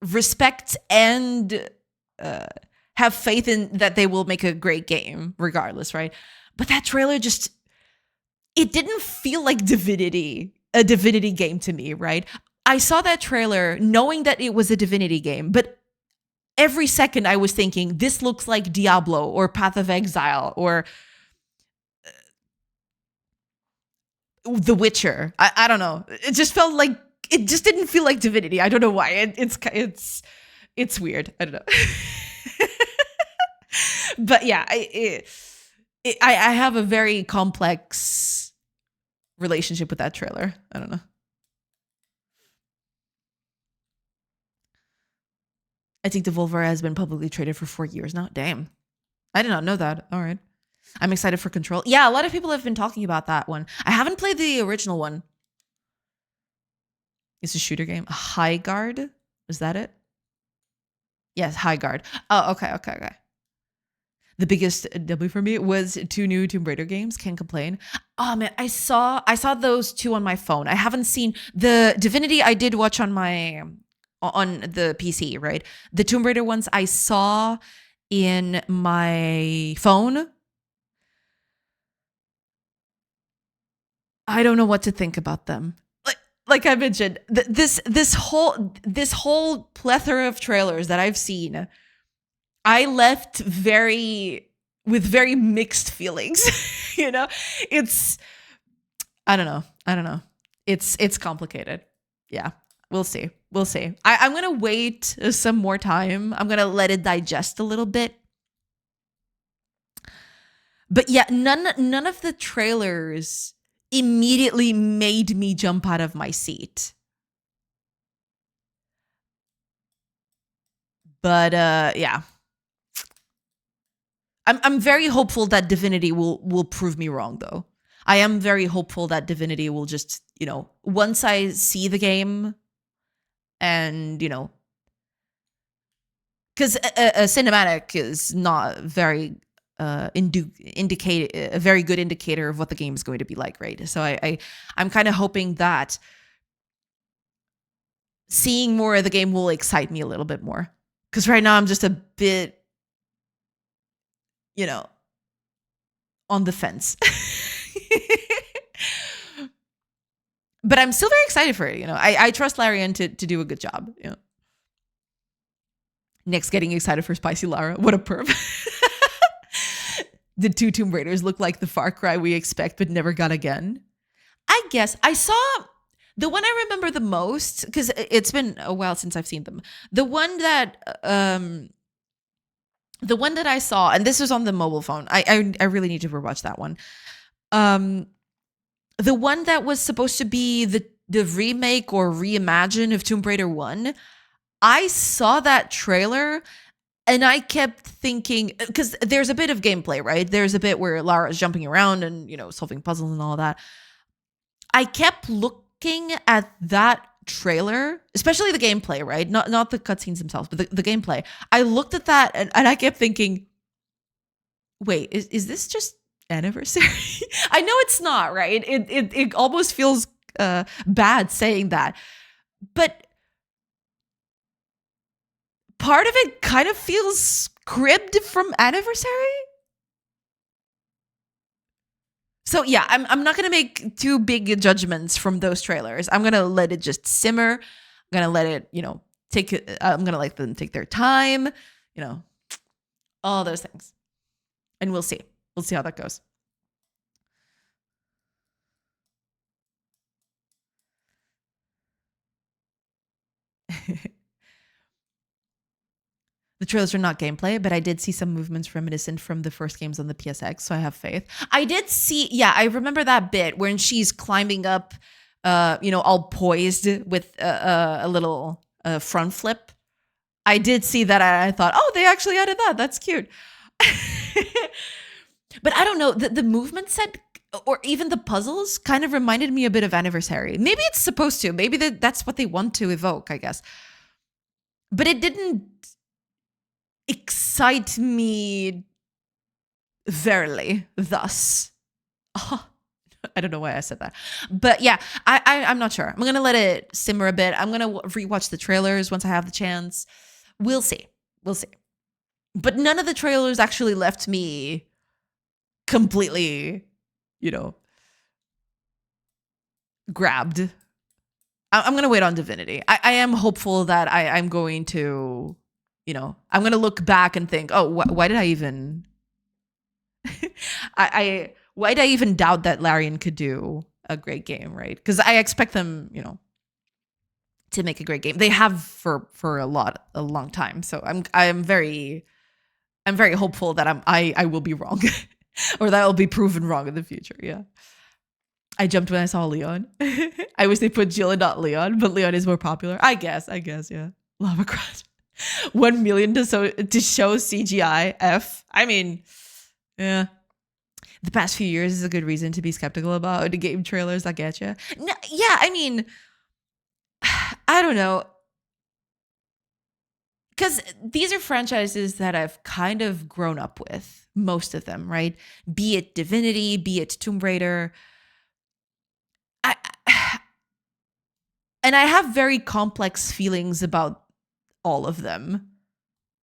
respect and have faith in that they will make a great game, regardless, right? But that trailer just, it didn't feel like Divinity, a Divinity game to me, right? I saw that trailer knowing that it was a Divinity game, but every second I was thinking, this looks like Diablo or Path of Exile or The Witcher. I don't know. It just felt like, it just didn't feel like Divinity. I don't know why. It's weird. I don't know. But yeah, I have a very complex relationship with that trailer. I don't know. I think Devolver has been publicly traded for 4 years now. Damn. I did not know that. All right. I'm excited for Control. Yeah, a lot of people have been talking about that one. I haven't played the original one. It's a shooter game. High Guard? Is that it? Yes, High Guard. Oh, okay. The biggest W for me was 2 new Tomb Raider games. Can't complain. Oh man, I saw those 2 on my phone. I haven't seen the Divinity. I did watch on the PC, right? The Tomb Raider ones I saw in my phone. I don't know what to think about them. Like I mentioned, this whole plethora of trailers that I've seen, I left with very mixed feelings. You know, I don't know. It's complicated. Yeah, we'll see. I'm gonna wait some more time. I'm gonna let it digest a little bit. But yeah, none of the trailers immediately made me jump out of my seat. But yeah. I'm very hopeful that Divinity will prove me wrong, though. I am very hopeful that Divinity will just, you know, once I see the game and, you know, because a cinematic is not very indicate a very good indicator of what the game is going to be like, right? So I'm kind of hoping that seeing more of the game will excite me a little bit more. Because right now I'm just a bit, you know, on the fence. But I'm still very excited for it. You know, I trust Larian to do a good job. You know, Nick's getting excited for Spicy Lara. What a perv. The 2 Tomb Raiders look like the Far Cry we expect but never got again. I guess I saw the one I remember the most, because it's been a while since I've seen them. The one that I saw, and this was on the mobile phone. I really need to rewatch that one. The one that was supposed to be the remake or reimagine of Tomb Raider 1. I saw that trailer and I kept thinking, because there's a bit of gameplay, right? There's a bit where Lara's jumping around and, you know, solving puzzles and all that. I kept looking at that trailer, especially the gameplay, right? Not the cutscenes themselves, but the gameplay. I looked at that and I kept thinking, wait, is this just Anniversary? I know it's not, right? It almost feels bad saying that. But part of it kind of feels cribbed from Anniversary. So yeah, I'm not gonna make too big judgments from those trailers. I'm gonna let it just simmer. I'm gonna let it, you know, I'm gonna let them take their time, you know, all those things. And we'll see. We'll see how that goes. The trailers are not gameplay, but I did see some movements reminiscent from the first games on the PSX, so I have faith. I did see, yeah, I remember that bit when she's climbing up all poised with a little front flip. I did see that. I thought, oh, they actually added that. That's cute. But I don't know, the movement set or even the puzzles kind of reminded me a bit of Anniversary. Maybe it's supposed to. Maybe that's what they want to evoke, I guess. But it didn't excite me verily thus. Oh, I don't know why I said that. But yeah, I'm not sure. I'm going to let it simmer a bit. I'm going to rewatch the trailers once I have the chance. We'll see. We'll see. But none of the trailers actually left me completely, grabbed. I'm going to wait on Divinity. I am hopeful that I'm going to, I'm going to look back and think, oh, why did I even, why did I even doubt that Larian could do a great game, right? Because I expect them, to make a great game. They have for a long time. So I'm very hopeful that I will be wrong. Or that will be proven wrong in the future. Yeah. I jumped when I saw Leon. I wish they put Jill and not Leon, but Leon is more popular. I guess, yeah. Lava Crush. 1 million to show CGI. I mean, yeah. The past few years is a good reason to be skeptical about the game trailers. I get you. No, yeah, I mean, I don't know. Because these are franchises that I've kind of grown up with, most of them, right? Be it Divinity, be it Tomb Raider. And I have very complex feelings about all of them.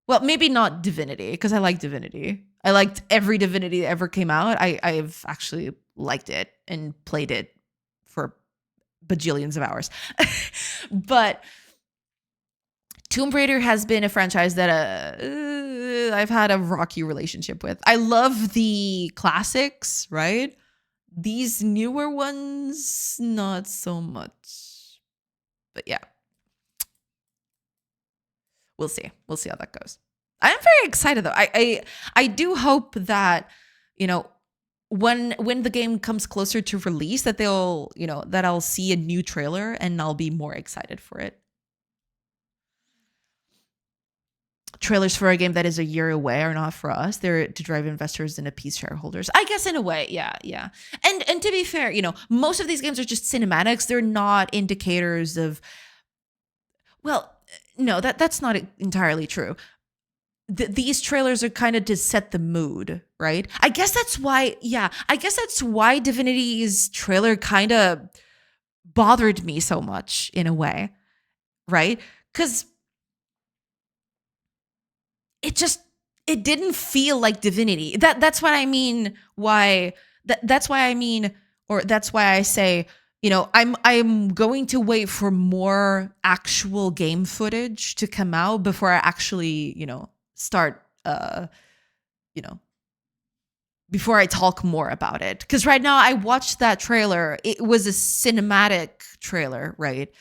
Well, maybe not Divinity, because I like Divinity. I liked every Divinity that ever came out. I've actually liked it and played it for bajillions of hours. But Tomb Raider has been a franchise that I've had a rocky relationship with. I love the classics, right? These newer ones, not so much. But yeah. We'll see. We'll see how that goes. I am very excited though. I do hope that, when the game comes closer to release, that that I'll see a new trailer and I'll be more excited for it. Trailers for a game that is a year away are not for us. They're to drive investors and appease shareholders. I guess in a way, yeah. And to be fair, most of these games are just cinematics. They're not indicators of. Well, no, that's not entirely true. These trailers are kind of to set the mood, right? I guess that's why. Yeah, I guess that's why Divinity's trailer kind of bothered me so much in a way, right? Because it didn't feel like Divinity. That's what I mean. That's why I say, I'm going to wait for more actual game footage to come out before I actually, start, before I talk more about it. Because right now I watched that trailer. It was a cinematic trailer, right?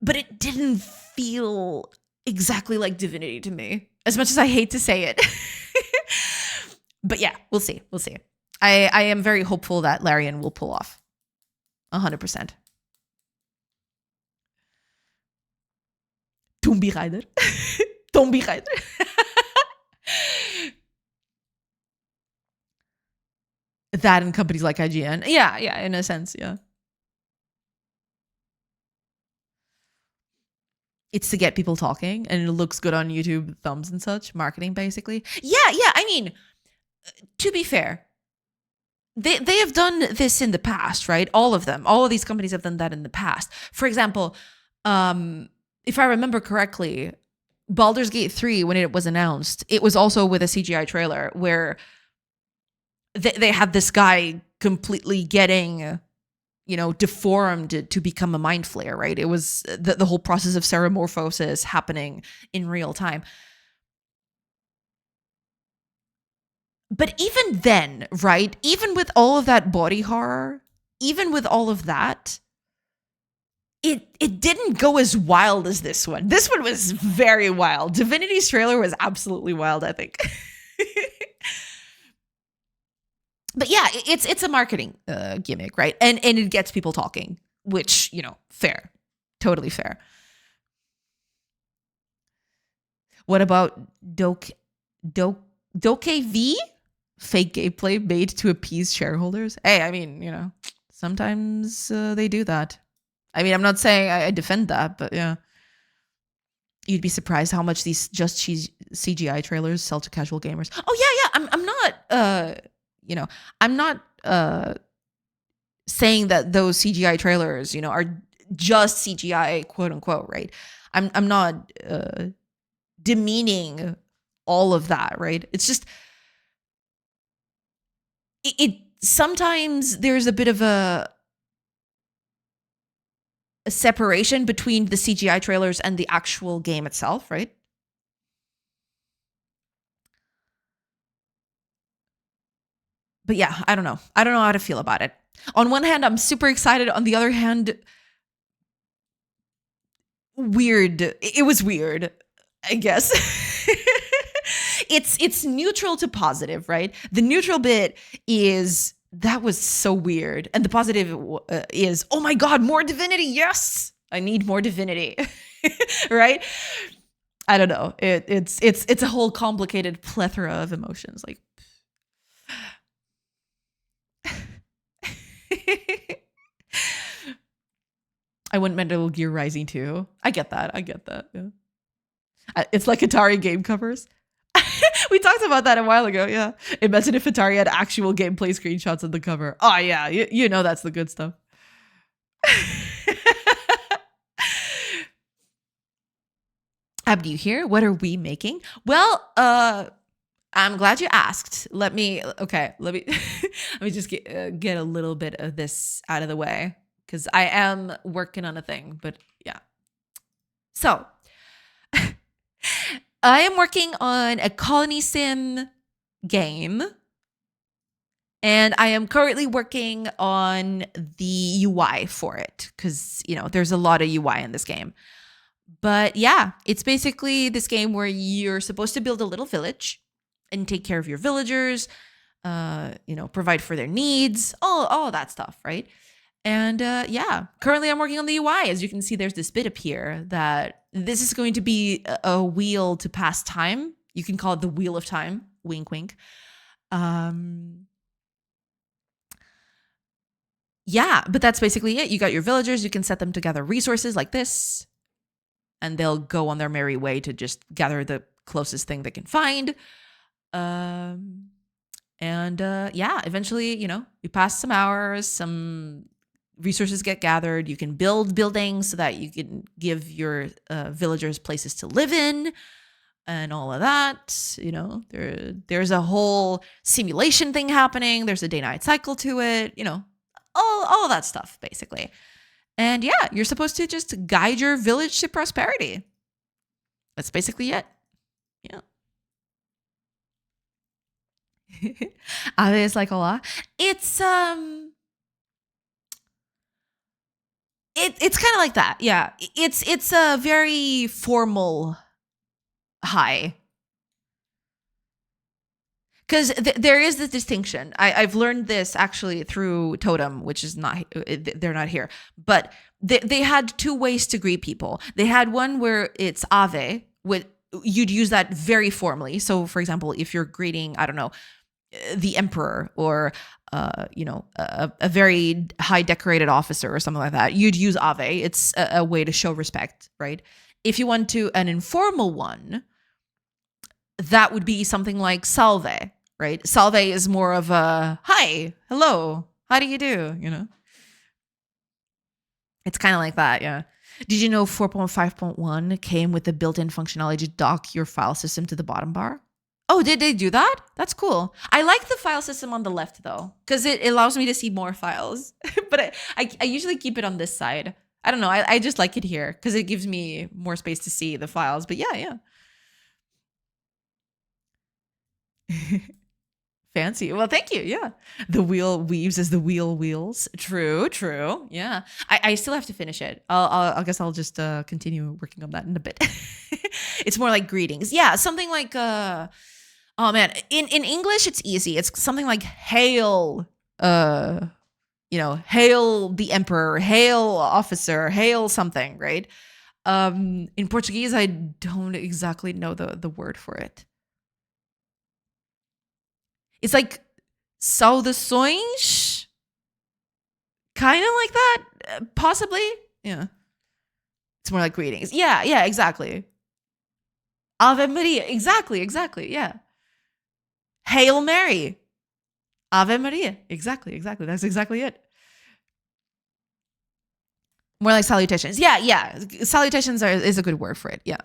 But it didn't feel exactly like Divinity to me, as much as I hate to say it. But yeah, we'll see. I am very hopeful that Larian will pull off 100%. Tomb Raider. That and companies like IGN. Yeah, in a sense, yeah. It's to get people talking, and it looks good on YouTube thumbs and such, marketing basically. Yeah. I mean, to be fair, they have done this in the past, right? All of them, all of these companies have done that in the past. For example, if I remember correctly, Baldur's Gate 3, when it was announced, it was also with a CGI trailer where they had this guy completely getting, deformed to become a mind flayer, right? It was the whole process of ceramorphosis happening in real time. But even then, right? Even with all of that body horror, even with all of that, it didn't go as wild as this one. This one was very wild. Divinity's trailer was absolutely wild, I think. But yeah, it's a marketing gimmick, right? And it gets people talking, which, fair. Totally fair. What about Doke V? Fake gameplay made to appease shareholders? Hey, I mean, sometimes they do that. I mean, I'm not saying I defend that, but yeah. You'd be surprised how much these just CGI trailers sell to casual gamers. Oh yeah, yeah. I'm not saying that those CGI trailers, are just CGI, quote unquote, right? I'm not demeaning all of that, right? It's just it sometimes there's a bit of a separation between the CGI trailers and the actual game itself, right? But yeah, I don't know. I don't know how to feel about it. On one hand, I'm super excited. On the other hand, weird. It was weird, I guess. It's neutral to positive, right? The neutral bit is that was so weird, and the positive is, oh my god, more divinity. Yes, I need more divinity. Right? I don't know. It's a whole complicated plethora of emotions. Like, I want Metal Gear Rising 2. I get that. Yeah. It's like Atari game covers. We talked about that a while ago. Yeah. Imagine if Atari had actual gameplay screenshots on the cover. Oh yeah, you know that's the good stuff. Abdi here. What are we making? Well, I'm glad you asked. Let me let me just get a little bit of this out of the way, because I am working on a thing. But yeah. So I am working on a colony sim game, and I am currently working on the UI for it, because there's a lot of UI in this game. But yeah, it's basically this game where you're supposed to build a little village and take care of your villagers, provide for their needs, all that stuff, right? And yeah, currently I'm working on the UI. As you can see, there's this bit up here that this is going to be a wheel to pass time. You can call it the wheel of time. Wink, wink. Yeah, but that's basically it. You got your villagers. You can set them to gather resources like this, and they'll go on their merry way to just gather the closest thing they can find. Yeah, eventually, you pass some hours, some resources get gathered. You can build buildings so that you can give your villagers places to live in and all of that. There's a whole simulation thing happening. There's a day-night cycle to it, all of that stuff, basically. And yeah, you're supposed to just guide your village to prosperity. That's basically it. Yeah. It's like a lot. It's it's kind of like that. Yeah. It's a very formal high. Because there is this distinction. I've learned this actually through Totem, which is not, they're not here. But they had two ways to greet people. They had one where it's Ave, you'd use that very formally. So, for example, if you're greeting, I don't know, the emperor or, a very high decorated officer or something like that, you'd use Ave. It's a way to show respect, right? If you want to an informal one, that would be something like Salve. Right? Salve is more of a, hi, hello, how do you do? It's kind of like that, yeah. Did you know 4.5.1 came with the built-in functionality to dock your file system to the bottom bar? Oh, did they do that? That's cool. I like the file system on the left, though, because it allows me to see more files. But I usually keep it on this side. I don't know. I just like it here because it gives me more space to see the files. But yeah. Fancy. Well, thank you. Yeah. The wheel weaves as the wheel wheels. True. Yeah. I still have to finish it. I guess I'll just continue working on that in a bit. It's more like greetings. Yeah. Something like, Oh man, in English it's easy. It's something like hail, hail the emperor, hail officer, hail something, right? In Portuguese, I don't exactly know the word for it. It's like saudações, kind of like that, possibly. Yeah, it's more like greetings. Yeah, yeah, exactly. Ave Maria, exactly. Yeah, Hail Mary, Ave Maria, exactly. That's exactly it. More like salutations. Yeah. Salutations is a good word for it. Yeah.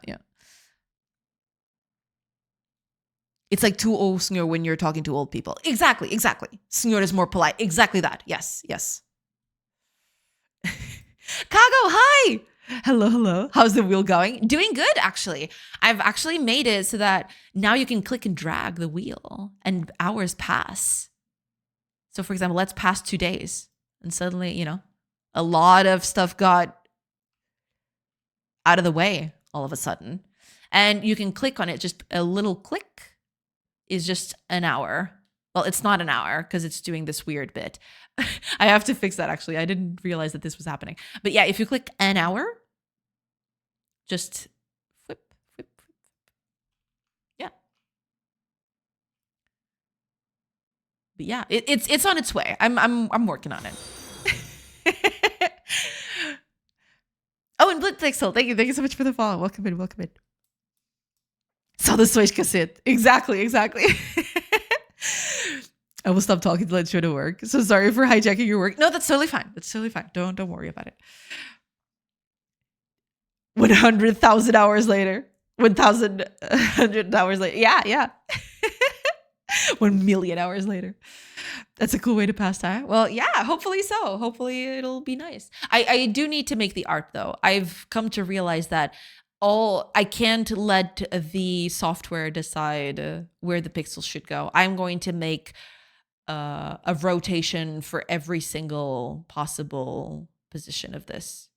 It's like to old senor when you're talking to old people. Exactly. Senor is more polite. Exactly that. Yes. Kago, hi. Hello. How's the wheel going? Doing good, actually. I've actually made it so that now you can click and drag the wheel and hours pass. So, for example, let's pass 2 days. And suddenly, a lot of stuff got out of the way all of a sudden. And you can click on it, just a little click is just an hour. Well, it's not an hour because it's doing this weird bit. I have to fix that actually. I didn't realize that this was happening. But yeah, if you click an hour, just flip. Yeah. But yeah, it's on its way. I'm working on it. Oh, and Blitzpixel, thank you so much for the follow. Welcome in. So the switch cassette. Exactly. I will stop talking to let you to work. So sorry for hijacking your work. No, that's totally fine. Don't worry about it. 100,000 hours later. 1,100 hours later. Yeah. 1 million hours later. That's a cool way to pass time. Well, yeah, hopefully so. Hopefully it'll be nice. I do need to make the art though. I've come to realize that I can't let the software decide where the pixels should go. I'm going to make a rotation for every single possible position of this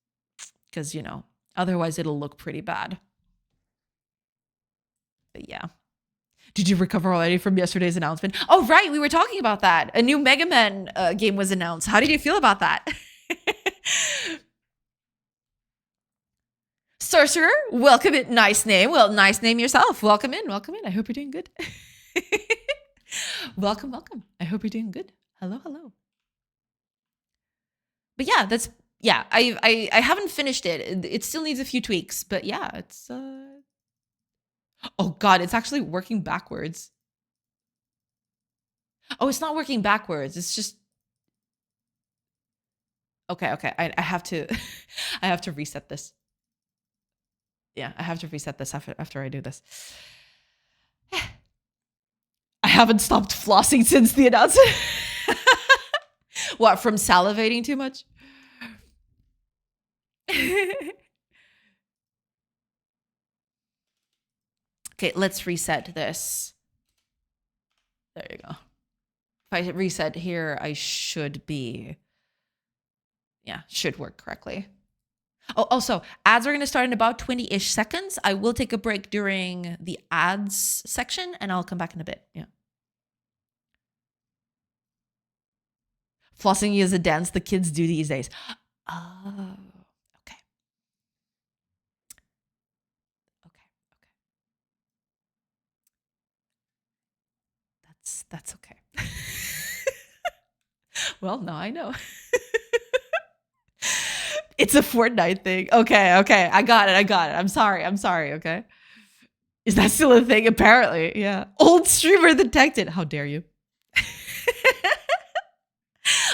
because otherwise it'll look pretty bad. But yeah. Did you recover already from yesterday's announcement? Oh, right. We were talking about that. A new Mega Man game was announced. How did you feel about that? Sorcerer, welcome in. Nice name. Well, nice name yourself. Welcome in. I hope you're doing good. Welcome. I hope you're doing good. Hello. But yeah, I haven't finished it. It still needs a few tweaks, but yeah, it's oh god, it's actually working backwards. Oh, it's not working backwards. It's just okay. I have to I have to reset this. Yeah, I have to reset this after I do this. I haven't stopped flossing since the announcement. What, from salivating too much? Okay, let's reset this. There you go. If I hit reset here, I should work correctly. Oh, also, ads are going to start in about 20-ish seconds. I will take a break during the ads section, and I'll come back in a bit. Yeah. Flossing is a dance the kids do these days. Oh, okay. That's okay. Well, now I know. It's a Fortnite thing. Okay. I got it. I'm sorry. Okay. Is that still a thing? Apparently. Yeah. Old streamer detected. How dare you?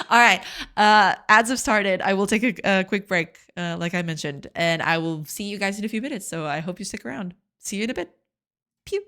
All right. Ads have started. I will take a quick break, like I mentioned, and I will see you guys in a few minutes. So I hope you stick around. See you in a bit. Pew.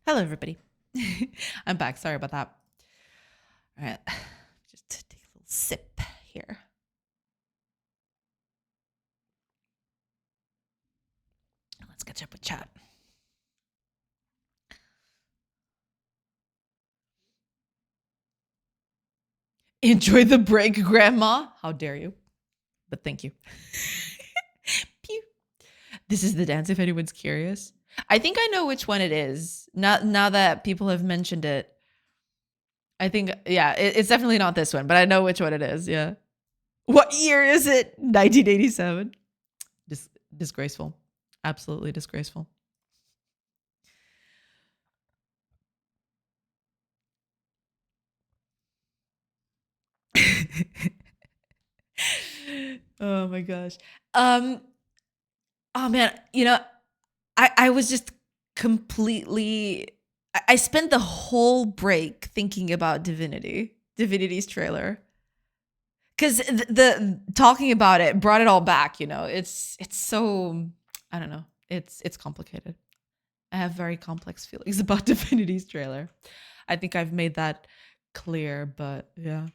Hello, everybody. I'm back. Sorry about that. All right. Just take a little sip here. Let's catch up with chat. Enjoy the break, Grandma. How dare you? But thank you. Pew. This is the dance, if anyone's curious. I think I know which one it is. Now that people have mentioned it. I think, yeah, it's definitely not this one, but I know which one it is. Yeah. What year is it? 1987. Disgraceful. Absolutely disgraceful. Oh my gosh. Oh man, I was just completely I spent the whole break thinking about Divinity's trailer. Cuz the talking about it brought it all back, It's so, I don't know. It's complicated. I have very complex feelings about Divinity's trailer. I think I've made that clear, but yeah.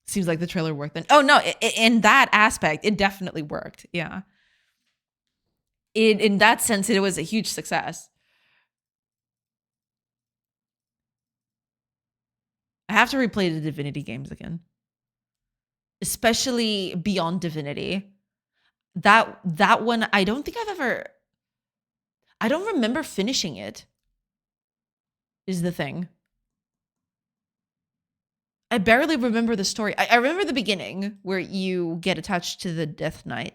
Seems like the trailer worked then. Oh no, in that aspect, it definitely worked. Yeah. In that sense, it was a huge success. I have to replay the Divinity games again, especially Beyond Divinity. That one, I don't think I don't remember finishing it. Is the thing. I barely remember the story. I remember the beginning where you get attached to the Death Knight,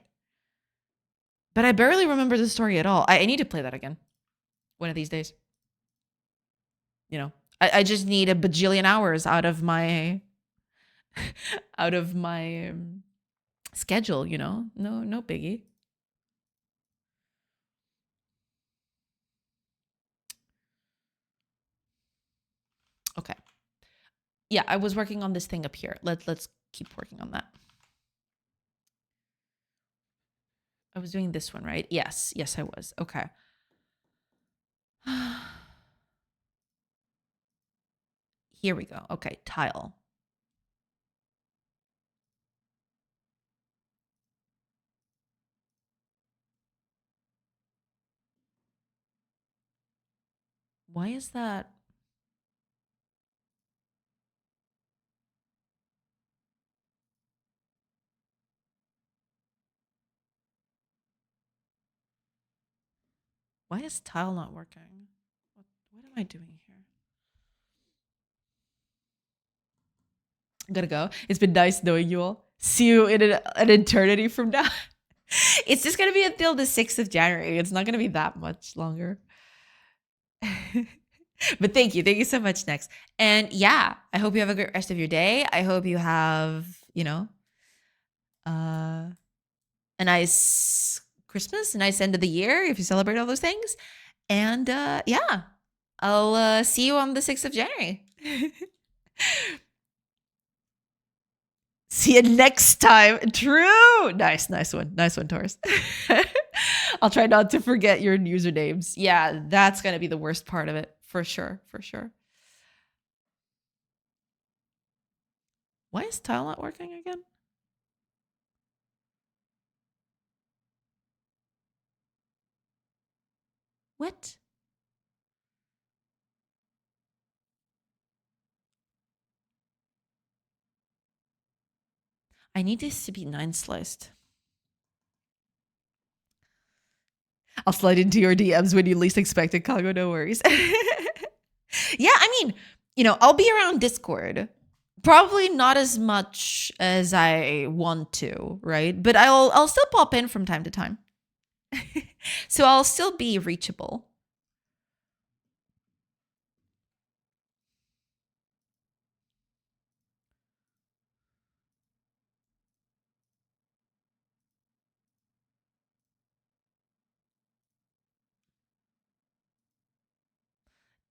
but I barely remember the story at all. I need to play that again one of these days. I just need a bajillion hours out of my schedule, No biggie. Okay. Yeah, I was working on this thing up here. Let's keep working on that. I was doing this one, right? Yes, I was. Okay. Here we go. Okay, tile. Why is that? Why is tile not working? What am I doing here? Gotta go. It's been nice knowing you all. See you in an eternity from now. It's just gonna be until the 6th of January. It's not gonna be that much longer. But thank you so much, Next. And yeah, I hope you have a great rest of your day. I hope you have, a nice Christmas, a nice end of the year if you celebrate all those things. And yeah, I'll see you on the 6th of January. See you next time. True. Nice one. Nice one, Taurus. I'll try not to forget your usernames. Yeah, that's going to be the worst part of it. For sure. Why is tile not working again? What? I need this to be 9 sliced. I'll slide into your DMs when you least expect it, Congo. No worries. Yeah, I mean, I'll be around Discord. Probably not as much as I want to, right? But I'll still pop in from time to time. So I'll still be reachable.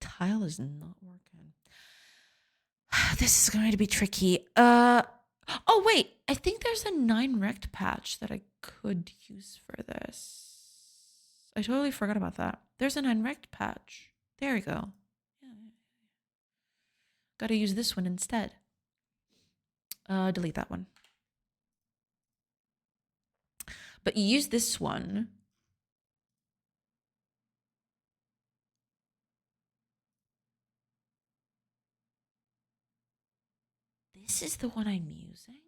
Tile is not working. This is going to be tricky. Oh wait, I think there's a 9 rect patch that I could use for this. I totally forgot about that. There's a 9 rect patch. There we go. Yeah. Got to use this one instead. Delete that one. But you use this one. This is the one I'm using?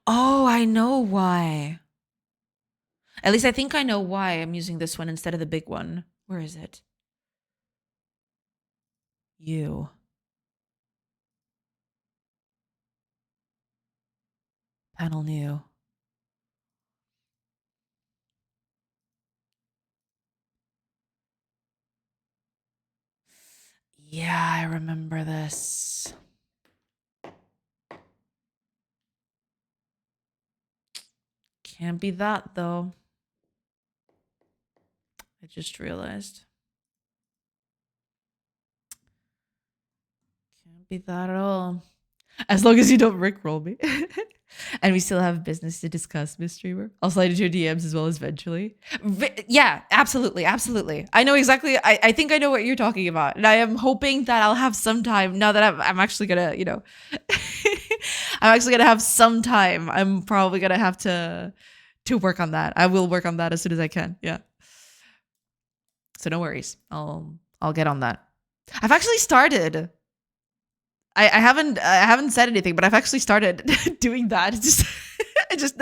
Oh, I know why. At least I think I know why I'm using this one instead of the big one. Where is it? You. Panel new. Yeah, I remember this. Can't be that, though. I just realized. Can't be that at all. As long as you don't rickroll me. And we still have business to discuss, Miss Streamer. I'll slide into your DMs as well as eventually. Yeah, absolutely. Absolutely. I know exactly. I think I know what you're talking about. And I am hoping that I'll have some time now that I'm actually going to, you know, I'm actually going to have some time. I'm probably going to have to work on that. I will work on that as soon as I can. Yeah. So no worries. I'll get on that. I've actually started. I haven't said anything, but I've actually started doing that. It's just I just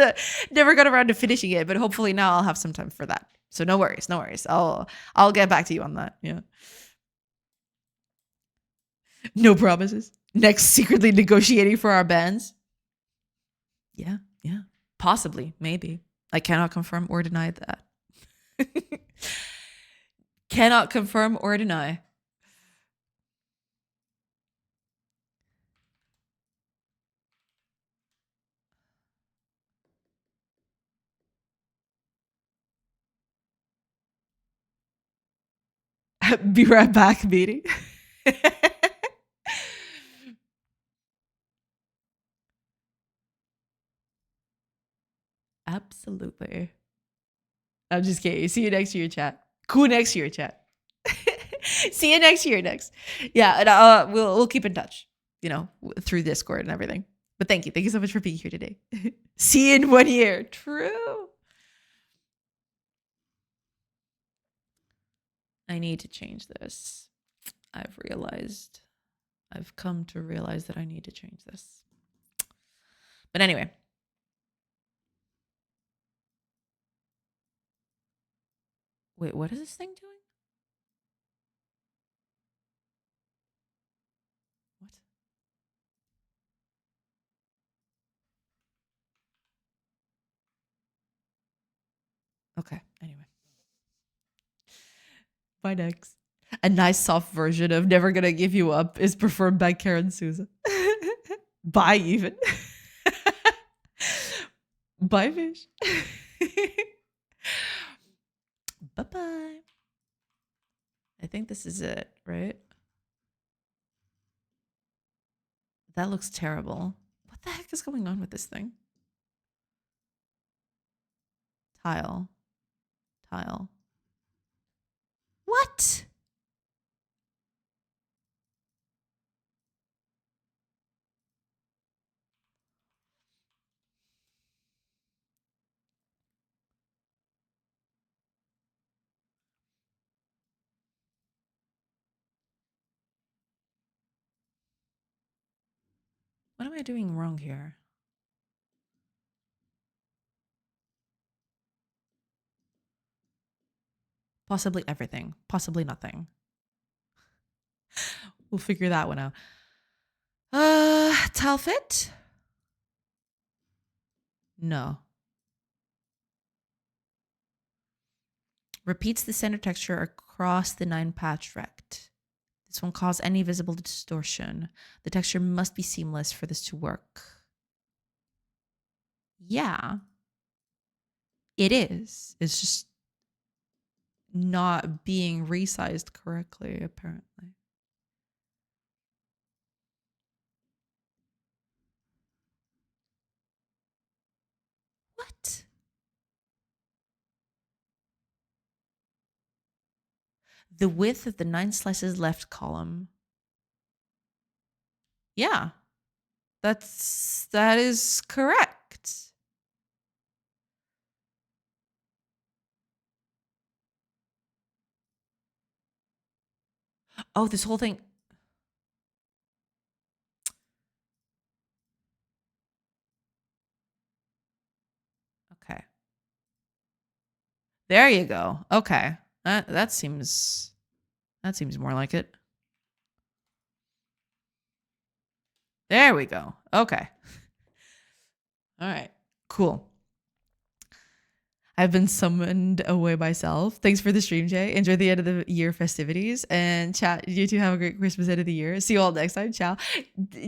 never got around to finishing it, but hopefully now I'll have some time for that. So no worries, no worries. I'll get back to you on that. Yeah. No promises. Next, secretly negotiating for our bands. Yeah, yeah. Possibly, maybe. I cannot confirm or deny that. Cannot confirm or deny. Be right back, meeting. Absolutely. I'm just kidding. See you next year, chat. Cool next year, chat. See you next year, next. Yeah, and we'll keep in touch, you know, through Discord and everything. But thank you so much for being here today. See you in 1 year. True. I need to change this. I've come to realize that I need to change this. But anyway. Wait, what is this thing doing? What? Okay, anyway. Bye, next. A nice soft version of Never Gonna Give You Up is performed by Karen Souza. Bye, even. Bye, fish. Bye-bye. I think this is it, right? That looks terrible. What the heck is going on with this thing? Tile. Tile. What? What am I doing wrong here? Possibly everything. Possibly nothing. We'll figure that one out. Tile fit? No. Repeats the center texture across the 9-patch rect. This won't cause any visible distortion. The texture must be seamless for this to work. Yeah. It is. It's just not being resized correctly, apparently. What? The width of the 9 slices left column. Yeah, that is correct. Oh, this whole thing. Okay. There you go. Okay. That seems more like it. There we go. Okay. All right. Cool. I've been summoned away myself. Thanks for the stream, Jay. Enjoy the end of the year festivities. And chat, you two have a great Christmas end of the year. See you all next time. Ciao.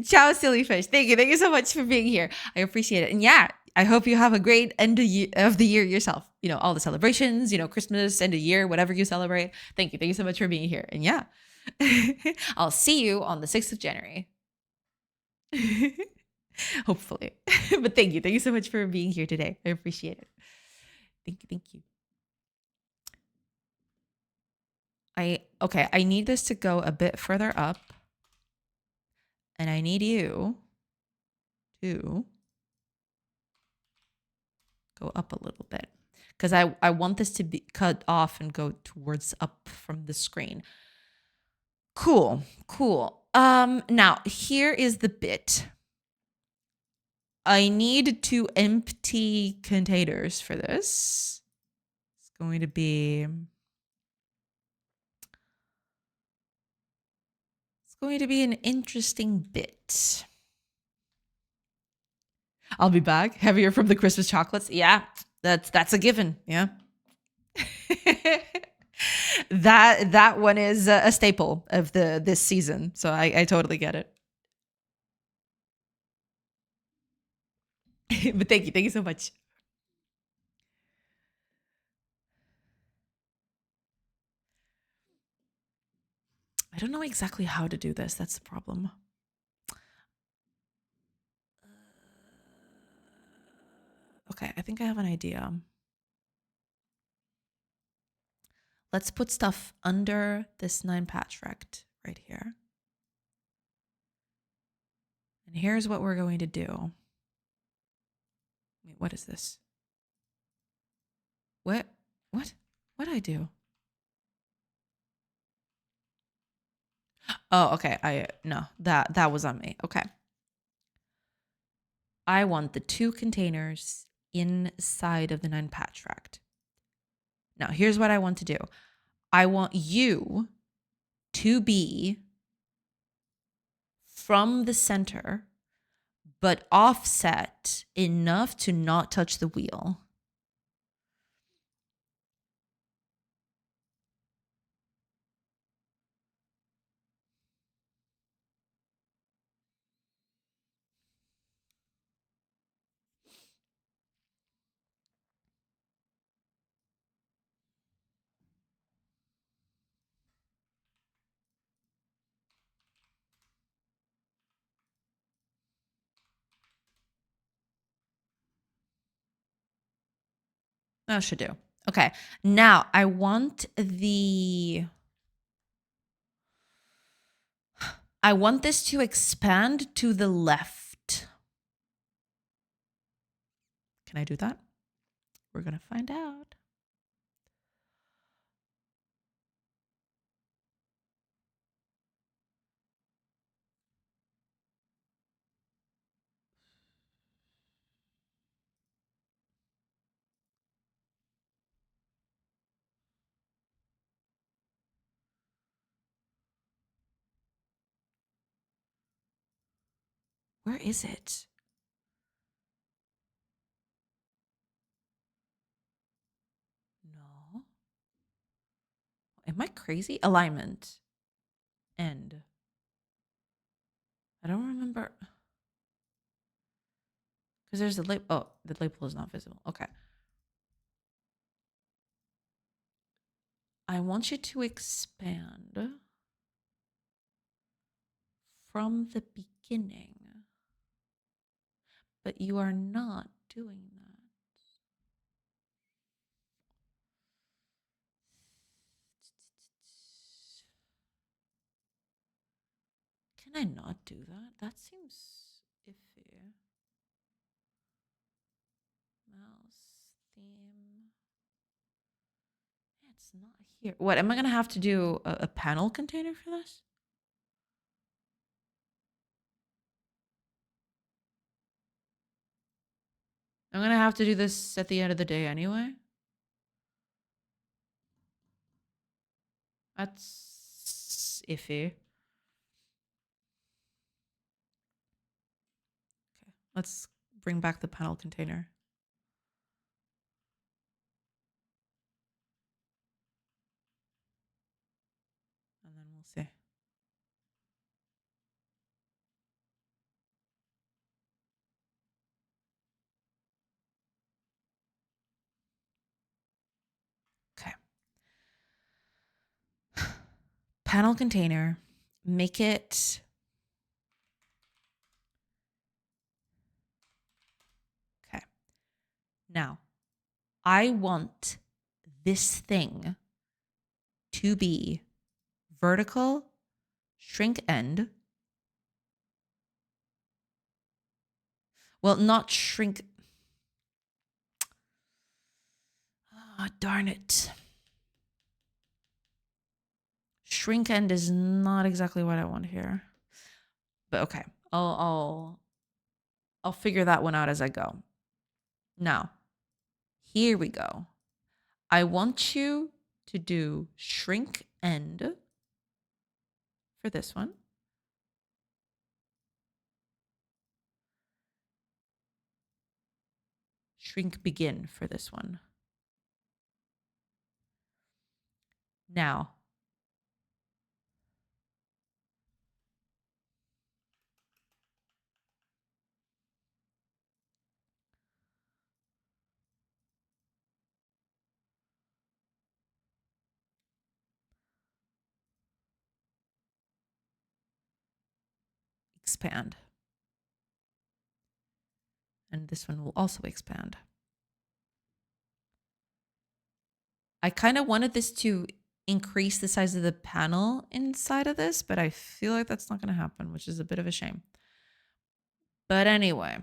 Ciao, silly fish. Thank you. Thank you so much for being here. I appreciate it. And yeah, I hope you have a great end of the year yourself. You know, all the celebrations, you know, Christmas, end of year, whatever you celebrate. Thank you. Thank you so much for being here. And yeah, I'll see you on the 6th of January. Hopefully. But thank you. Thank you so much for being here today. I appreciate it. Thank you. Thank you. I need this to go a bit further up. And I need you to go up a little bit. Because I want this to be cut off and go towards up from the screen. Cool. Now here is the bit. I need 2 empty containers for this. It's going to be an interesting bit. I'll be back. Heavier from the Christmas chocolates. Yeah, that's a given. Yeah. that one is a staple of this season. So I totally get it. But thank you so much. I don't know exactly how to do this. That's the problem. Okay, I think I have an idea. Let's put stuff under this 9 patch rect right here. And here's what we're going to do. Wait, what is this? What did I do? Oh, okay. No, that was on me. Okay. I want the 2 containers inside of the 9 patch rect. Now, here's what I want to do. I want you to be from the center, but offset enough to not touch the wheel. That should do. Okay. Now I want this to expand to the left. Can I do that? We're going to find out. Where is it? No. Am I crazy? Alignment. End. I don't remember. Because there's a label. Oh, the label is not visible. Okay. I want you to expand from the beginning. But you are not doing that. Can I not do that? That seems iffy. Mouse theme. It's not here. What, am I going to have to do a panel container for this? I'm going to have to do this at the end of the day anyway. That's iffy. Okay, let's bring back the panel container. And then we'll see. Okay. Panel container, make it. Okay. Now, I want this thing to be vertical, shrink end. Well, not shrink. Oh, darn it. Shrink end is not exactly what I want here. But okay, I'll figure that one out as I go. Now, here we go. I want you to do shrink end for this one. Shrink begin for this one. Now, expand. And this one will also expand. I kind of wanted this to increase the size of the panel inside of this, but I feel like that's not going to happen, which is a bit of a shame. But anyway,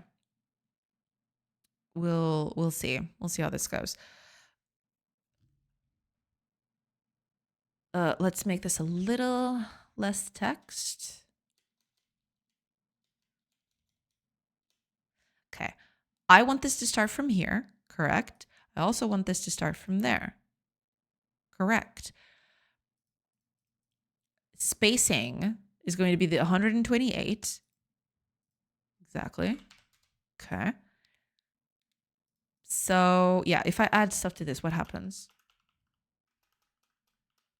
we'll see. We'll see how this goes. Let's make this a little less text. Okay. I want this to start from here, correct? I also want this to start from there. Correct. Spacing is going to be the 128. Exactly. Okay. So yeah, if I add stuff to this, what happens?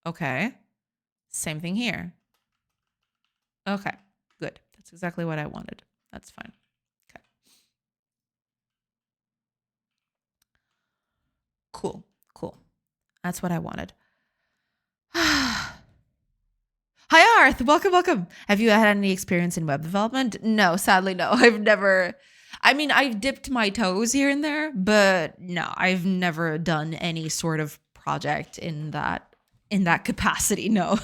Okay. Same thing here. Okay, good. That's exactly what I wanted. That's fine. Okay. Cool, cool. That's what I wanted. Hi, Arth. Welcome, welcome. Have you had any experience in web development? No, sadly, no. I've never. I mean, I've dipped my toes here and there, but no, I've never done any sort of project in that capacity. No.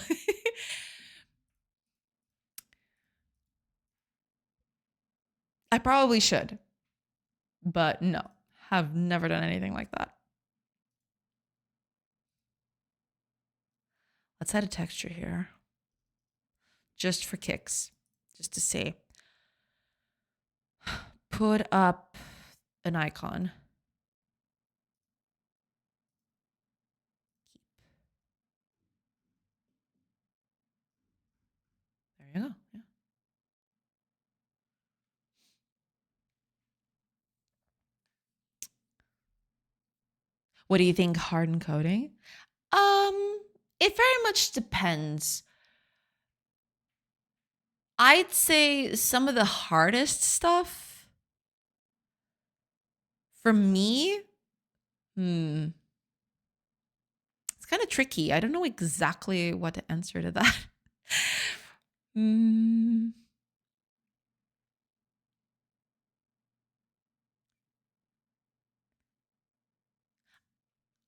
I probably should, but no, have never done anything like that. Let's add a texture here. Just for kicks, just to see. Put up an icon. There you go. Yeah. What do you think, hard encoding? It very much depends. I'd say some of the hardest stuff for me, it's kind of tricky. I don't know exactly what to answer to that.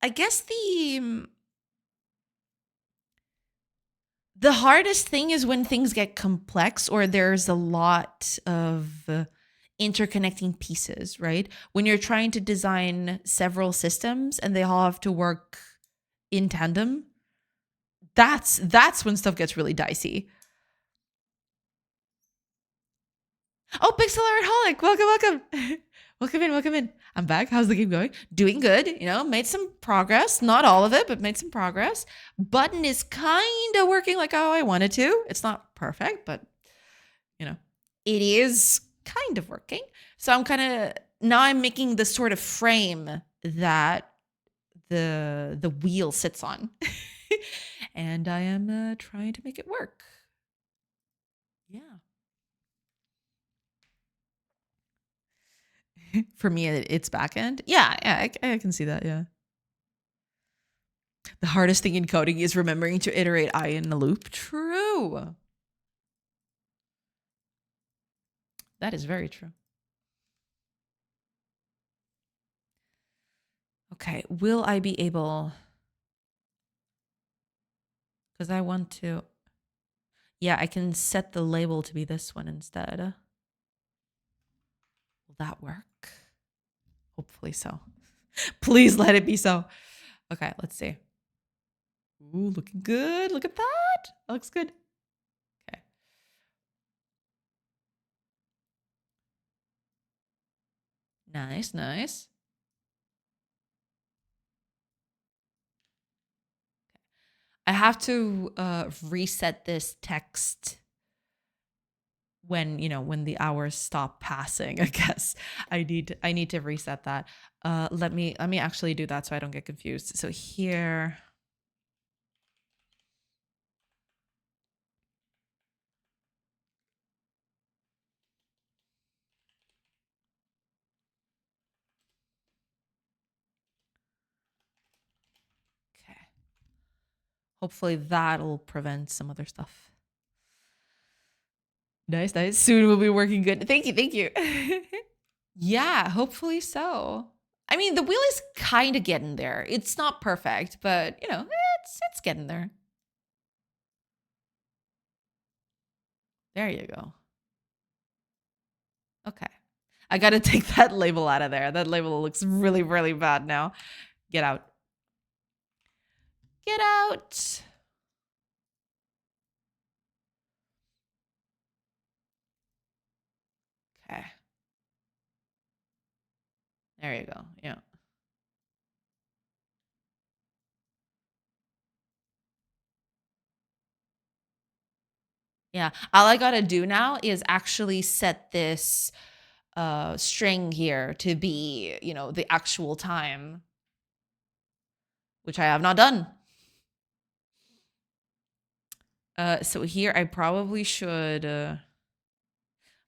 I guess The hardest thing is when things get complex or there's a lot of interconnecting pieces, right? When you're trying to design several systems and they all have to work in tandem, that's when stuff gets really dicey. Oh, Pixel Art Holic, welcome, welcome. Welcome in. I'm back. How's the game going? Doing good. Made some progress. Not all of it, but made some progress. Button is kind of working like how I wanted to. It's not perfect, but it is kind of working. So I'm making the sort of frame that the wheel sits on. And I am trying to make it work. Yeah. For me, it's back end. Yeah, I can see that. Yeah. The hardest thing in coding is remembering to iterate I in the loop. True. That is very true. Okay, will I be able? Because I want to. Yeah, I can set the label to be this one instead. Will that work? Hopefully so. Please let it be so. Okay, let's see. Ooh, looking good. Look at that. That looks good. Okay. Nice, nice. I have to reset this text when the hours stop passing. I guess I need to reset that. Let me actually do that so I don't get confused. So here. Okay. Hopefully that'll prevent some other stuff. Nice. Soon we'll be working good. Thank you. Yeah, hopefully so. I mean, the wheel is kind of getting there. It's not perfect, but it's getting there. There you go. Okay. I got to take that label out of there. That label looks really, really bad now. Get out. Get out. Okay. There you go. Yeah. Yeah. All I got to do now is actually set this string here to be, the actual time, which I have not done. So here I probably should.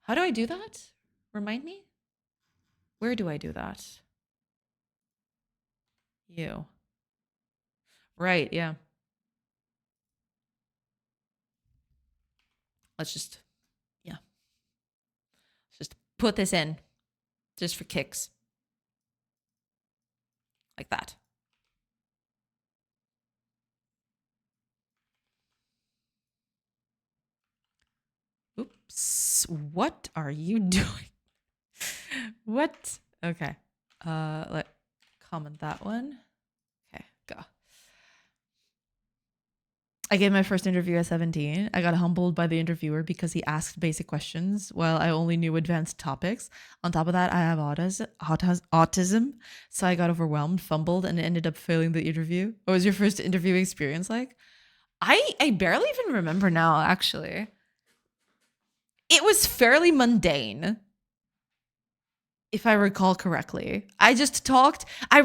How do I do that? Remind me. Where do I do that? You. Right. Yeah. Let's just. Yeah. Let's just put this in, just for kicks. Like that. Oops. What are you doing? What? Okay. Let comment that one. Okay, go. I gave my first interview at 17. I got humbled by the interviewer because he asked basic questions while I only knew advanced topics. On top of that, I have autism, so I got overwhelmed, fumbled, and ended up failing the interview. What was your first interview experience like? I barely even remember now, actually. It was fairly mundane, if I recall correctly. I just talked. I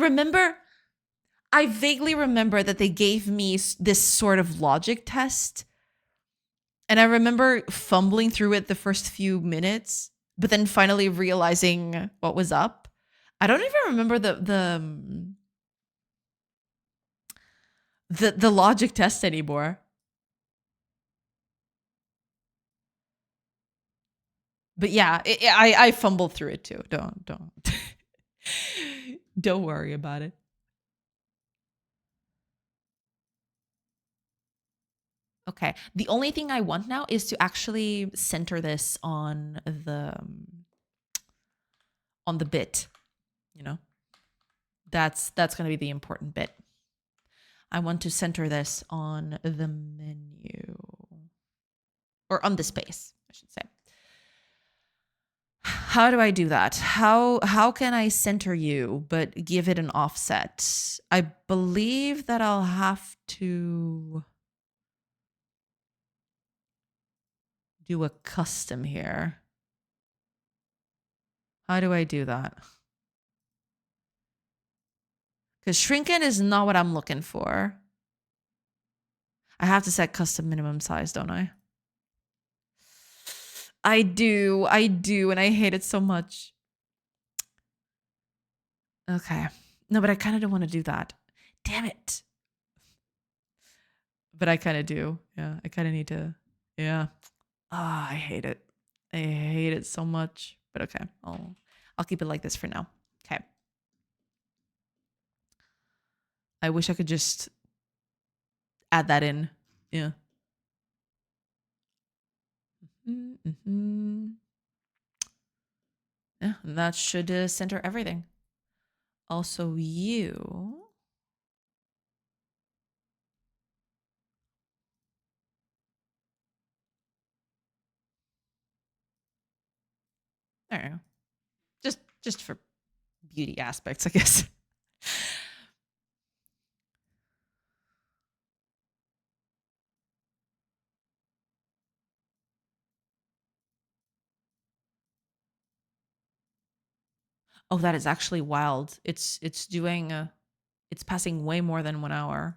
vaguely remember that they gave me this sort of logic test. And I remember fumbling through it the first few minutes, but then finally realizing what was up. I don't even remember the logic test anymore. But yeah, I fumbled through it too. Don't don't worry about it. Okay. The only thing I want now is to actually center this on the bit, you know. That's going to be the important bit. I want to center this on the menu, or on the space, I should say. How do I do that? How can I center you but give it an offset? I believe that I'll have to do a custom here. How do I do that? Because shrinking is not what I'm looking for. I have to set custom minimum size, don't I? I do, and I hate it so much. Okay. No, but I kind of don't want to do that. Damn it. But I kind of do. Yeah, I kind of need to. Yeah. Ah, I hate it. I hate it so much. But okay, I'll keep it like this for now. Okay. I wish I could just add that in. Yeah. Mm-hmm. Yeah, and that should center everything. Also, you. There you go. Just for beauty aspects, I guess. Oh, that is actually wild. It's doing it's passing way more than 1 hour.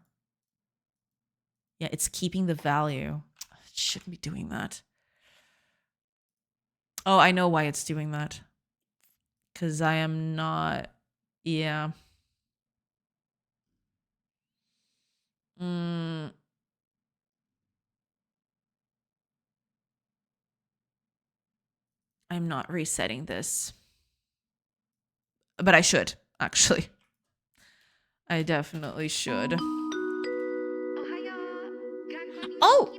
Yeah, it's keeping the value. It shouldn't be doing that. Oh, I know why it's doing that. Because I am not. Yeah. I'm not resetting this. But I should, actually. I definitely should. Oh!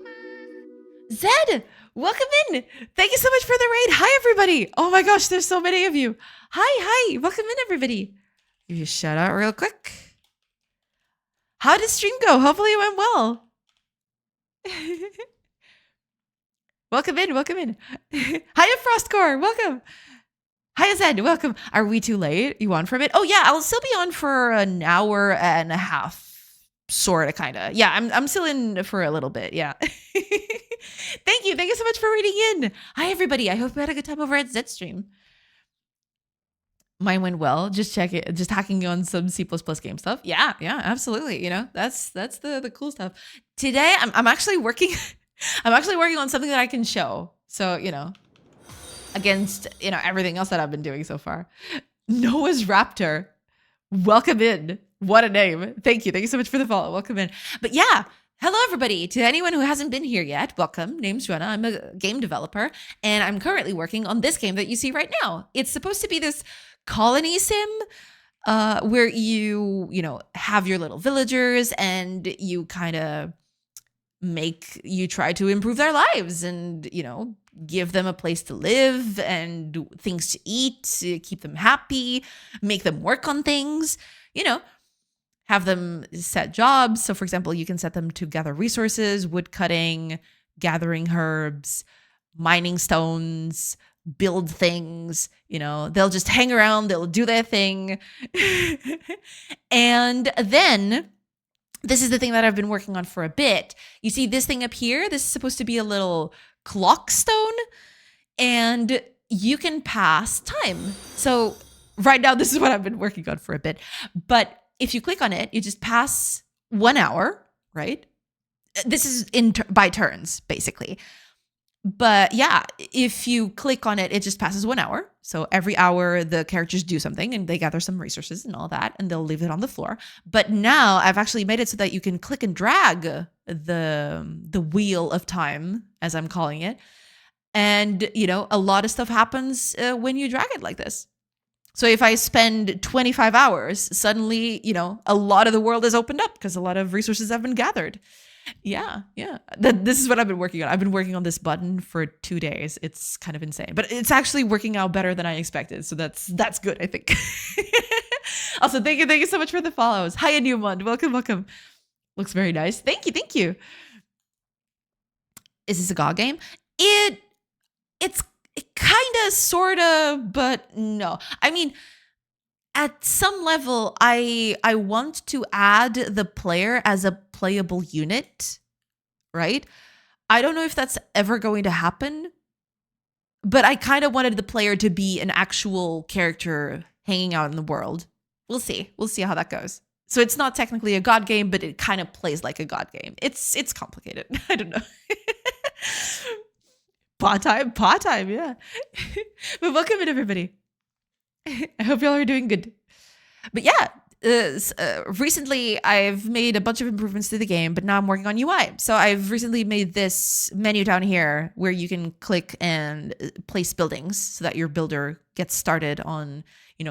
Zed! Welcome in! Thank you so much for the raid. Hi, everybody! Oh my gosh, there's so many of you. Hi. Welcome in, everybody. Give you a shout out real quick. How did stream go? Hopefully it went well. Welcome in. Hiya, Frostcore. Welcome. Hiya, Zed. Welcome. Are we too late? You on for a bit? Oh, yeah. I'll still be on for an hour and a half. Sort of, kind of. Yeah, I'm still in for a little bit. Yeah. Thank you so much for reading in. Hi, everybody. I hope you had a good time over at Zed's stream. Mine went well. Just check it. Just hacking on some C++ game stuff. Yeah, absolutely. You know, that's the cool stuff. Today, I'm actually working. I'm actually working on something that I can show. So, you know, against, you know, everything else that I've been doing so far. Noah's Raptor. Welcome in. What a name. Thank you so much for the follow. Welcome in. But yeah, hello everybody. To anyone who hasn't been here yet, welcome. Name's Joanna. I'm a game developer, and I'm currently working on this game that you see right now. It's supposed to be this colony sim where you know, have your little villagers and you kind of try to improve their lives and, you know, give them a place to live and things to eat, to keep them happy, make them work on things, you know, have them set jobs. So for example, you can set them to gather resources, wood cutting, gathering herbs, mining stones, build things, you know, they'll just hang around, they'll do their thing. And then this is the thing that I've been working on for a bit. You see this thing up here? This is supposed to be a little clock stone, and you can pass time. So right now, this is what I've been working on for a bit. But if you click on it, you just pass 1 hour, right? This is by turns, basically. But yeah, if you click on it, it just passes 1 hour. So every hour the characters do something and they gather some resources and all that, and they'll leave it on the floor. But now I've actually made it so that you can click and drag the wheel of time, as I'm calling it. And, you know, a lot of stuff happens when you drag it like this. So if I spend 25 hours, suddenly, you know, a lot of the world is opened up because a lot of resources have been gathered. Yeah, yeah. This is what I've been working on. I've been working on this button for 2 days. It's kind of insane, but it's actually working out better than I expected. So that's good, I think. Also, thank you so much for the follows. Hi, Newmont. Welcome, welcome. Looks very nice. Thank you, thank you. Is this a God game? It's kind of, sort of, but no. I mean, at some level, I want to add the player as a playable unit, right? I don't know if that's ever going to happen, but I kind of wanted the player to be an actual character hanging out in the world. We'll see. We'll see how that goes. So it's not technically a God game, but it kind of plays like a God game. It's complicated. I don't know. Pot time, yeah. But welcome in, everybody. I hope y'all are doing good. But yeah, recently I've made a bunch of improvements to the game, but now I'm working on UI. So I've recently made this menu down here where you can click and place buildings so that your builder gets started on,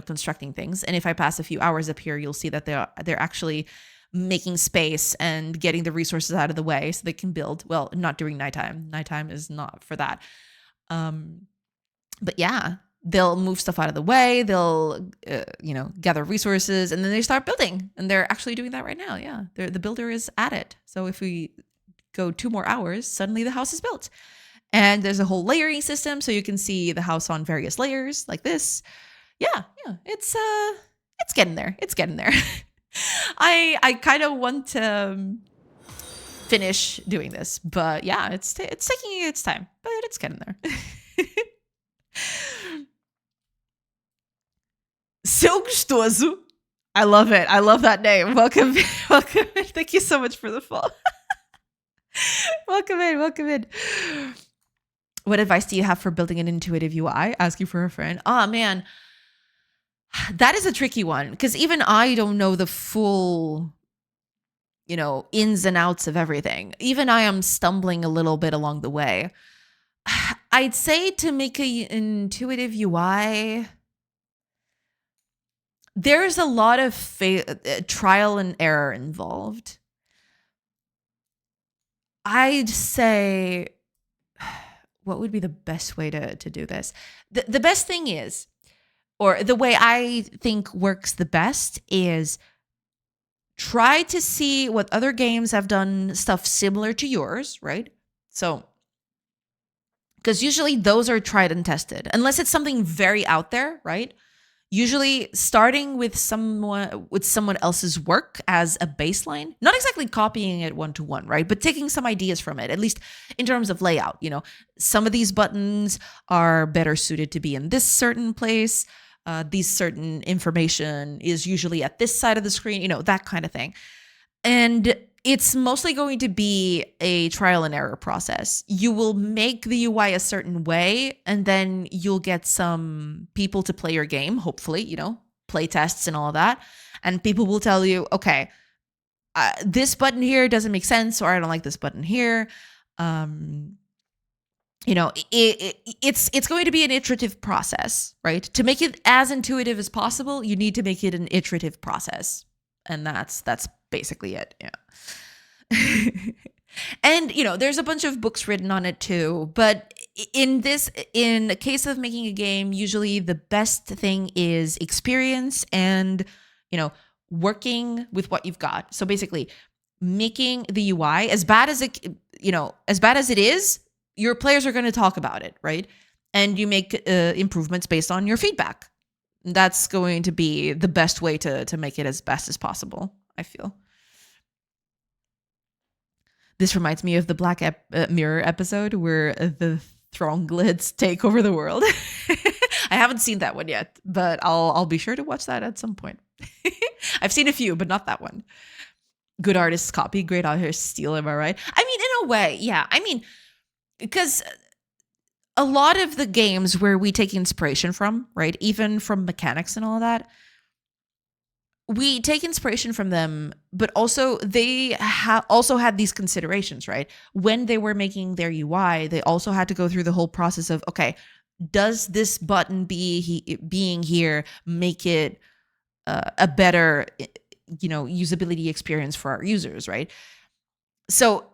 constructing things. And if I pass a few hours up here, you'll see that they're actually making space and getting the resources out of the way so they can build. Well, not during nighttime. Nighttime is not for that. But yeah, they'll move stuff out of the way. They'll, gather resources, and then they start building. And they're actually doing that right now. Yeah, the builder is at it. So if we go 2 more hours, suddenly the house is built. And there's a whole layering system, so you can see the house on various layers like this. Yeah, it's getting there. It's getting there. I kind of want to finish doing this, but yeah, it's taking its time, but it's getting there. So gostoso. I love it. I love that name. Welcome, welcome in. Thank you so much for the follow. Welcome in, welcome in. What advice do you have for building an intuitive UI? Asking for a friend. Oh man, that is a tricky one because even I don't know the full, ins and outs of everything. Even I am stumbling a little bit along the way. I'd say to make an intuitive UI, there's a lot of trial and error involved. I'd say, what would be the best way to do this? The best thing is, or the way I think works the best is try to see what other games have done stuff similar to yours, right? So, because usually those are tried and tested, unless it's something very out there, right? Usually starting with someone else's work as a baseline, not exactly copying it one-to-one, right? But taking some ideas from it, at least in terms of layout. Some of these buttons are better suited to be in this certain place. These certain information is usually at this side of the screen, that kind of thing. And it's mostly going to be a trial and error process. You will make the UI a certain way, and then you'll get some people to play your game, hopefully, play tests and all of that. And people will tell you, okay, this button here doesn't make sense, or I don't like this button here. It's going to be an iterative process, right? To make it as intuitive as possible, you need to make it an iterative process. And that's basically it. Yeah. And, there's a bunch of books written on it too. But in the case of making a game, usually the best thing is experience and, working with what you've got. So basically making the UI as bad as it is, your players are going to talk about it, right? And you make improvements based on your feedback. That's going to be the best way to make it as best as possible, I feel. This reminds me of the Black Mirror episode where the Thronglids take over the world. I haven't seen that one yet, but I'll be sure to watch that at some point. I've seen a few, but not that one. Good artists copy, great artists steal, am I right? I mean, in a way, yeah. I mean, because a lot of the games where we take inspiration from, right, even from mechanics and all of that, we take inspiration from them, but also they also had these considerations, right? When they were making their UI, they also had to go through the whole process of, okay, does this button being here make it a better, usability experience for our users, right? So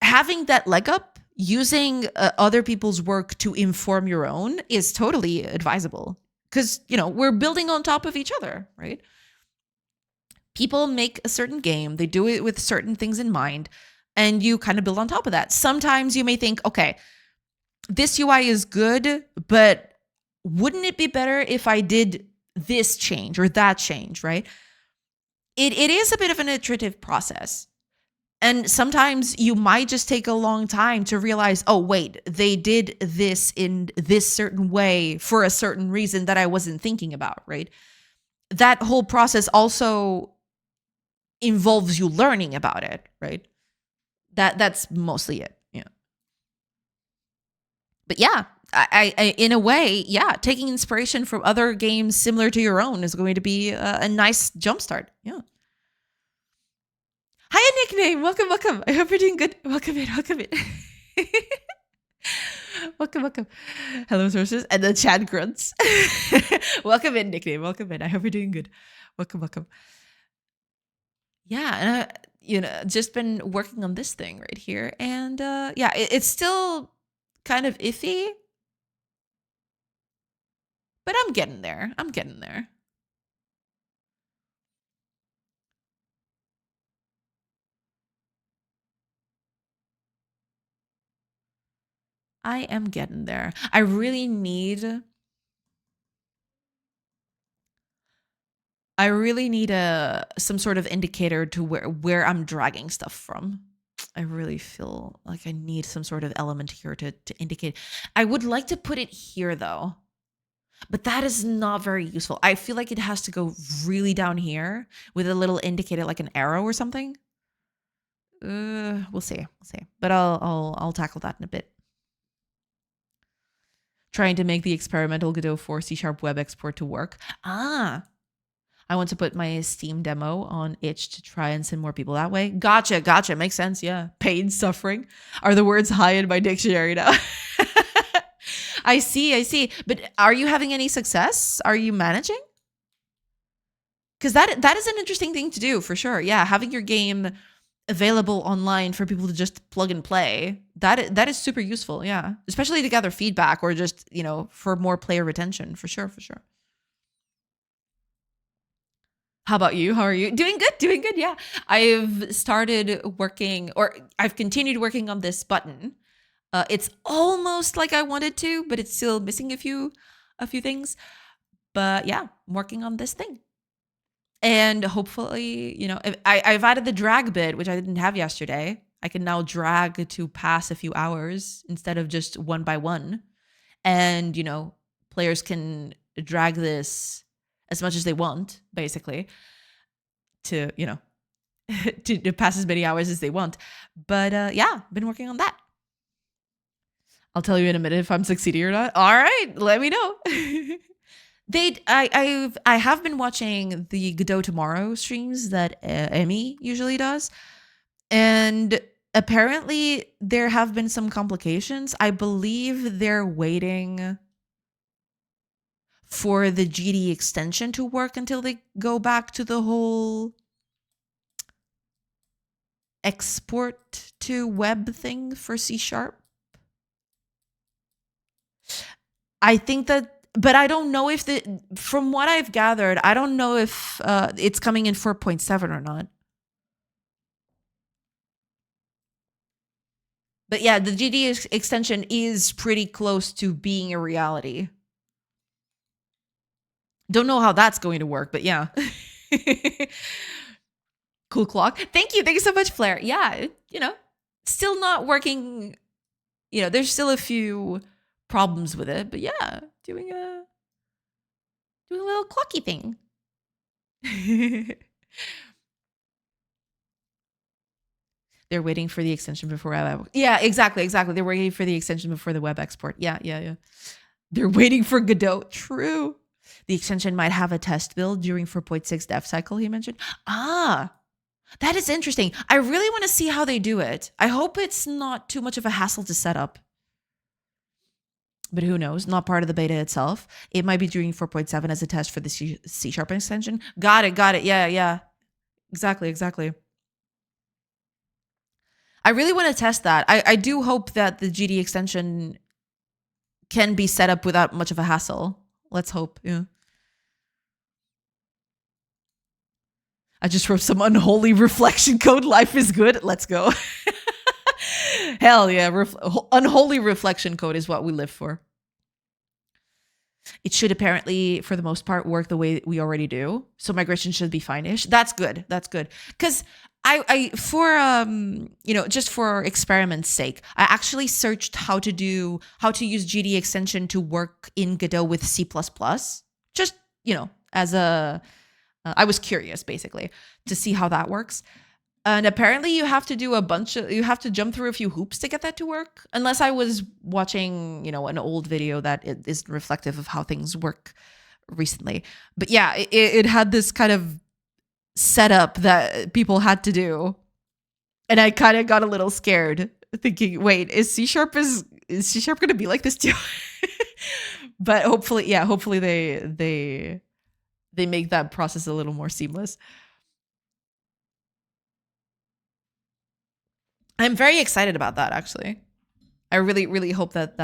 having that leg up, using other people's work to inform your own is totally advisable, because, we're building on top of each other, right? People make a certain game, they do it with certain things in mind, and you kind of build on top of that. Sometimes you may think, okay, this UI is good, but wouldn't it be better if I did this change or that change, right? It is a bit of an iterative process. And sometimes you might just take a long time to realize, oh, wait, they did this in this certain way for a certain reason that I wasn't thinking about, right? That whole process also involves you learning about it, right? That's mostly it. Yeah. But yeah, I in a way, yeah, taking inspiration from other games similar to your own is going to be a nice jumpstart. Yeah. Hi, nickname. Welcome, welcome. I hope you're doing good. Welcome in, welcome in. Welcome, welcome. Hello, sources. And the chat grunts. Welcome in, nickname. Welcome in. I hope you're doing good. Welcome, welcome. Yeah, and just been working on this thing right here, and yeah, it's still kind of iffy, but I'm getting there. I'm getting there. I am getting there. I really need some sort of indicator to where I'm dragging stuff from. I really feel like I need some sort of element here to indicate. I would like to put it here though, but that is not very useful. I feel like it has to go really down here with a little indicator, like an arrow or something. We'll see. We'll see. But I'll tackle that in a bit. Trying to make the experimental Godot 4 C# web export to work. I want to put my Steam demo on itch to try and send more people that way. Gotcha. Makes sense. Yeah. Pain, suffering are the words high in my dictionary now. I see. But are you having any success? Are you managing? Because that is an interesting thing to do for sure. Yeah, having your game available online for people to just plug and play, that is super useful. Yeah, especially to gather feedback or just for more player retention. For sure. How about you? How are you? Doing good. Yeah. I've started working, or I've continued working on this button. It's almost like I wanted to, but it's still missing a few things. But yeah, I'm working on this thing. And hopefully, I've added the drag bit, which I didn't have yesterday. I can now drag to pass a few hours instead of just one by one. And, players can drag this as much as they want, basically, to to pass as many hours as they want. But yeah, been working on that. I'll tell you in a minute if I'm succeeding or not. All right, let me know. I have been watching the Godot Tomorrow streams that Emmy usually does, and apparently there have been some complications. I believe they're waiting for the GD extension to work until they go back to the whole export to web thing for C#. I think that, but I don't know if from what I've gathered, I don't know if it's coming in 4.7 or not. But yeah, the GD extension is pretty close to being a reality. Don't know how that's going to work, but yeah. Cool clock. Thank you so much, Flair. Yeah, still not working. There's still a few problems with it, but yeah, doing a little clocky thing. They're waiting for the extension before web. Yeah, exactly. They're waiting for the extension before the web export. Yeah. They're waiting for Godot. True. The extension might have a test build during 4.6 dev cycle, he mentioned. That is interesting. I really want to see how they do it. I hope it's not too much of a hassle to set up. But who knows? Not part of the beta itself. It might be during 4.7 as a test for the C# extension. Got it. Yeah. Exactly. I really want to test that. I do hope that the GD extension can be set up without much of a hassle. Let's hope. Yeah. I just wrote some unholy reflection code. Life is good. Let's go. Hell yeah. Unholy reflection code is what we live for. It should apparently, for the most part, work the way we already do. So migration should be fine-ish. That's good. That's good. Because I for just for experiment's sake, I actually searched how to use GD extension to work in Godot with C++. Just, as a I was curious basically to see how that works. And apparently you have to jump through a few hoops to get that to work. Unless I was watching, an old video that is reflective of how things work recently. But yeah, it had this kind of setup that people had to do. And I kind of got a little scared thinking, wait, is C# going to be like this too? But hopefully they make that process a little more seamless. I'm very excited about that, actually. I really, really hope that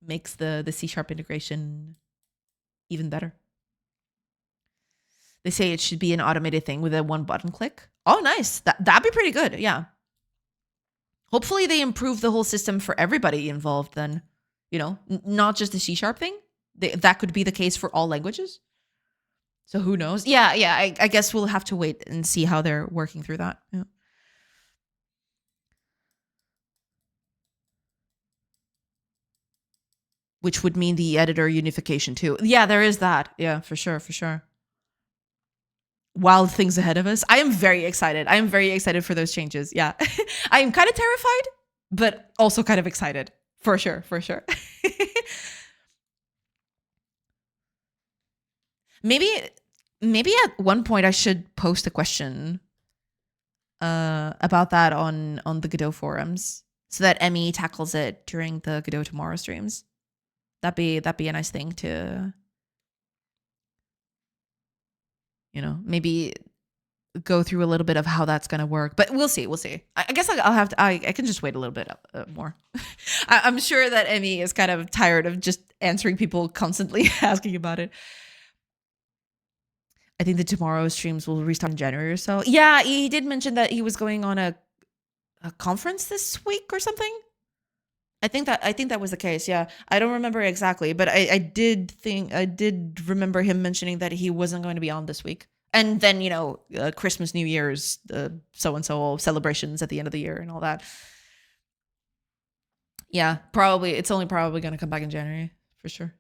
makes the C# integration even better. They say it should be an automated thing with a one button click. Oh, nice. That'd be pretty good. Yeah. Hopefully they improve the whole system for everybody involved then, not just the C# thing. That could be the case for all languages. So who knows? Yeah. I guess we'll have to wait and see how they're working through that. Yeah. Which would mean the editor unification too. Yeah, there is that. Yeah, for sure. Wild things ahead of us. I am very excited. I am very excited for those changes. Yeah. I am kind of terrified, but also kind of excited. For sure. Maybe at one point I should post a question about that on the Godot forums so that Emmy tackles it during the Godot Tomorrow streams. That'd be a nice thing to, maybe go through a little bit of how that's going to work. But we'll see. I guess I'll have to. I can just wait a little bit more. I'm sure that Emmy is kind of tired of just answering people constantly asking about it. I think the Tomorrow streams will restart in January or so. Yeah, he did mention that he was going on a conference this week or something. I think that was the case. Yeah, I don't remember exactly, but I did remember him mentioning that he wasn't going to be on this week. And then Christmas, New Year's, so and so celebrations at the end of the year and all that. Yeah, probably it's only probably going to come back in January for sure.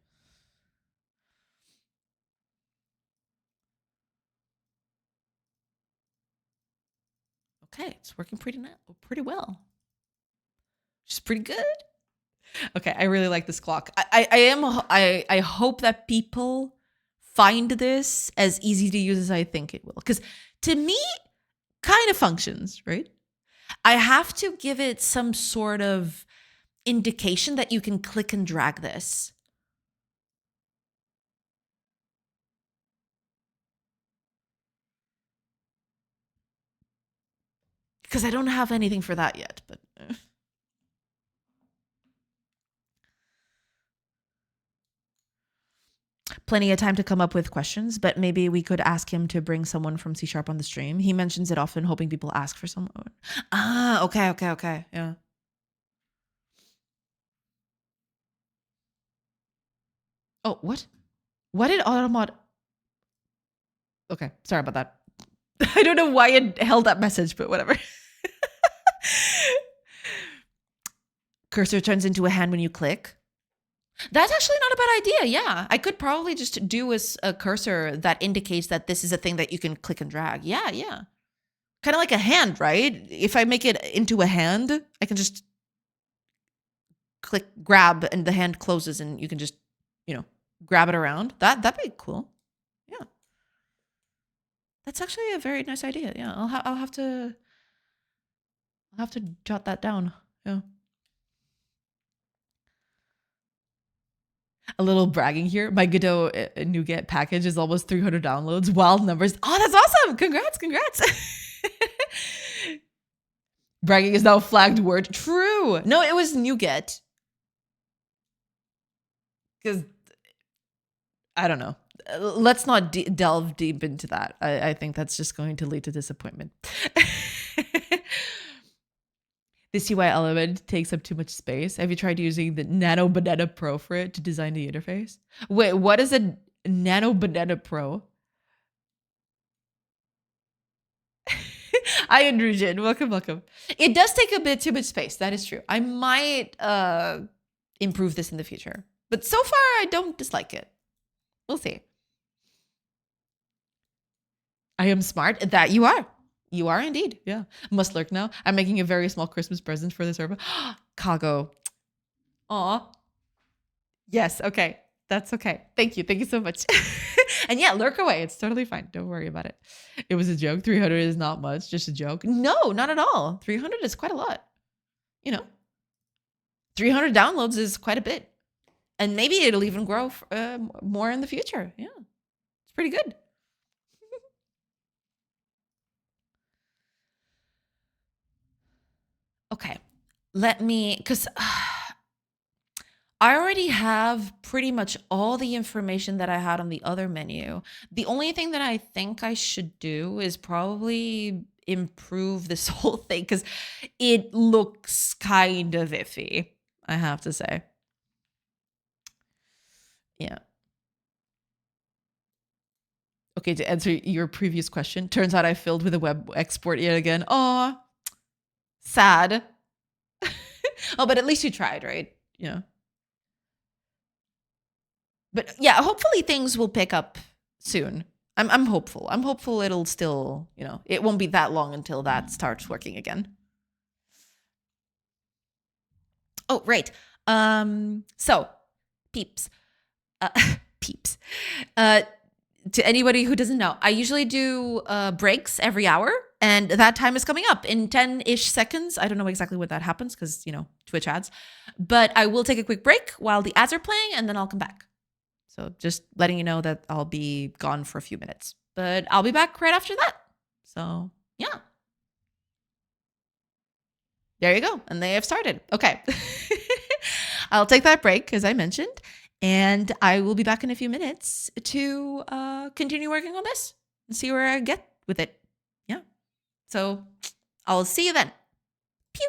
Okay, it's working pretty well. Which is pretty good. Okay, I really like this clock. I hope that people find this as easy to use as I think it will. Because to me, kind of functions, right? I have to give it some sort of indication that you can click and drag this. Because I don't have anything for that yet, but... Plenty of time to come up with questions, but maybe we could ask him to bring someone from C# on the stream. He mentions it often, hoping people ask for someone. Ah, okay. Yeah. Oh, what? What did Automod... Okay, sorry about that. I don't know why it held that message, but whatever. Cursor turns into a hand when you click. That's actually not a bad idea. Yeah, I could probably just do a cursor that indicates that this is a thing that you can click and drag. Yeah. Kind of like a hand, right? If I make it into a hand, I can just click, grab, and the hand closes and you can just, grab it around. That'd be cool. Yeah. That's actually a very nice idea. Yeah, I'll have to jot that down. Yeah. A little bragging here. My Godot NuGet package is almost 300 downloads. Wild numbers. Oh, that's awesome. Congrats. Bragging is now a flagged word. True. No, it was NuGet. Because I don't know. Let's not delve deep into that. I think that's just going to lead to disappointment. The UI element takes up too much space. Have you tried using the Nano Banana Pro for it to design the interface? Wait, what is a Nano Banana Pro? Hi, Andrujan. Welcome, welcome. It does take a bit too much space. That is true. I might improve this in the future. But so far, I don't dislike it. We'll see. I am smart. That you are. You are indeed. Yeah. Must lurk now. I'm making a very small Christmas present for the server. Kago. Aw. Yes. Okay. That's okay. Thank you. Thank you so much. And yeah, lurk away. It's totally fine. Don't worry about it. It was a joke. 300 is not much. Just a joke. No, not at all. 300 is quite a lot. You know, 300 downloads is quite a bit. And maybe it'll even grow more in the future. Yeah. It's pretty good. Okay. Let me, because I already have pretty much all the information that I had on the other menu. The only thing that I think I should do is probably improve this whole thing because it looks kind of iffy, I have to say. Yeah. Okay, to answer your previous question, turns out I failed with a web export yet again. Aw, sad. Oh, but at least you tried, right? Yeah. But yeah, hopefully things will pick up soon. I'm hopeful. I'm hopeful it'll still, you know, it won't be that long until that starts working again. Oh, right. So peeps. Uh, peeps. To anybody who doesn't know, I usually do breaks every hour, and that time is coming up in 10-ish seconds. I don't know exactly when that happens because, you know, Twitch ads. But I will take a quick break while the ads are playing, and then I'll come back. So just letting you know that I'll be gone for a few minutes, but I'll be back right after that. So yeah. There you go. And they have started. Okay. I'll take that break, as I mentioned, and I will be back in a few minutes to continue working on this and see where I get with it. Yeah. So I'll see you then. Pew.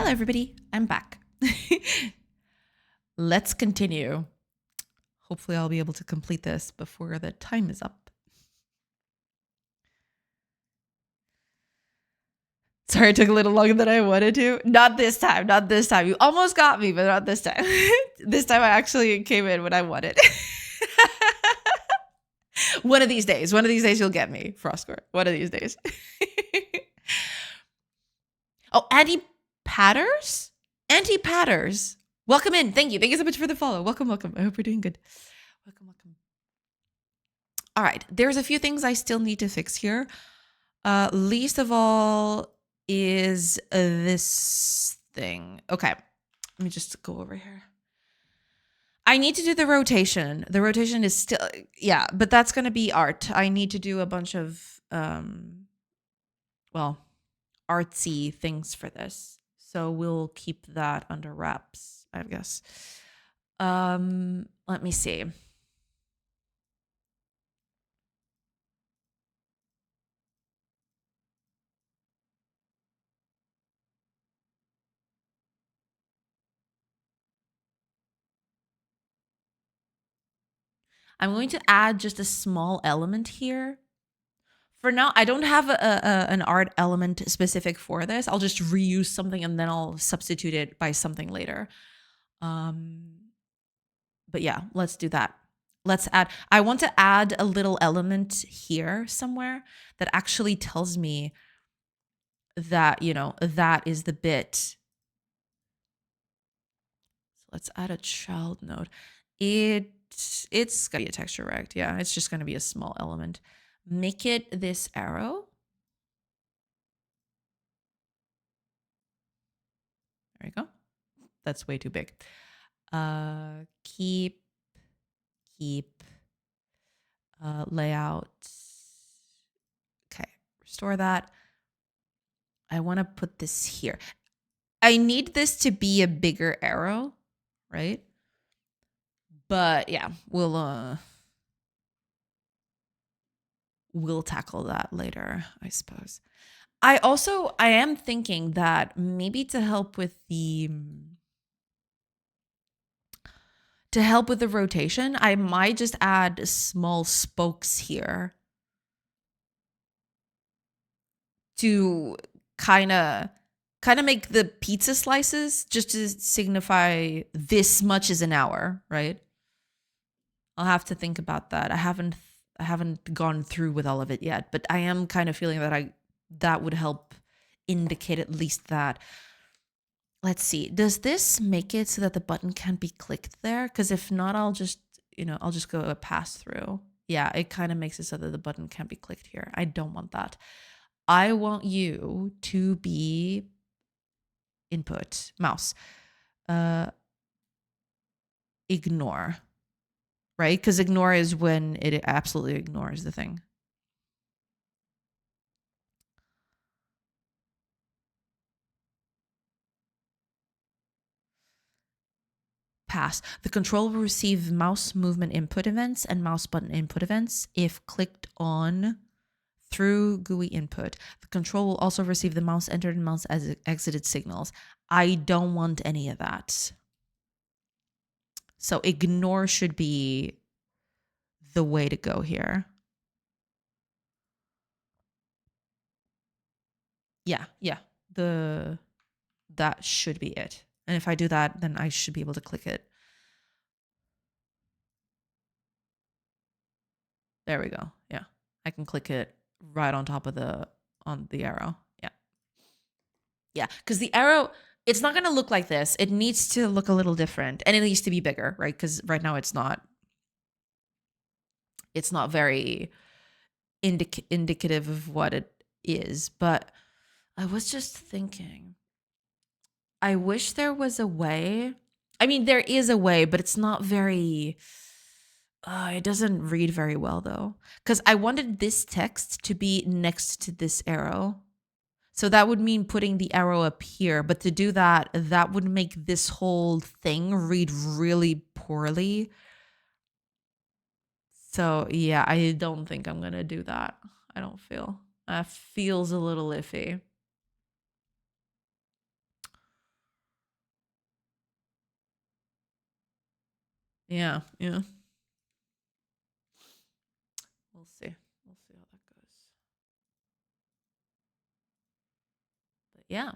Hello, everybody. I'm back. Let's continue. Hopefully, I'll be able to complete this before the time is up. Sorry, it took a little longer than I wanted to. Not this time. Not this time. You almost got me, but not this time. This time I actually came in when I wanted. One of these days you'll get me, Frostcore. One of these days. Oh, Anti-Patters? Anti-Patters. Welcome in. Thank you. Thank you so much for the follow. Welcome, welcome. I hope you're doing good. Welcome, welcome. All right. There's a few things I still need to fix here. Least of all is this thing. Okay. Let me just go over here. I need to do the rotation. The rotation is still, yeah, but that's going to be art. I need to do a bunch of, well, artsy things for this. So we'll keep that under wraps, I guess. Let me see. I'm going to add just a small element here. For now, I don't have an art element specific for this. I'll just reuse something and then I'll substitute it by something later. But yeah, let's do that. Let's add, I want to add a little element here somewhere that actually tells me that, you know, that is the bit. So let's add a child node. It's gonna be a texture rect. Yeah, it's just gonna be a small element. Make it this arrow. There you go. That's way too big. Keep layout. Okay, restore that. I want to put this here. I need this to be a bigger arrow, right? But yeah, we'll tackle that later, I suppose. I am thinking that maybe to help with the rotation, I might just add small spokes here to kind of make the pizza slices, just to signify this much is an hour, right? I'll have to think about that. I haven't gone through with all of it yet, but I am kind of feeling that that would help indicate at least that. Let's see. Does this make it so that the button can't be clicked there? Because if not, I'll just go a pass through. Yeah, it kind of makes it so that the button can't be clicked here. I don't want that. I want you to be input mouse. Ignore. Right? Because ignore is when it absolutely ignores the thing. Pass. The controller will receive mouse movement input events and mouse button input events if clicked on through GUI input. The control will also receive the mouse entered and mouse exited signals. I don't want any of that. So ignore should be the way to go here. Yeah. That should be it. And if I do that, then I should be able to click it. There we go. Yeah. I can click it right on top of the arrow. Yeah. Yeah. Because the arrow, it's not going to look like this. It needs to look a little different, and it needs to be bigger, right? Because right now it's not very indicative of what it is. But I was just thinking, I wish there was a way. I mean, there is a way, but it's not very, it doesn't read very well though. Because I wanted this text to be next to this arrow. So that would mean putting the arrow up here. But to do that, that would make this whole thing read really poorly. So yeah, I don't think I'm going to do that. I don't feel. That feels a little iffy. Yeah, yeah. We'll see. We'll see how that goes. But yeah.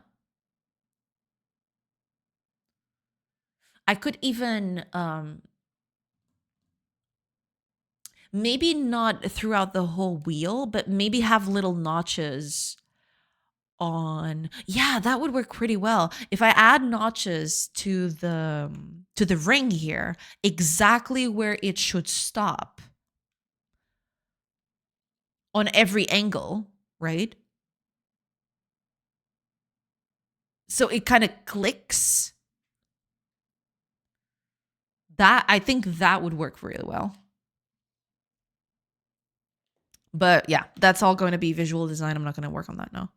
I could even maybe not throughout the whole wheel, but maybe have little notches on. Yeah, that would work pretty well. If I add notches to the ring here, exactly where it should stop on every angle, right? So it kind of clicks. That I think that would work really well. But yeah, that's all going to be visual design. I'm not going to work on that now.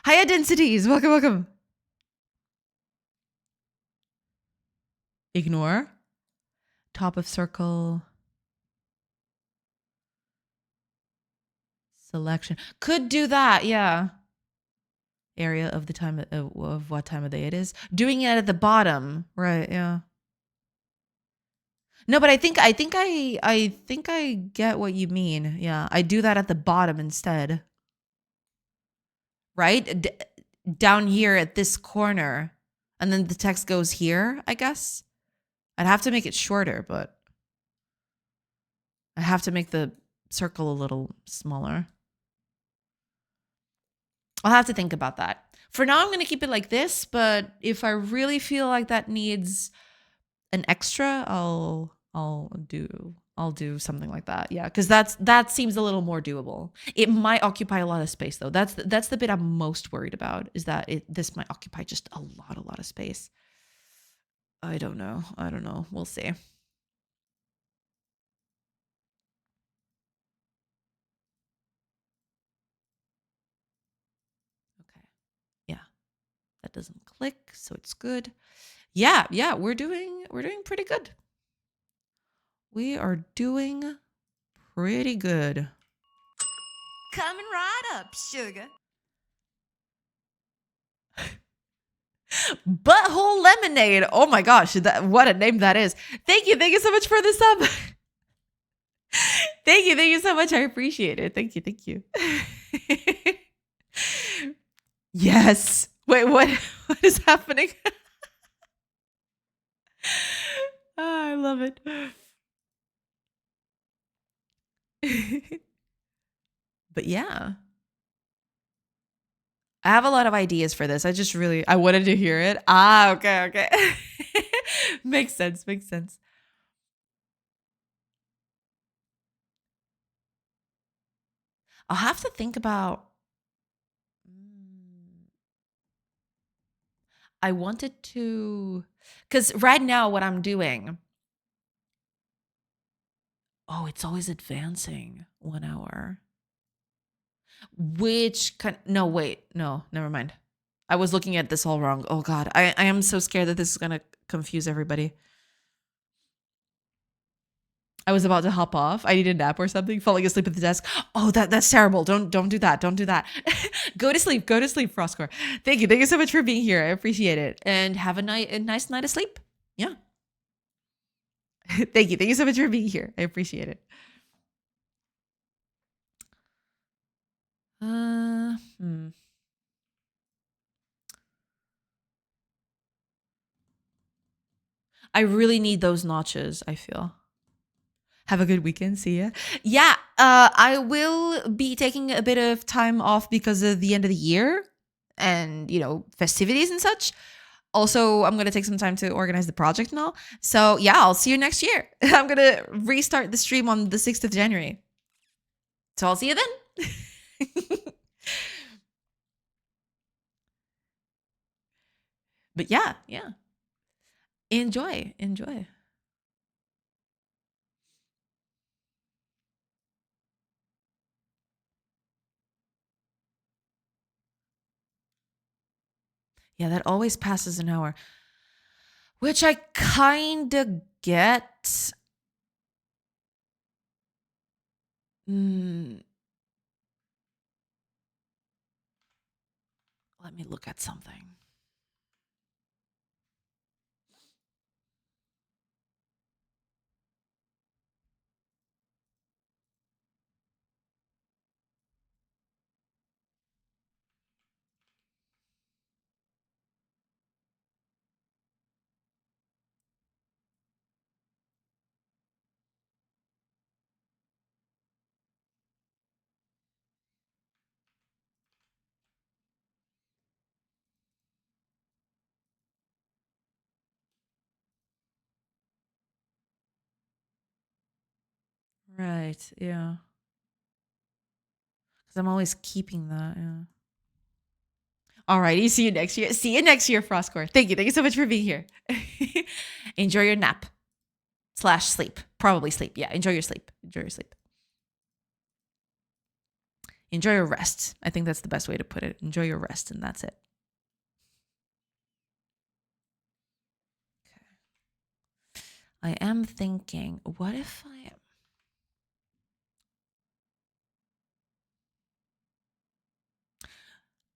Higher densities. Welcome, welcome. Ignore. Top of circle. Selection. Could do that, yeah. Area of the time of what time of day it is. Doing it at the bottom. Right, yeah. No, but I think I get what you mean. Yeah. I do that at the bottom instead. Right? Down here at this corner. And then the text goes here, I guess. I'd have to make it shorter, but I have to make the circle a little smaller. I'll have to think about that. For now, I'm going to keep it like this, but if I really feel like that needs an extra, I'll do something like that. Yeah, because that seems a little more doable. It might occupy a lot of space though. That's the bit I'm most worried about, is that this might occupy just a lot of space. I don't know. We'll see. Okay. Yeah. That doesn't click, so it's good. Yeah, we're doing pretty good. We are doing pretty good. Coming right up, sugar. Butthole Lemonade. Oh my gosh, what a name that is. Thank you so much for the sub. Thank you so much. I appreciate it. Thank you. Yes. Wait, what is happening? Oh, I love it. But yeah. I have a lot of ideas for this. I wanted to hear it. Ah, okay. Makes sense. I'll have to think about. I wanted to, because right now what I'm doing. Oh, it's always advancing 1 hour. Which kind? No, wait, no, never mind. I was looking at this all wrong. Oh God, I am so scared that this is gonna confuse everybody. I was about to hop off. I need a nap or something. Falling asleep at the desk. Oh, that's terrible. Don't do that. Don't do that. Go to sleep, Frostcore. Thank you so much for being here. I appreciate it. And have a nice night of sleep. Yeah. Thank you so much for being here. I appreciate it. I really need those notches, I feel. Have a good weekend. See ya. Yeah, I will be taking a bit of time off because of the end of the year and, festivities and such. Also, I'm going to take some time to organize the project and all. So, yeah, I'll see you next year. I'm going to restart the stream on the 6th of January. So, I'll see you then. But yeah. Enjoy. Yeah, that always passes an hour, which I kind of get. Let me look at something. Right. Yeah. Because I'm always keeping that. Yeah. All righty. See you next year. See you next year, Frostcore. Thank you. Thank you so much for being here. Enjoy your nap slash sleep. Probably sleep. Yeah. Enjoy your sleep. Enjoy your sleep. Enjoy your rest. I think that's the best way to put it. Enjoy your rest, and that's it. I am thinking, what if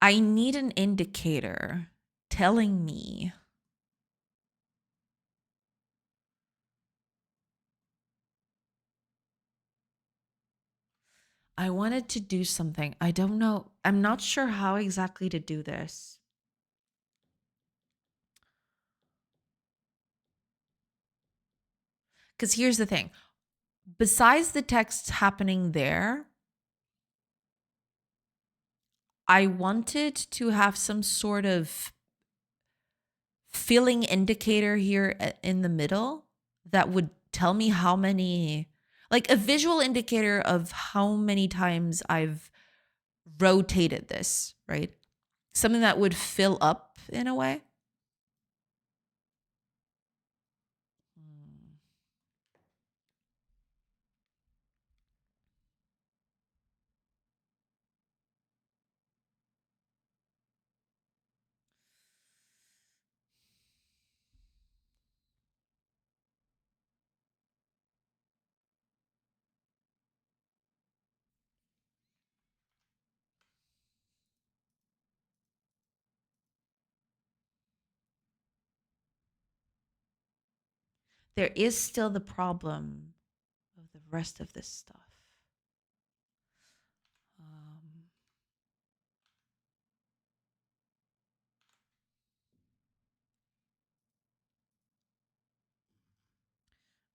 I need an indicator telling me I wanted to do something. I don't know. I'm not sure how exactly to do this. Because here's the thing. Besides the text happening there, I wanted to have some sort of filling indicator here in the middle that would tell me how many, like a visual indicator of how many times I've rotated this, right? Something that would fill up in a way. There is still the problem of the rest of this stuff.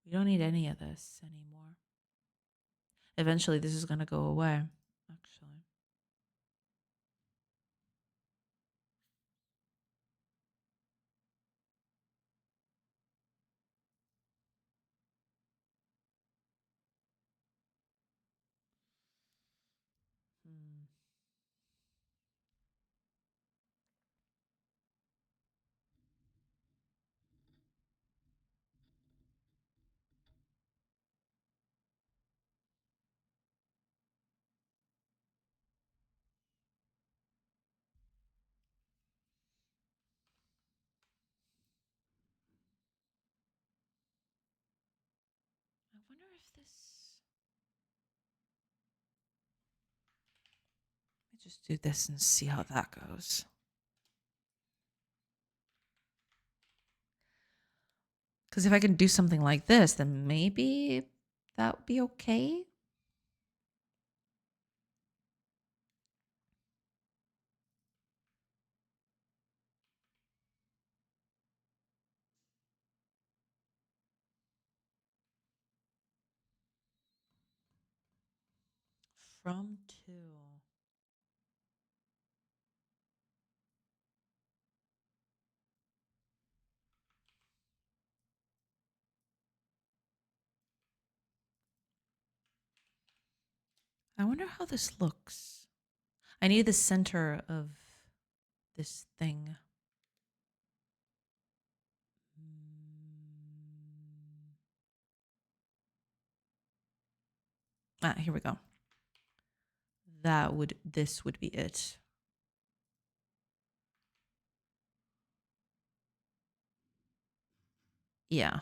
We don't need any of this anymore. Eventually, this is going to go away, actually. I wonder if this. Let me just do this and see how that goes. Because if I can do something like this, then maybe that would be okay. From to. I wonder how this looks. I need the center of this thing. Here we go. This would be it. Yeah.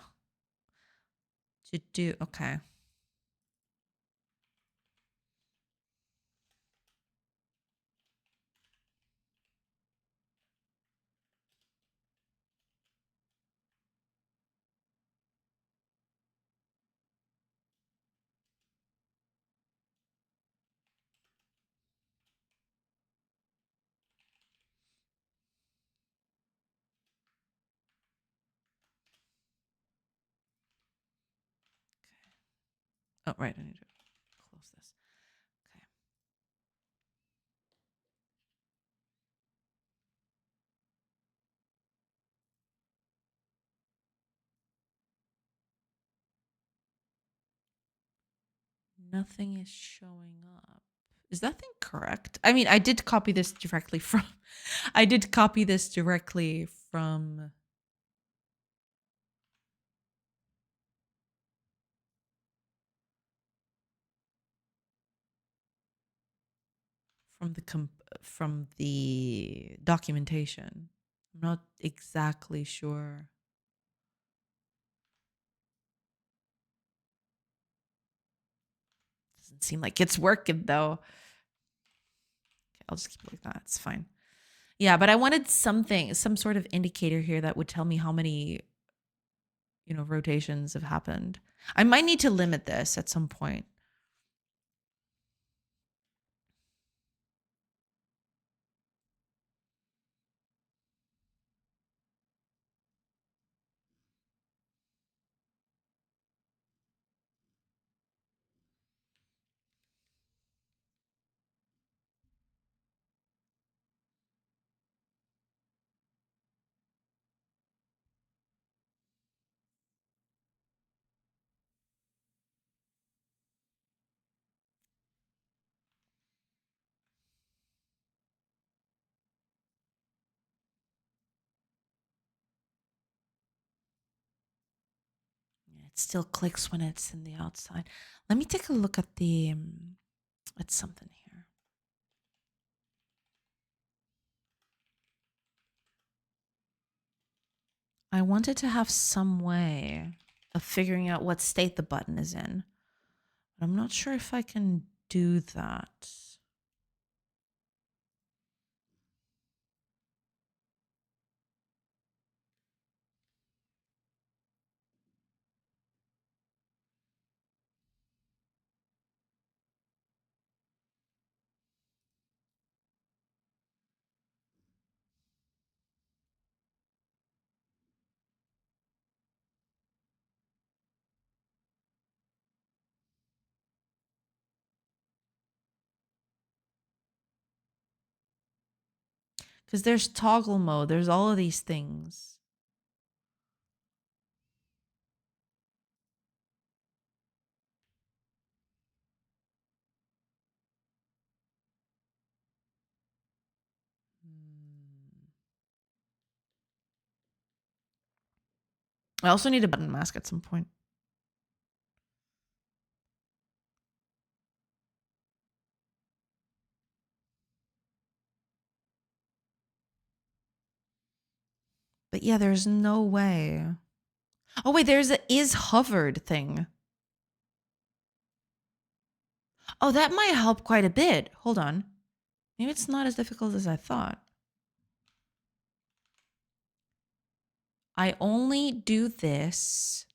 To do, okay. Oh, right. I need to close this. Okay. Nothing is showing up. Is that thing correct? I mean, I did copy this directly from I did copy this directly from from the documentation. I'm not exactly sure. Doesn't seem like it's working though. Okay, I'll just keep it like that. It's fine. Yeah, but I wanted something, some sort of indicator here that would tell me how many, rotations have happened. I might need to limit this at some point. It still clicks when it's in the outside. Let me take a look at the at something here. I wanted to have some way of figuring out what state the button is in. But I'm not sure if I can do that. Because there's toggle mode, there's all of these things. I also need a button mask at some point. But yeah, there's no way. Oh wait, there's a is hovered thing. Oh, that might help quite a bit. Hold on. Maybe it's not as difficult as I thought. I only do this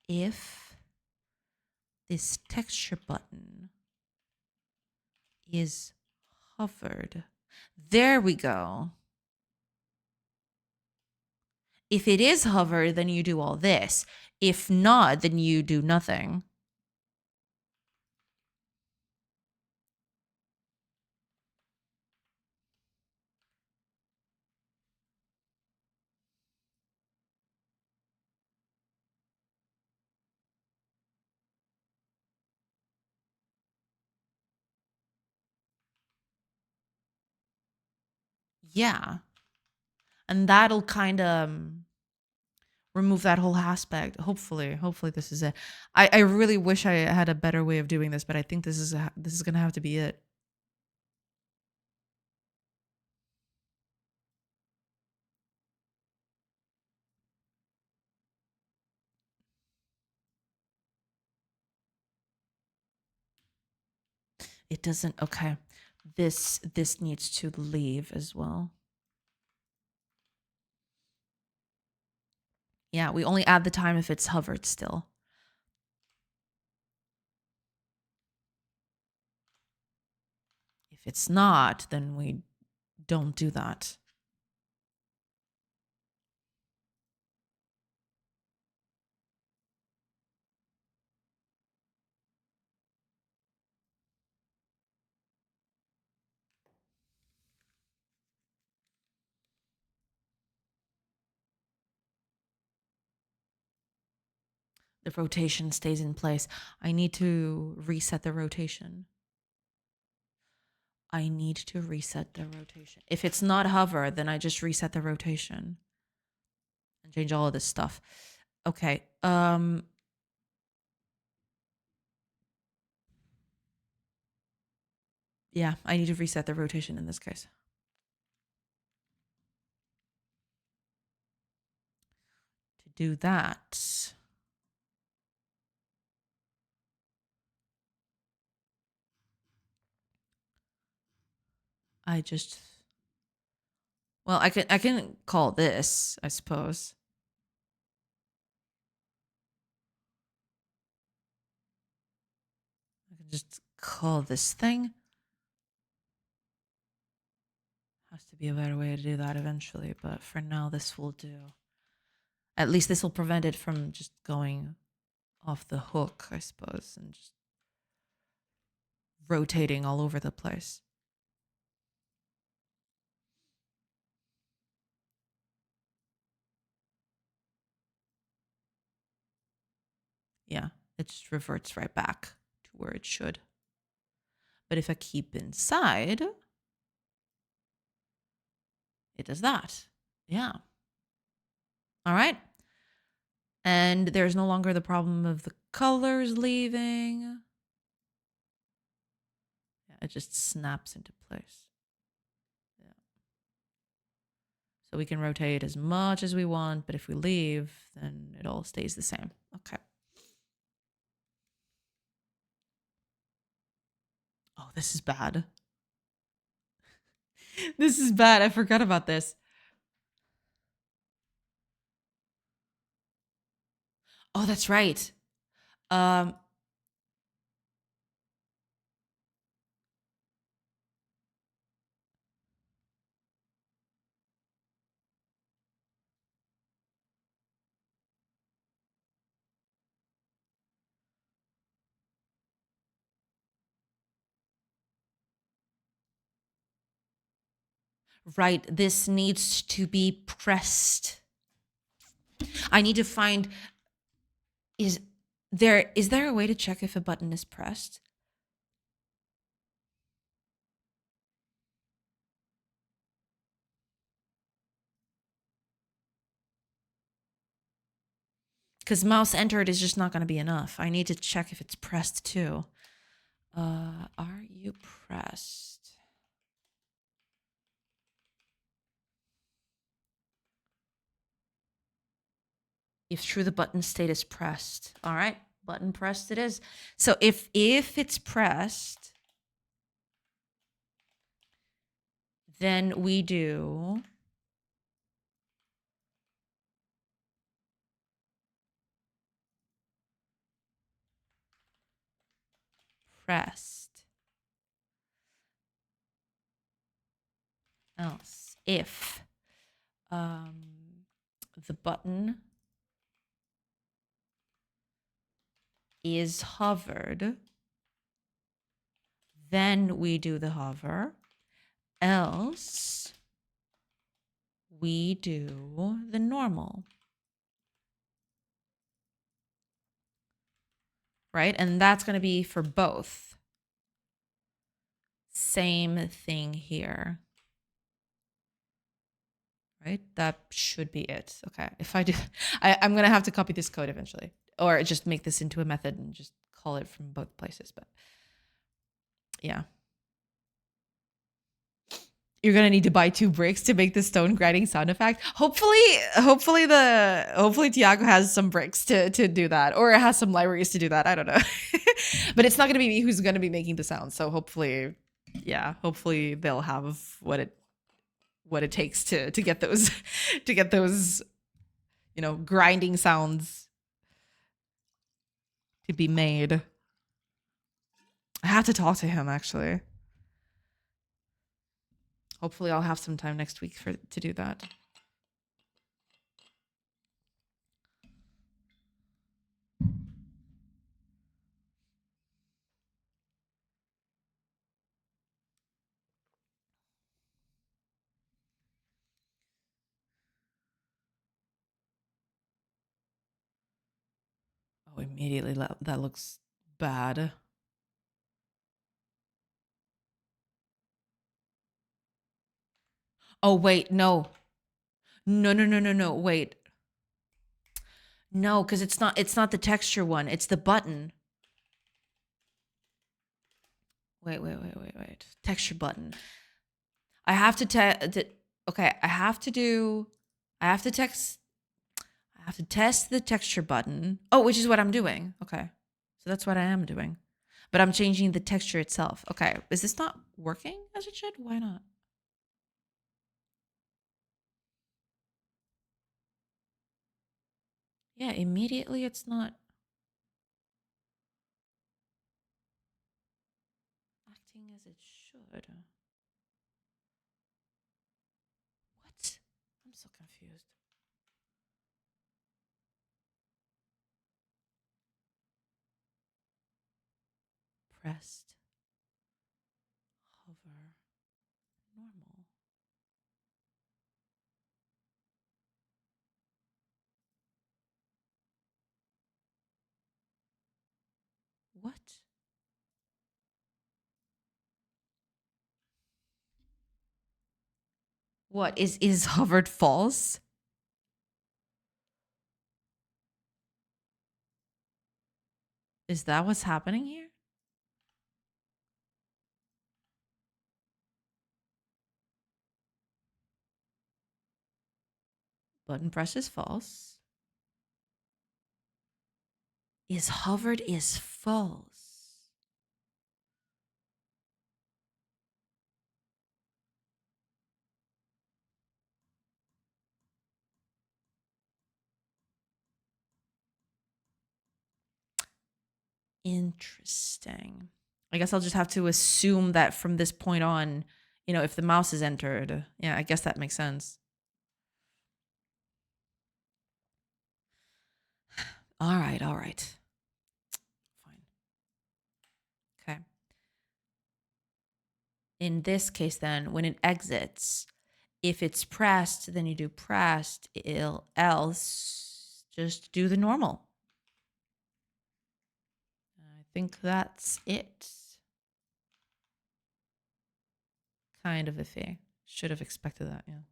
if this texture button is hovered. There we go. If it is hovered, then you do all this. If not, then you do nothing. Yeah. And that'll kind of remove that whole aspect. Hopefully this is it. I really wish I had a better way of doing this, but I think this is gonna have to be it. It doesn't. Okay, this needs to leave as well. Yeah, we only add the time if it's hovered still. If it's not, then we don't do that. The rotation stays in place. I need to reset the rotation. I need to reset the rotation. If it's not hover, then I just reset the rotation and change all of this stuff. Okay. Yeah, I need to reset the rotation in this case. To do that, I just, well, I can call this, I suppose. I can just call this thing. Has to be a better way to do that eventually, but for now this will do. At least this will prevent it from just going off the hook, I suppose, and just rotating all over the place. Yeah, it just reverts right back to where it should. But if I keep inside, it does that. Yeah. All right. And there's no longer the problem of the colors leaving. Yeah, it just snaps into place. Yeah. So we can rotate as much as we want, but if we leave, then it all stays the same. Okay. Oh, this is bad. This is bad. I forgot about this. Oh, that's right. Um, right. This needs to be pressed. I need to find, is there a way to check if a button is pressed? Because mouse entered is just not going to be enough. I need to check if it's pressed too. Are you pressed? If true, the button state is pressed. All right, button pressed it is. So if it's pressed, then we do pressed. Else, if the button is hovered, then we do the hover. Else, we do the normal. Right? And that's going to be for both. Same thing here. Right? That should be it. Okay. If I do, I'm going to have to copy this code eventually, or just make this into a method and just call it from both places. But yeah. You're going to need to buy 2 bricks to make the stone grinding sound effect. Hopefully Tiago has some bricks to do that, or it has some libraries to do that. I don't know. But it's not going to be me who's going to be making the sound. So hopefully they'll have what it takes to get those grinding sounds to be made. I have to talk to him actually. Hopefully I'll have some time next week to do that. Oh, immediately that looks bad. Oh, wait, no. No, wait. No, because it's not the texture one. It's the button. Wait. Texture button. I have to okay, I have to test the texture button. Oh, which is what I'm doing. Okay. So that's what I am doing. But I'm changing the texture itself. Okay. Is this not working as it should? Why not? Yeah, immediately it's not acting as it should. What? I'm so confused. Pressed, hover, normal. What? What is hovered false? Is that what's happening here? Button press is false. Is hovered is false. Interesting. I guess I'll just have to assume that from this point on, if the mouse is entered, yeah, I guess that makes sense. All right. Fine. Okay. In this case, then, when it exits, if it's pressed, then you do pressed, else just do the normal. I think that's it. Kind of iffy. Should have expected that, yeah.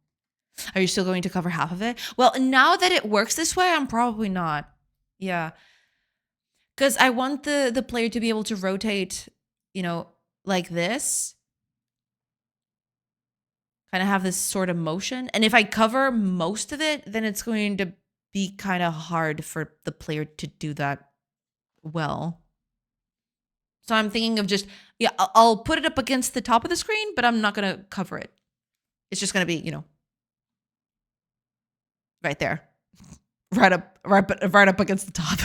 Are you still going to cover half of it? Well, now that it works this way, I'm probably not. Yeah. Because I want the player to be able to rotate, like this. Kind of have this sort of motion. And if I cover most of it, then it's going to be kind of hard for the player to do that well. So I'm thinking of just, yeah, I'll put it up against the top of the screen, but I'm not going to cover it. It's just going to be, right there. Right up against the top.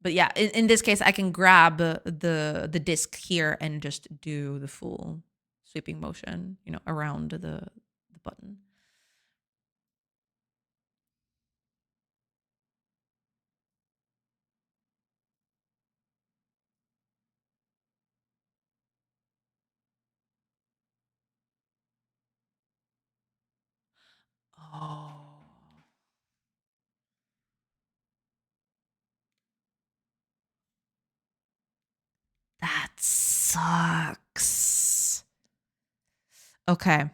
But yeah, in this case, I can grab the disc here and just do the full sweeping motion, around the button. Oh, that sucks. Okay.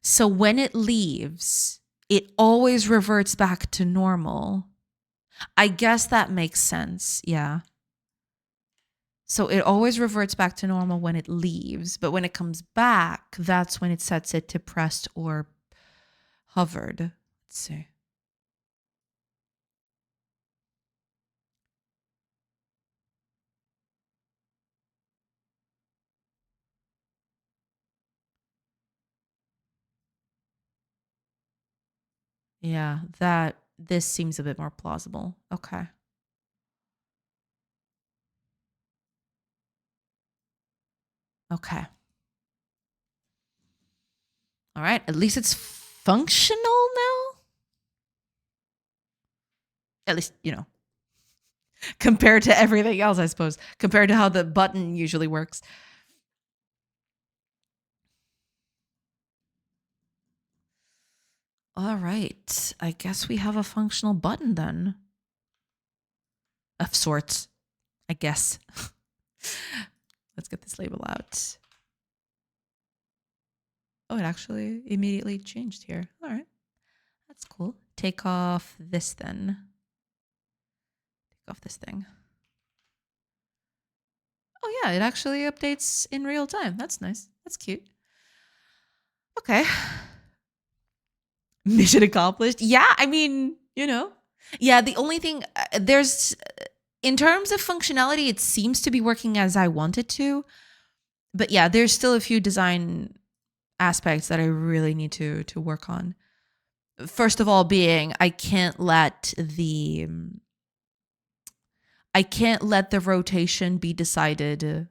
So when it leaves, it always reverts back to normal. I guess that makes sense. Yeah. So it always reverts back to normal when it leaves, but when it comes back, that's when it sets it to pressed or hovered. Let's see. Yeah, this seems a bit more plausible. Okay. Okay. All right. At least it's functional now. At least, compared to everything else, I suppose, compared to how the button usually works. All right. I guess we have a functional button then. Of sorts, I guess. Let's get this label out. Oh, it actually immediately changed here. All right. That's cool. Take off this then. Take off this thing. Oh yeah, it actually updates in real time. That's nice. That's cute. Okay. Mission accomplished. Yeah, I mean, you know. Yeah, the only thing there's in terms of functionality, it seems to be working as I want it to. But yeah, there's still a few design aspects that I really need to work on. First of all, being I can't let the rotation be decided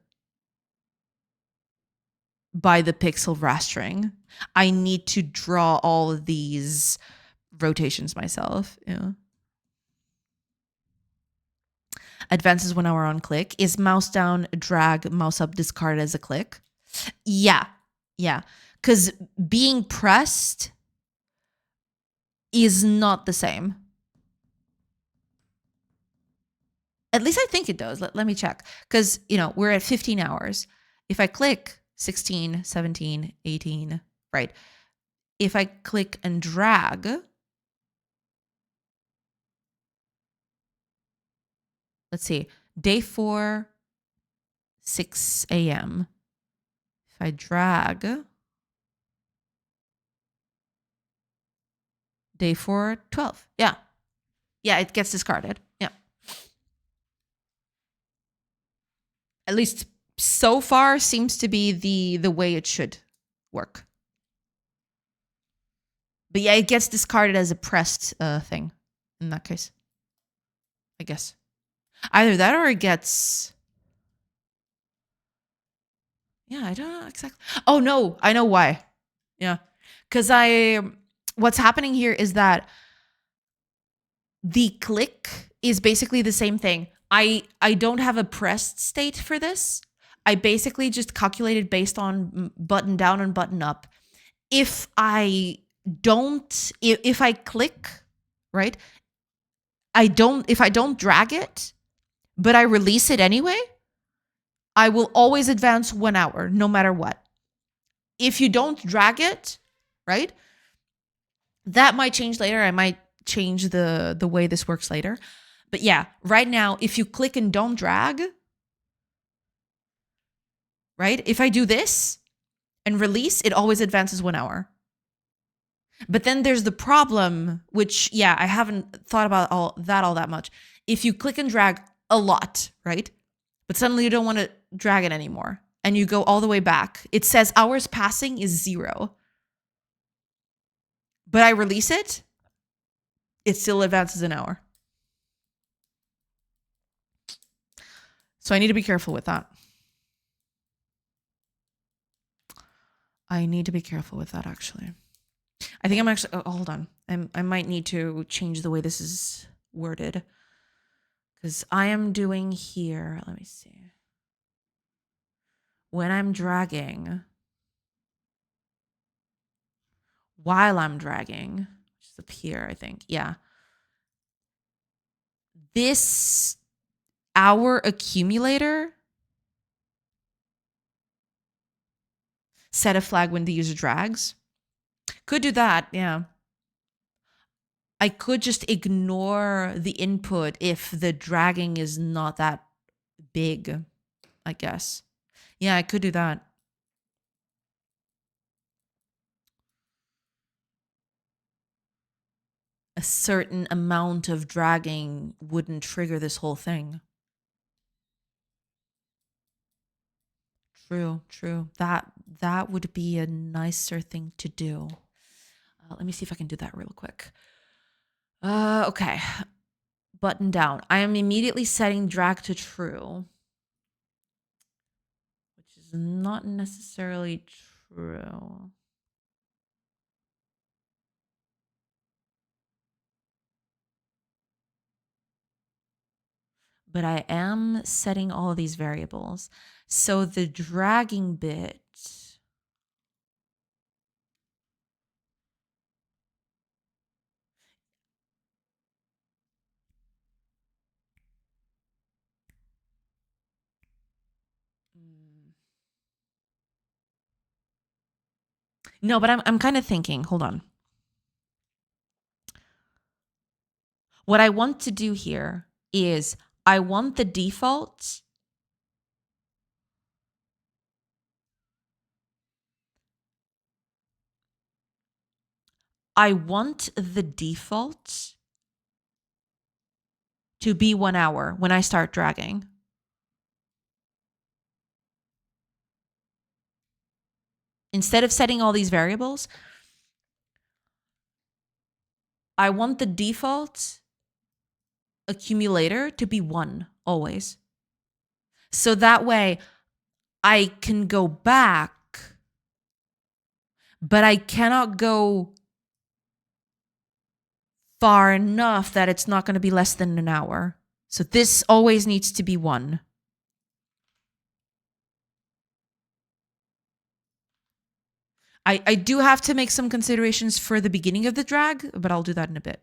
by the pixel rastering. I need to draw all of these rotations myself. Yeah. Advances when we're on click. Is mouse down, drag, mouse up, discard as a click? Yeah. Yeah. Because being pressed is not the same. At least I think it does. Let me check. Because, you know, we're at 15 hours. If I click 16, 17, 18, right? If I click and drag, let's see, day 4, 6 a.m. If I drag, day 4, 12. Yeah. Yeah, it gets discarded. Yeah. At least so far seems to be the way it should work. But yeah, it gets discarded as a pressed thing in that case, I guess. Either that or it gets... Yeah, I don't know exactly. Oh, no, I know why. Yeah. Because what's happening here is that the click is basically the same thing. I don't have a pressed state for this. I basically just calculated based on button down and button up. If I click, right? If I don't drag it, but I release it anyway, I will always advance 1 hour, no matter what. If you don't drag it, right? That might change later. I might change the way this works later. But yeah, right now, if you click and don't drag, right? If I do this and release, it always advances 1 hour. But then there's the problem, which, yeah, I haven't thought about all that much. If you click and drag a lot, right? But suddenly you don't want to drag it anymore, and you go all the way back, it says hours passing is 0. But I release it, it still advances 1 hour. So I need to be careful with that. I need to be careful with that, actually. I think I'm actually... Oh, hold on. I might need to change the way this is worded. Because I am doing here... Let me see. When I'm dragging... While I'm dragging... Which is up here, I think. Yeah. This hour accumulator... Set a flag when the user drags. Could do that, yeah. I could just ignore the input if the dragging is not that big, I guess. Yeah, I could do that. A certain amount of dragging wouldn't trigger this whole thing. True. That would be a nicer thing to do. Let me see if I can do that real quick. Okay. Button down. I am immediately setting drag to true, which is not necessarily true. But I am setting all of these variables. So the dragging bit... No, but I'm kind of thinking, hold on. What I want to do here is I want the default. I want the default to be 1 hour when I start dragging. Instead of setting all these variables, I want the default accumulator to be 1 always. So that way I can go back, but I cannot go far enough that it's not going to be less than an hour. So this always needs to be 1. I do have to make some considerations for the beginning of the drag, but I'll do that in a bit.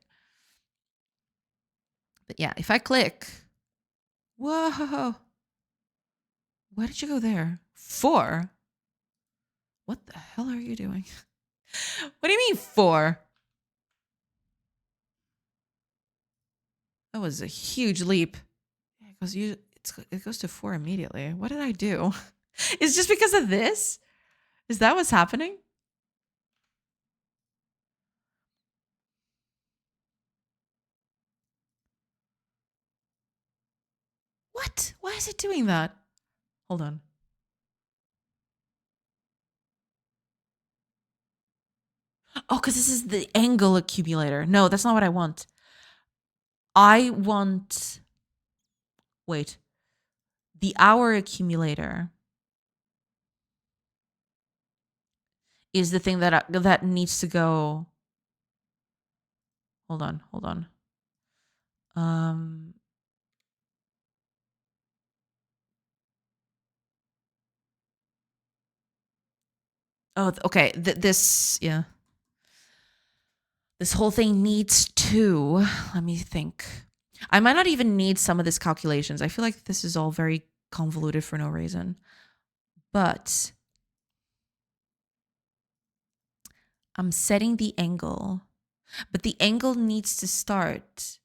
But yeah, if I click, whoa, why did you go there? 4? What the hell are you doing? What do you mean 4? That was a huge leap. It goes to 4 immediately. What did I do? Is it just because of this? Is that what's happening? What? Why is it doing that? Hold on. Oh, because this is the angle accumulator. No, that's not what I want. I want... Wait. The hour accumulator is the thing that needs to go... Hold on. Oh, okay. This, yeah. This whole thing needs to... Let me think. I might not even need some of this calculations. I feel like this is all very convoluted for no reason. But I'm setting the angle. But the angle needs to start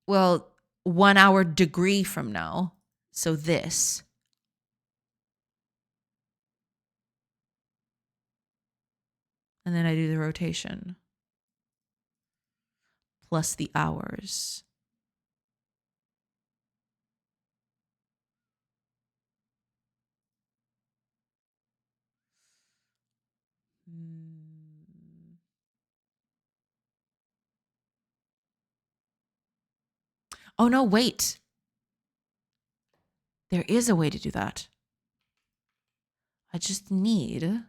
1 hour degree from now. So this. And then I do the rotation. Plus the hours. Oh, no, wait. There is a way to do that. I just need to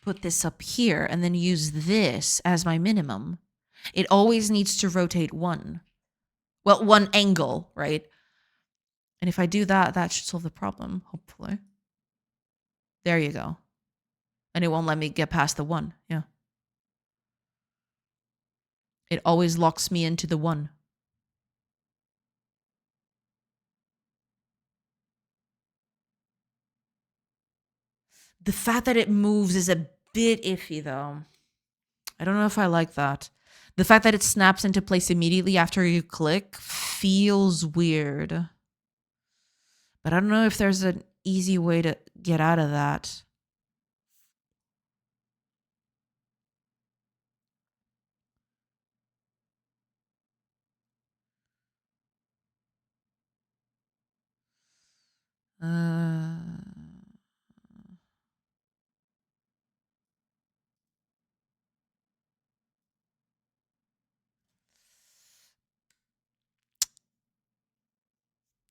put this up here and then use this as my minimum. It always needs to rotate 1. Well, 1 angle, right? And if I do that, that should solve the problem, hopefully. There you go. And it won't let me get past the 1. Yeah. It always locks me into the 1. The fact that it moves is a bit iffy, though. I don't know if I like that. The fact that it snaps into place immediately after you click feels weird. But I don't know if there's an easy way to get out of that.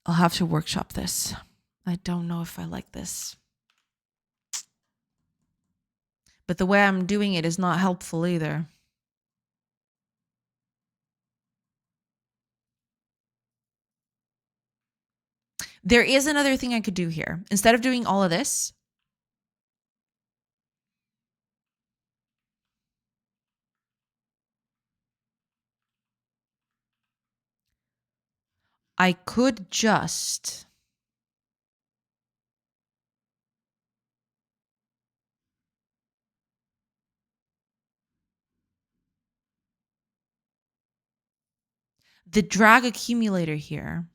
I'll have to workshop this. I don't know if I like this. But the way I'm doing it is not helpful either. There is another thing I could do here. Instead of doing all of this, I could just... The drag accumulator here.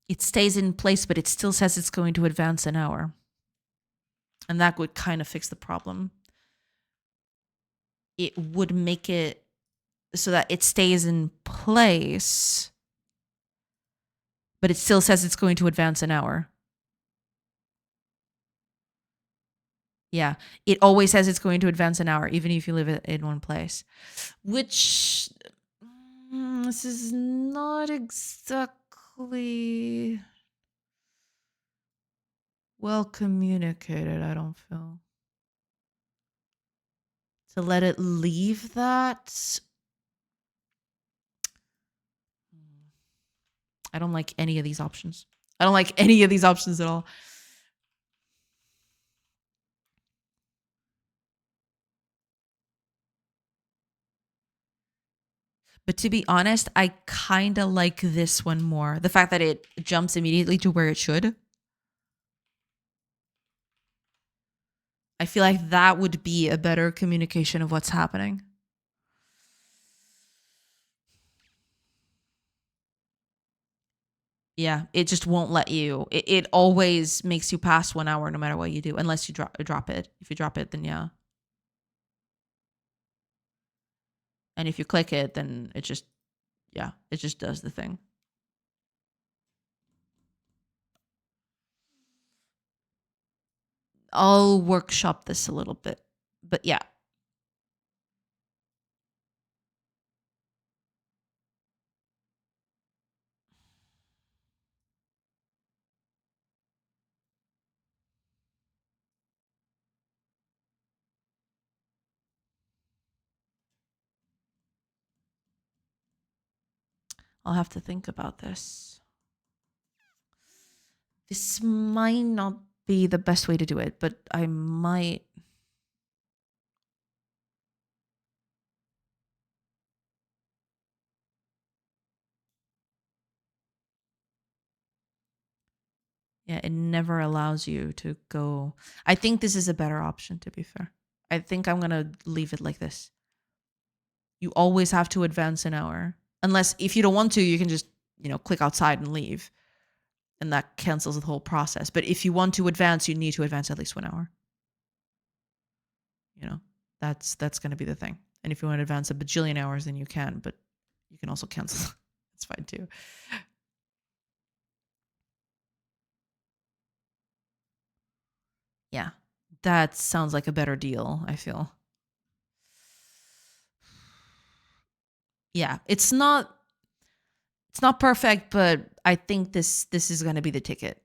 It stays in place, but it still says it's going to advance an hour. And that would kind of fix the problem. It would make it so that it stays in place, but it still says it's going to advance an hour. Yeah, it always says it's going to advance an hour, even if you live in one place. Which, this is not exactly well communicated, I don't feel. To let it leave that, I don't like any of these options. I don't like any of these options at all. But to be honest, I kind of like this one more. The fact that it jumps immediately to where it should. I feel like that would be a better communication of what's happening. Yeah, it just won't let you. It always makes you pass 1 hour no matter what you do, unless you drop it. If you drop it, then yeah. And if you click it, then it just does the thing. I'll workshop this a little bit. But yeah. I'll have to think about this. This might not be the best way to do it, but I might. Yeah, it never allows you to go. I think this is a better option, to be fair. I think I'm going to leave it like this. You always have to advance an hour. Unless if you don't want to, you can just, click outside and leave. And that cancels the whole process. But if you want to advance, you need to advance at least 1 hour. That's going to be the thing. And if you want to advance a bajillion hours, then you can, but you can also cancel. It's fine too. Yeah, that sounds like a better deal, I feel. Yeah, it's not perfect, but I think this is going to be the ticket,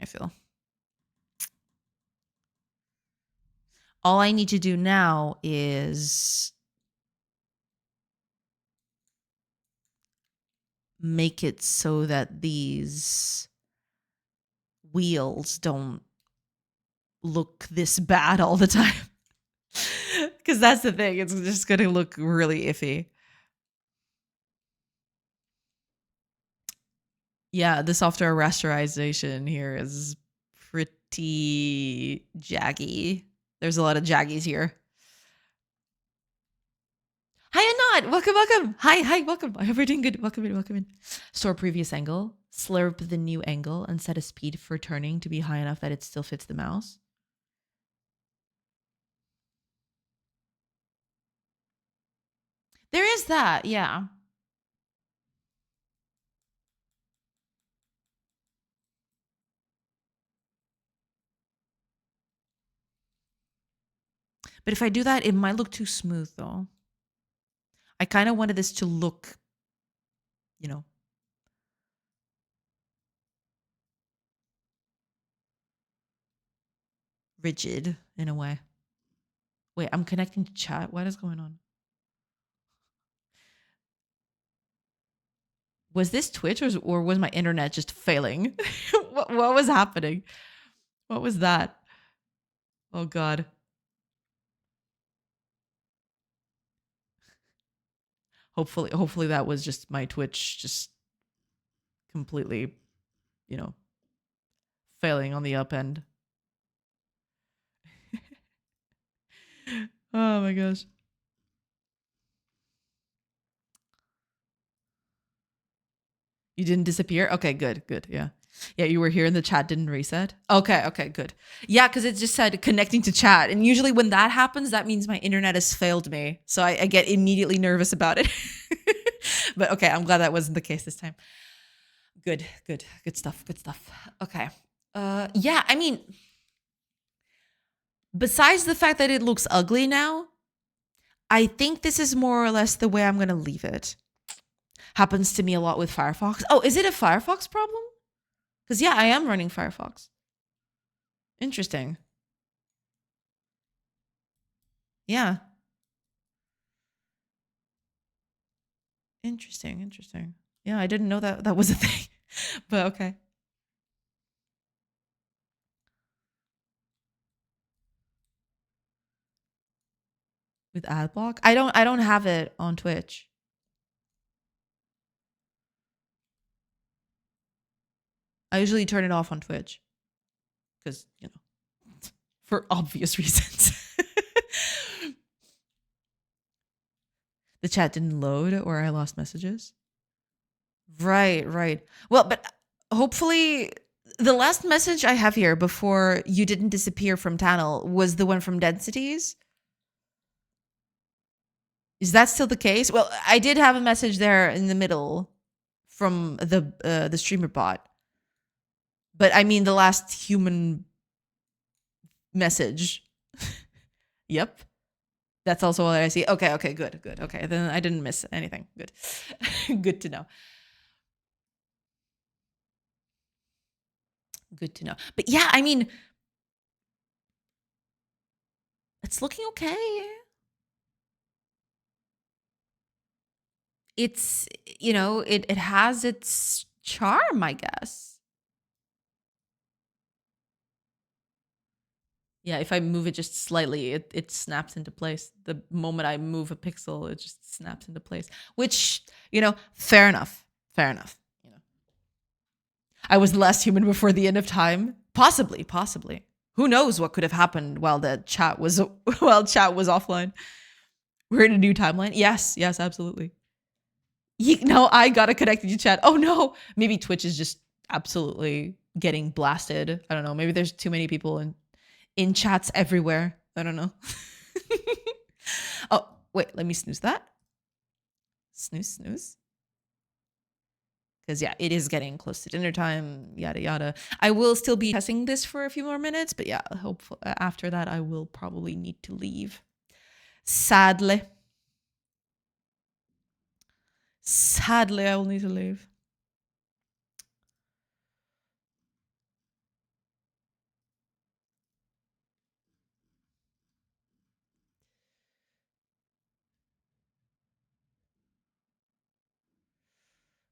I feel. All I need to do now is make it so that these wheels don't look this bad all the time. Because that's the thing. It's just going to look really iffy. Yeah, the software rasterization here is pretty jaggy. There's a lot of jaggies here. Hi, Anat. Welcome. Hi, welcome. I hope you're doing good. Welcome in. Store previous angle. Slurp the new angle and set a speed for turning to be high enough that it still fits the mouse. There is that, yeah. But if I do that, it might look too smooth, though. I kind of wanted this to look, rigid in a way. Wait, I'm connecting to chat. What is going on? Was this Twitch or was my internet just failing? What was happening? What was that? Oh God. Hopefully that was just my Twitch just completely, you know, failing on the up end. Oh my gosh. You didn't disappear? Okay, good. Yeah. Yeah, you were here and the chat didn't reset. Okay, good. Yeah, because it just said connecting to chat. And usually when that happens, that means my internet has failed me. So I get immediately nervous about it. But okay, I'm glad that wasn't the case this time. Good stuff. Okay. Yeah, I mean, besides the fact that it looks ugly now, I think this is more or less the way I'm going to leave it. Happens to me a lot with Firefox. Oh, is it a Firefox problem? Because yeah, I am running Firefox. Interesting. Yeah. Interesting. Yeah, I didn't know that was a thing. But okay. With Adblock? I don't have it on Twitch. I usually turn it off on Twitch. Because, you know, for obvious reasons. The chat didn't load or I lost messages. Right. Well, but hopefully the last message I have here before you didn't disappear from Tannel was the one from Densities. Is that still the case? Well, I did have a message there in the middle from the streamer bot. But I mean the last human message. Yep. That's also what I see. Okay, good. Okay, then I didn't miss anything. Good. Good to know. Good to know. But yeah, I mean, it's looking okay. It's, you know, it has its charm, I guess. Yeah, if I move it just slightly, it snaps into place. The moment I move a pixel, it just snaps into place. Which, you know, fair enough. You know, I was less human before the end of time. Possibly. Who knows what could have happened while the chat was offline. We're in a new timeline. Yes, absolutely. No, I gotta connect to chat. Oh no, maybe Twitch is just absolutely getting blasted. I don't know. Maybe there's too many people in chats everywhere. I don't know. Oh, wait, let me snooze that. Snooze. Because yeah, it is getting close to dinner time, yada yada. I will still be testing this for a few more minutes, but yeah, hopefully after that I will probably need to leave. Sadly, I will need to leave.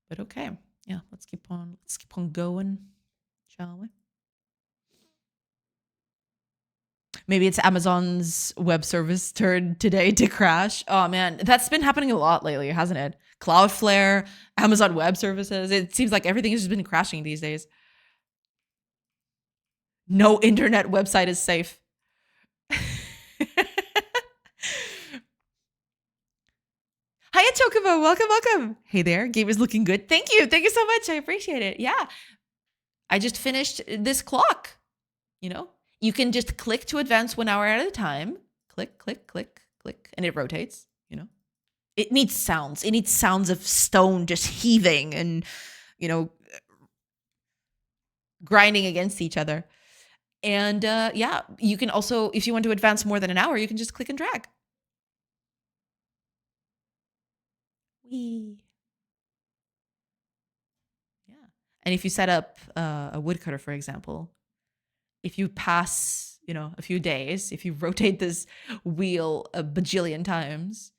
But okay, yeah, let's keep on going, shall we? Maybe it's Amazon's web service turn today to crash. Oh man, that's been happening a lot lately, hasn't it? Cloudflare, Amazon Web Services. It seems like everything has just been crashing these days. No internet website is safe. Hiya, Chocobo. Welcome. Hey there. Game is looking good. Thank you so much. I appreciate it. Yeah. I just finished this clock. You know, you can just click to advance 1 hour at a time. Click, and it rotates, you know. It needs sounds. It needs sounds of stone just heaving and, you know, grinding against each other. And yeah, you can also, if you want to advance more than an hour, you can just click and drag. Whee. Yeah. And if you set up a woodcutter, for example, if you pass a few days, if you rotate this wheel a bajillion times,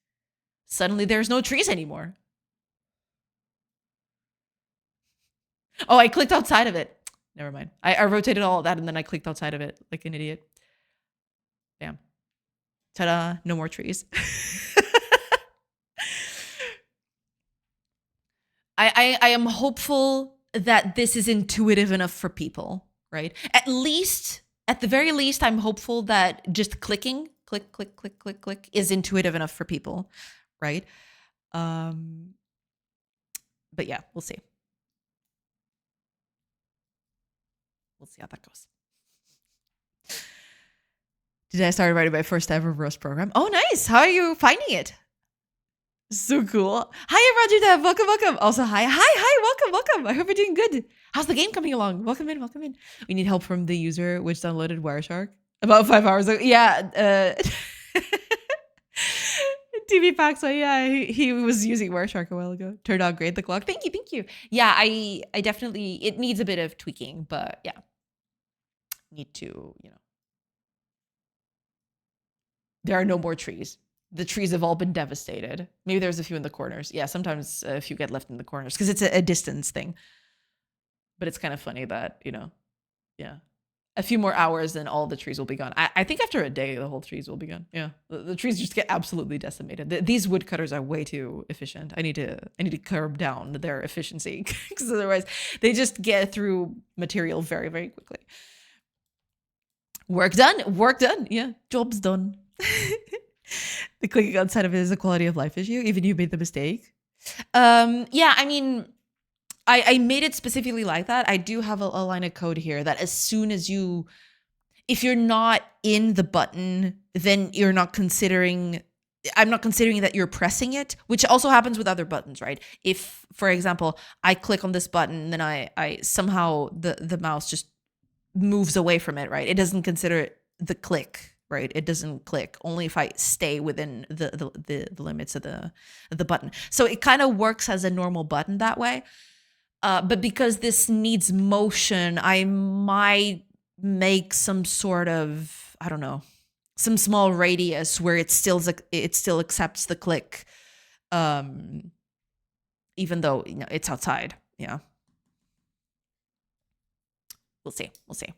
suddenly there's no trees anymore. Oh, I clicked outside of it. Never mind. I rotated all of that and then I clicked outside of it like an idiot. Damn. Ta-da, no more trees. I am hopeful that this is intuitive enough for people, right? At the very least, I'm hopeful that just clicking, click, click, click, click, click, is intuitive enough for people, right? But yeah, we'll see. We'll see how that goes. Today I started writing my first ever roast program. Oh, nice. How are you finding it? So cool. Hi, Roger Dev. Welcome, welcome. Also, hi. Welcome, welcome. I hope you're doing good. How's the game coming along? Welcome in, welcome in. We need help from the user which downloaded Wireshark about 5 hours ago. Yeah. TV Pack, so yeah, he was using Wireshark a while ago. Turned out great, the clock. Thank you. Yeah, I definitely, it needs a bit of tweaking, but yeah. Need to, there are no more trees. The trees have all been devastated. Maybe there's a few in the corners. Yeah, sometimes a few get left in the corners because it's a distance thing. But it's kind of funny that, yeah, a few more hours and all the trees will be gone. I think after a day, the whole trees will be gone. Yeah, the trees just get absolutely decimated. These woodcutters are way too efficient. I need to curb down their efficiency because otherwise they just get through material very, very quickly. Work done. Yeah, job's done. The clicking outside of it is a quality of life issue. Even you made the mistake. Yeah, I mean, I made it specifically like that. I do have a line of code here that as soon as if you're not in the button, then you're not considering. I'm not considering that you're pressing it, which also happens with other buttons, right? If, for example, I click on this button, then I somehow the mouse just moves away from it, right? It doesn't consider the click. Right, it doesn't click only if I stay within the limits of the button. So it kind of works as a normal button that way. But because this needs motion, I might make some sort of, I don't know, some small radius where it still accepts the click, even though it's outside. Yeah, we'll see.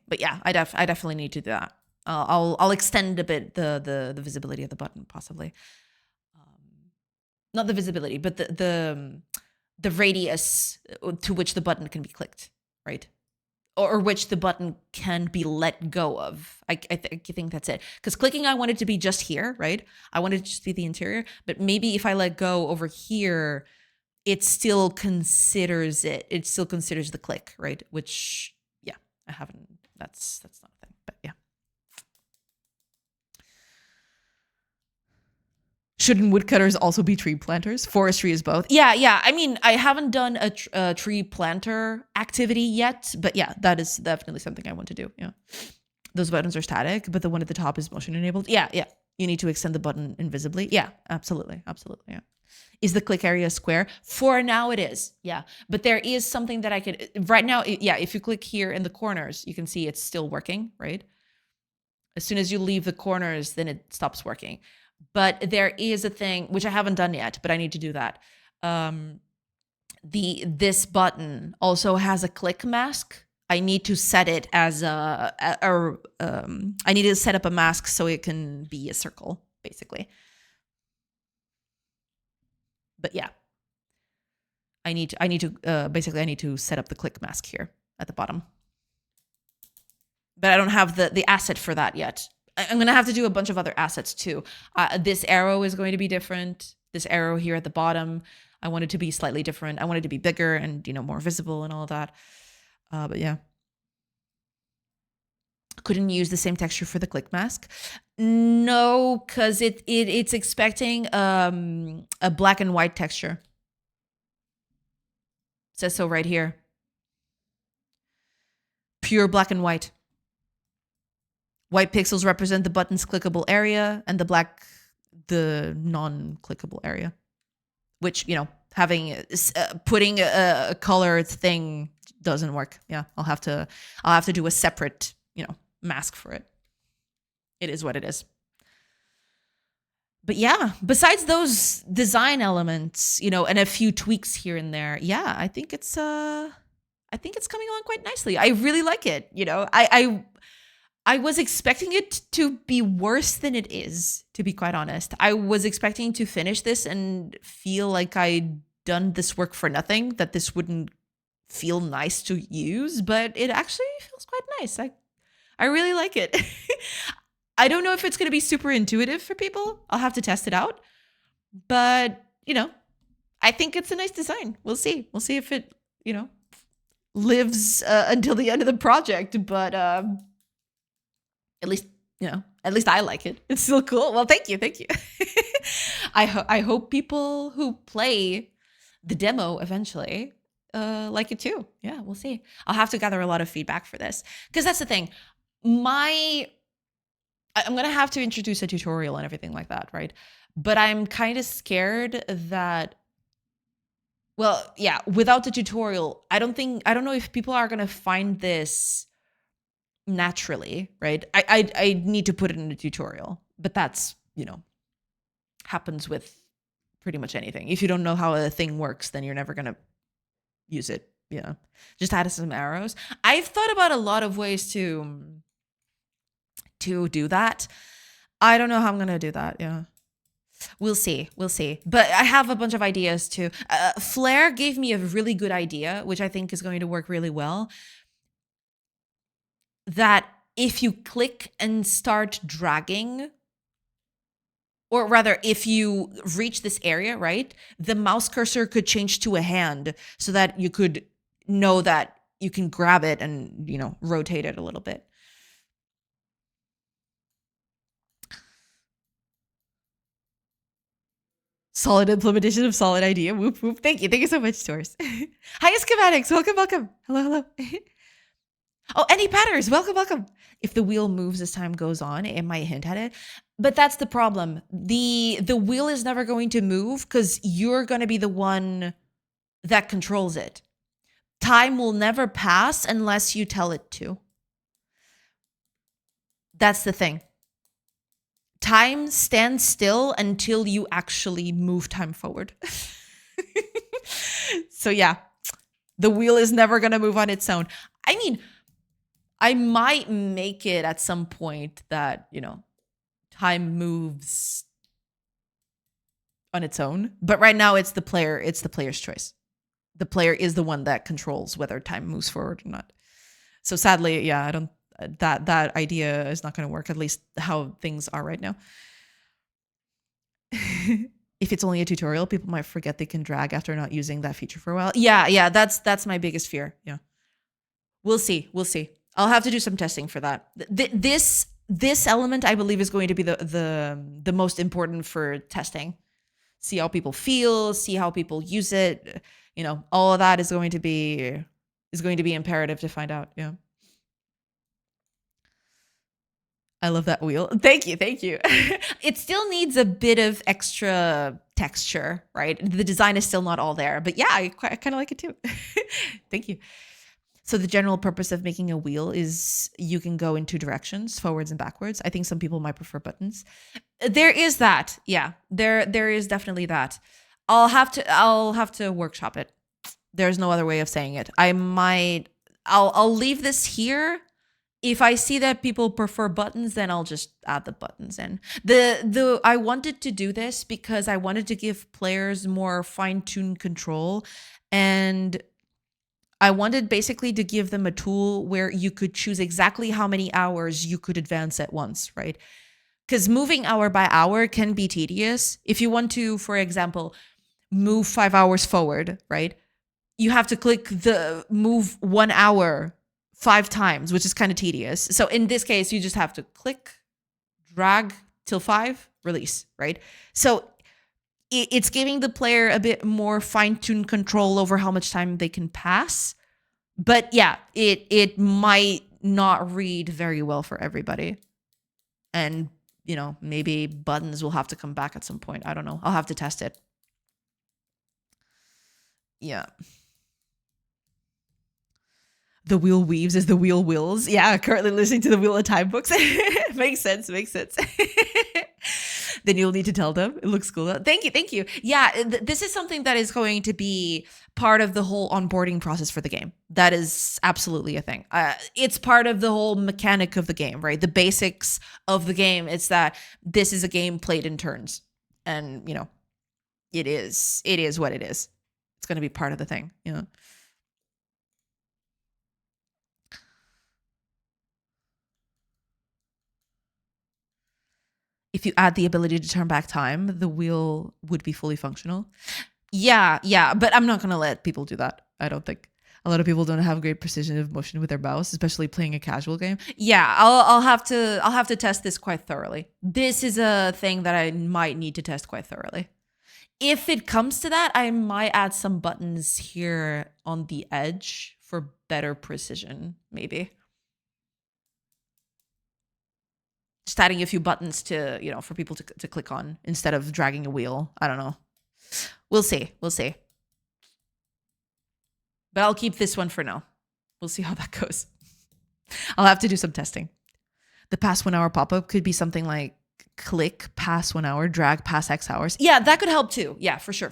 But yeah, I definitely need to do that. I'll extend a bit the visibility of the button, possibly. Not the visibility, but the radius to which the button can be clicked, right? Or which the button can be let go of. I think that's it. Because clicking, I want it to be just here, right? I want it to just be the interior. But maybe if I let go over here, it still considers it. It still considers the click, right? Which, yeah, I haven't. That's not a thing. But yeah. Shouldn't woodcutters also be tree planters? Forestry is both. Yeah. I mean, I haven't done a tree planter activity yet, but yeah, that is definitely something I want to do. Yeah. Those buttons are static, but the one at the top is motion enabled. Yeah. You need to extend the button invisibly. Yeah, absolutely. Yeah. Is the click area square? For now it is. Yeah. But there is something that I could, right now, yeah, if you click here in the corners, you can see it's still working, right? As soon as you leave the corners, then it stops working. But there is a thing, which I haven't done yet, but I need to do that. This button also has a click mask. I need to set it as I need to set up a mask so it can be a circle, basically. But yeah, I need to set up the click mask here at the bottom. But I don't have the asset for that yet. I'm going to have to do a bunch of other assets too. This arrow is going to be different. This arrow here at the bottom, I want it to be slightly different. I want it to be bigger and, more visible and all of that. But yeah. Couldn't use the same texture for the click mask. No, because it's expecting a black and white texture. It says so right here. Pure black and white. White pixels represent the button's clickable area and the black, the non-clickable area. Which, having putting a colored thing doesn't work. Yeah, I'll have to do a separate, mask for it. It is what it is. But yeah, besides those design elements, and a few tweaks here and there, yeah, I think it's coming along quite nicely. I really like it. I was expecting it to be worse than it is, to be quite honest. I was expecting to finish this and feel like I'd done this work for nothing, that this wouldn't feel nice to use, but it actually feels quite nice. I really like it. I don't know if it's going to be super intuitive for people. I'll have to test it out. But, I think it's a nice design. We'll see. We'll see if it, lives until the end of the project. But at least, at least I like it. It's still cool. Well, thank you. Thank you. I hope people who play the demo eventually like it too. Yeah, we'll see. I'll have to gather a lot of feedback for this. Because that's the thing. I'm going to have to introduce a tutorial and everything like that, right? But I'm kind of scared that, well, yeah, without the tutorial, I don't know if people are going to find this naturally, right? I need to put it in a tutorial, but that's, happens with pretty much anything. If you don't know how a thing works, then you're never going to use it. Just add some arrows. I've thought about a lot of ways to do that. I don't know how I'm going to do that. Yeah. We'll see. But I have a bunch of ideas too. Flare gave me a really good idea, which I think is going to work really well. That if you click and start dragging, or rather, if you reach this area, right, the mouse cursor could change to a hand so that you could know that you can grab it and, rotate it a little bit. Solid implementation of solid idea. Whoop, whoop. Thank you. Thank you so much, Source. Hi, schematics. Welcome. Hello. Oh, any patterns. Welcome. If the wheel moves as time goes on, it might hint at it. But that's the problem. The wheel is never going to move because you're going to be the one that controls it. Time will never pass unless you tell it to. That's the thing. Time stands still until you actually move time forward. So yeah, the wheel is never going to move on its own. I mean, I might make it at some point that, time moves on its own. But right now it's the player's choice. The player is the one that controls whether time moves forward or not. So sadly, yeah, I don't that idea is not going to work, at least how things are right now. If it's only a tutorial, people might forget they can drag after not using that feature for a while. Yeah, that's my biggest fear. Yeah. We'll see. I'll have to do some testing for that. This element, I believe, is going to be the most important for testing. See how people feel, see how people use it. All of that is going to be imperative to find out. Yeah. I love that wheel. Thank you. It still needs a bit of extra texture, right? The design is still not all there, but yeah, I kind of like it too. Thank you. So the general purpose of making a wheel is you can go in two directions, forwards and backwards. I think some people might prefer buttons. There is that. Yeah, there is definitely that. I'll have to workshop it. There's no other way of saying it. I'll leave this here. If I see that people prefer buttons, then I'll just add the buttons in. I wanted to do this because I wanted to give players more fine-tuned control, and I wanted basically to give them a tool where you could choose exactly how many hours you could advance at once, right? Because moving hour by hour can be tedious. If you want to, for example, move 5 hours forward, right? You have to click the move 1 hour 5 times, which is kind of tedious. So in this case, you just have to click, drag till 5, release, right? So it's giving the player a bit more fine-tuned control over how much time they can pass. But yeah, it might not read very well for everybody. And, maybe buttons will have to come back at some point. I don't know. I'll have to test it. Yeah. The wheel weaves as the wheel wills. Yeah, currently listening to the Wheel of Time books. Makes sense. Then you'll need to tell them. It looks cool. Thank you. Yeah, this is something that is going to be part of the whole onboarding process for the game. That is absolutely a thing. It's part of the whole mechanic of the game, right? The basics of the game. It's that this is a game played in turns, and it is what it is. It's going to be part of the thing. If you add the ability to turn back time, the wheel would be fully functional. Yeah, but I'm not gonna let people do that. I don't think a lot of people don't have great precision of motion with their mouse, especially playing a casual game. Yeah, I'll have to test this quite thoroughly. This is a thing that I might need to test quite thoroughly. If it comes to that, I might add some buttons here on the edge for better precision, maybe. Just adding a few buttons to, for people to click on instead of dragging a wheel. I don't know. We'll see. But I'll keep this one for now. We'll see how that goes. I'll have to do some testing. The past 1 hour pop-up could be something like click past 1 hour, drag past X hours. Yeah, that could help too. Yeah, for sure.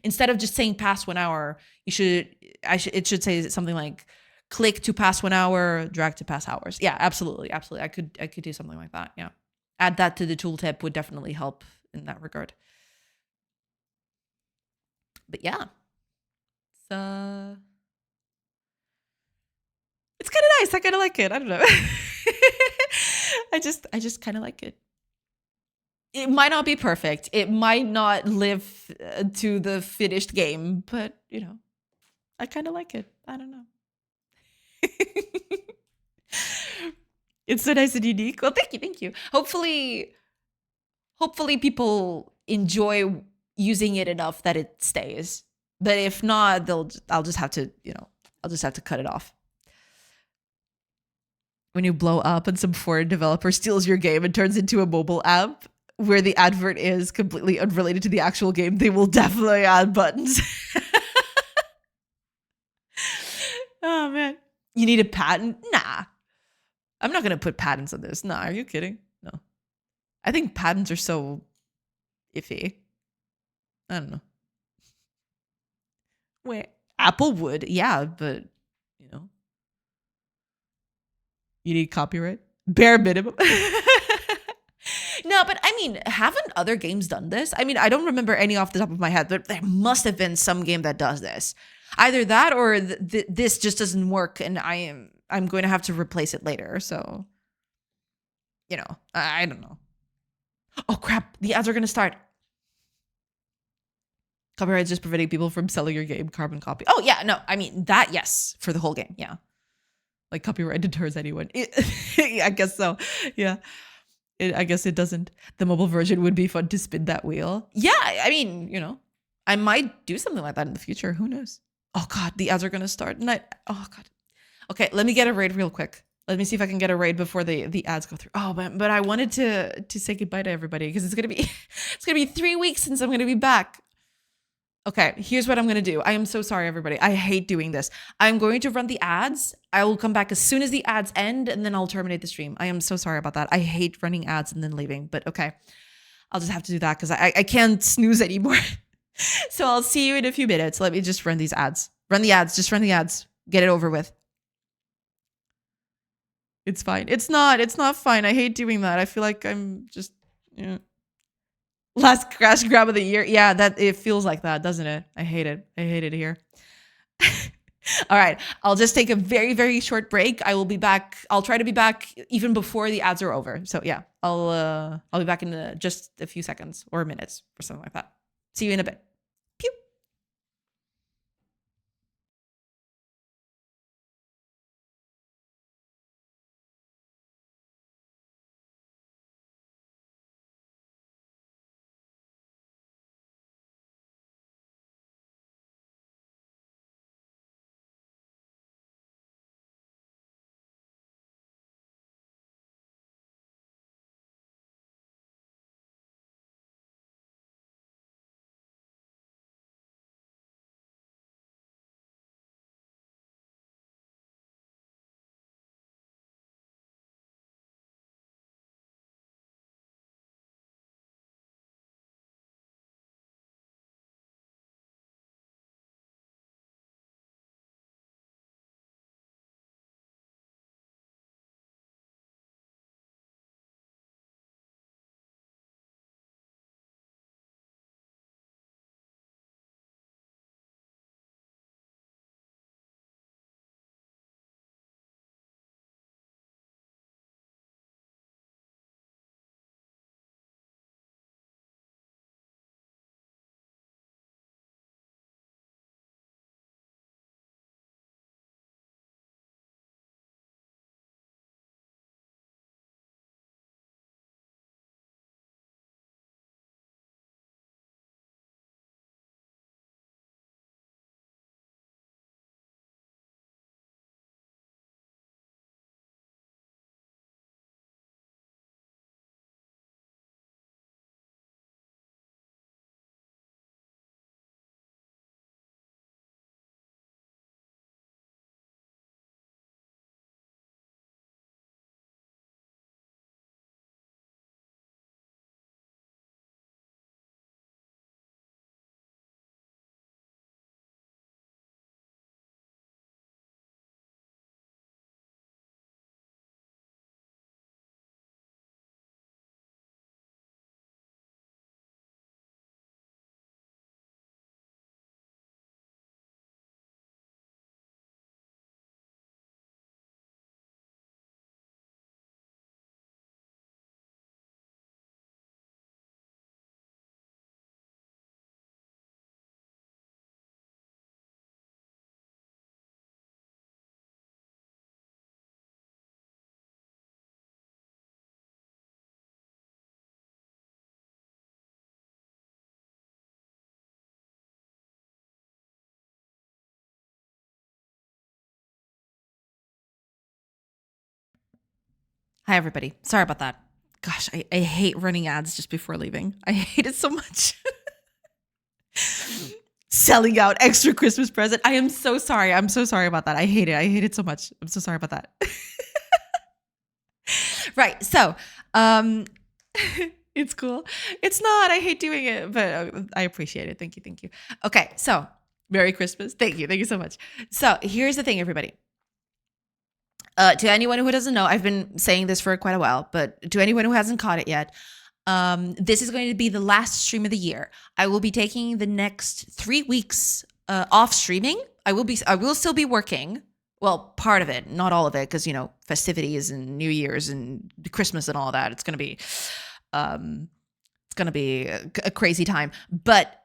Instead of just saying past 1 hour, it should say something like click to past 1 hour, drag to past hours. Yeah, absolutely. I could do something like that. Yeah. Add that to the tooltip would definitely help in that regard. But yeah. It's kind of nice. I kind of like it. I don't know. I just kind of like it. It might not be perfect. It might not live to the finished game, but I kind of like it. I don't know. It's so nice and unique. Well, thank you. Hopefully people enjoy using it enough that it stays. But if not, I'll just have to cut it off. When you blow up and some foreign developer steals your game and turns into a mobile app where the advert is completely unrelated to the actual game, they will definitely add buttons. Oh man. You need a patent? Nah. I'm not going to put patents on this. Nah, are you kidding? No. I think patents are so iffy. I don't know. Wait, Apple would, yeah, but you need copyright, bare minimum. No, but I mean, haven't other games done this? I mean, I don't remember any off the top of my head, but there must have been some game that does this. Either that or this just doesn't work, and I'm going to have to replace it later. So, I don't know. Oh crap! The ads are going to start. Copyright is just preventing people from selling your game. Carbon copy. Oh yeah, no, I mean that. Yes, for the whole game. Yeah, like copyright deters anyone. I guess so. Yeah. I guess it doesn't. The mobile version would be fun to spin that wheel. Yeah, I mean, I might do something like that in the future. Who knows? Oh God, the ads are gonna start. Oh God. Okay, let me get a raid real quick. Let me see if I can get a raid before the ads go through. Oh, but I wanted to say goodbye to everybody because it's gonna be 3 weeks since I'm gonna be back. Okay, here's what I'm going to do. I am so sorry, everybody. I hate doing this. I'm going to run the ads. I will come back as soon as the ads end, and then I'll terminate the stream. I am so sorry about that. I hate running ads and then leaving, but okay. I'll just have to do that because I can't snooze anymore. So I'll see you in a few minutes. Let me just run these ads. Run the ads. Just run the ads. Get it over with. It's fine. It's not fine. I hate doing that. I feel like I'm just, Last crash grab of the year. Yeah, it feels like that, doesn't it? I hate it. I hate it here. All right. I'll just take a very, very short break. I will be back. I'll try to be back even before the ads are over. So yeah, I'll be back in just a few seconds or minutes or something like that. See you in a bit. Hi, everybody. Sorry about that. Gosh, I hate running ads just before leaving. I hate it so much. Selling out extra Christmas present. I am so sorry. I'm so sorry about that. I hate it. I hate it so much. I'm so sorry about that. Right. So, it's cool. It's not. I hate doing it, but I appreciate it. Thank you. Thank you. Okay. So, Merry Christmas. Thank you. Thank you so much. So, here's the thing, everybody. To anyone who doesn't know, I've been saying this for quite a while, but to anyone who hasn't caught it yet, this is going to be the last stream of the year. I will be taking the next 3 weeks off streaming. I will still be working. Well, part of it, not all of it, because festivities and New Year's and Christmas and all that. It's going to be a crazy time. But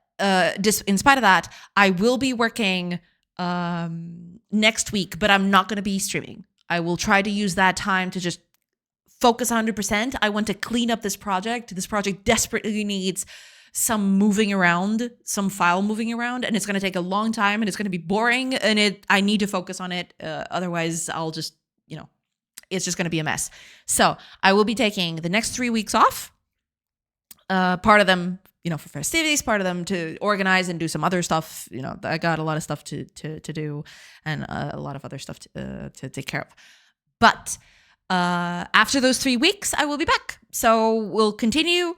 just in spite of that, I will be working next week, but I'm not going to be streaming. I will try to use that time to just focus 100%. I want to clean up this project. This project desperately needs some moving around, some file moving around, and it's going to take a long time and it's going to be boring, and I need to focus on it. Otherwise, I'll just, it's just going to be a mess. So I will be taking the next 3 weeks off. Part of them, for festivities, part of them to organize and do some other stuff. I got a lot of stuff to do and a lot of other stuff to take care of. But after those 3 weeks, I will be back. So I'll continue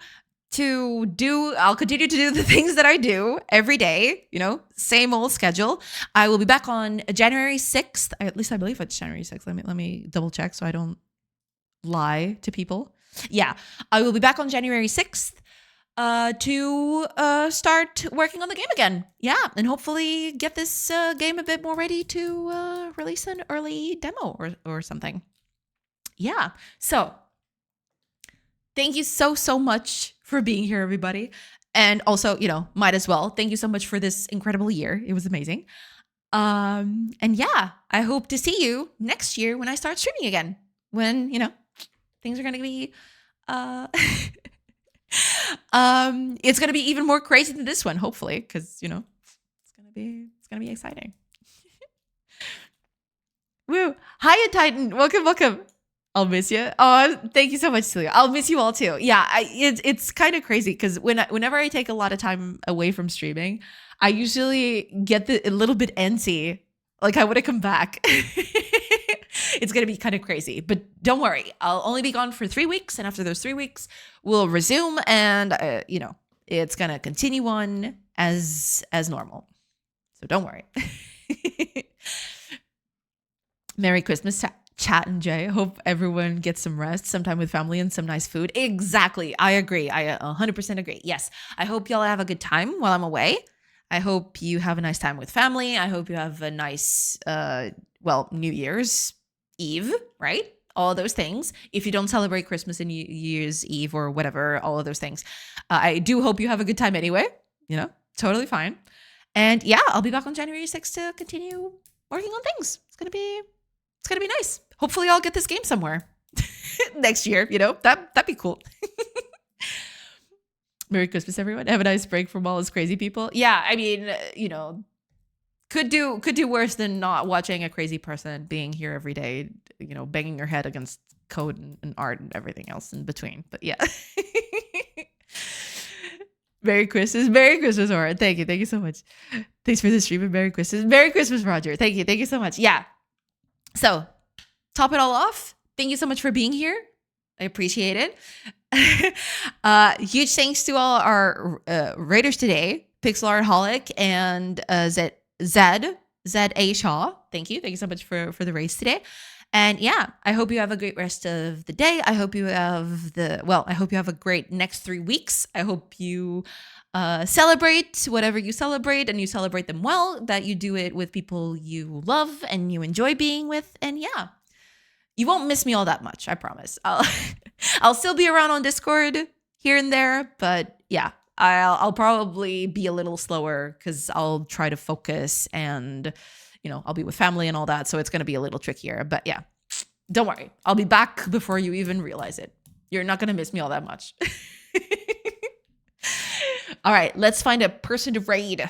to do the things that I do every day, same old schedule. I will be back on January 6th. At least I believe it's January 6th. Let me double check so I don't lie to people. Yeah, I will be back on January 6th. To start working on the game again. Yeah, and hopefully get this game a bit more ready to release an early demo or something. Yeah, so thank you so much for being here, everybody. And also, might as well, thank you so much for this incredible year. It was amazing. And yeah, I hope to see you next year when I start streaming again. When, things are going to be... it's gonna be even more crazy than this one, hopefully, because it's gonna be exciting. Woo! Hiya, Titan. Welcome. I'll miss you. Oh, thank you so much, Celia. I'll miss you all too. Yeah, it's kind of crazy because whenever I take a lot of time away from streaming, I usually get a little bit antsy. Like I want to come back. It's going to be kind of crazy, but don't worry. I'll only be gone for 3 weeks. And after those 3 weeks, we'll resume and, it's going to continue on as normal. So don't worry. Merry Christmas, Chat and Jay. Hope everyone gets some rest, some time with family and some nice food. Exactly. I agree. I 100% agree. Yes. I hope y'all have a good time while I'm away. I hope you have a nice time with family. I hope you have a nice, New Year's Eve, right? All of those things. If you don't celebrate Christmas and New Year's Eve or whatever, all of those things, I do hope you have a good time anyway. Totally fine. And yeah, I'll be back on January 6th to continue working on things. It's gonna be nice. Hopefully, I'll get this game somewhere next year. That'd be cool. Merry Christmas, everyone. Have a nice break from all those crazy people. Yeah, I mean, could do worse than not watching a crazy person being here every day, banging your head against code and art and everything else in between. But yeah. Merry Christmas, Aura. Thank you so much. Thanks for the stream and Merry Christmas, Roger. Thank you so much. Yeah. So, top it all off. Thank you so much for being here. I appreciate it. Huge thanks to all our raiders today, Pixel Art Holic and Z.A. Shaw. Thank you so much for the race today. And yeah, I hope you have a great rest of the day. I hope you have a great next 3 weeks. I hope you celebrate whatever you celebrate and you celebrate them well, that you do it with people you love and you enjoy being with. And yeah, you won't miss me all that much. I promise. I'll still be around on Discord here and there, but yeah, I'll probably be a little slower because I'll try to focus and, I'll be with family and all that. So it's going to be a little trickier. But yeah, don't worry. I'll be back before you even realize it. You're not going to miss me all that much. All right, let's find a person to raid.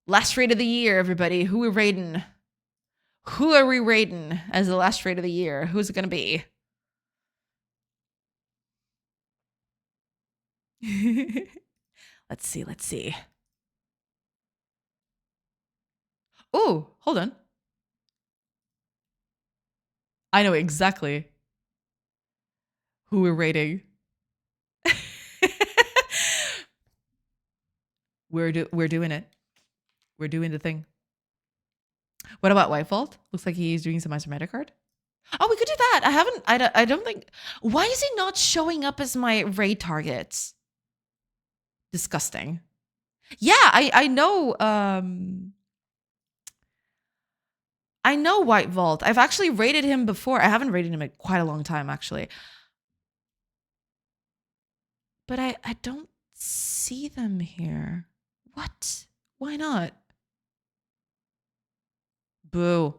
Last raid of the year, everybody. Who we raiding? Who are we rating as the last raid of the year? Who's it gonna be? Let's see. Let's see. Oh, hold on. I know exactly who we're rating. We're doing it. We're doing the thing. What about White Vault? Looks like he's doing some isometric card. Oh, we could do that. I don't think. Why is he not showing up as my raid targets? Disgusting. Yeah, I know. I know White Vault. I've actually rated him before. I haven't rated him in quite a long time, actually. But I don't see them here. What? Why not? Boo.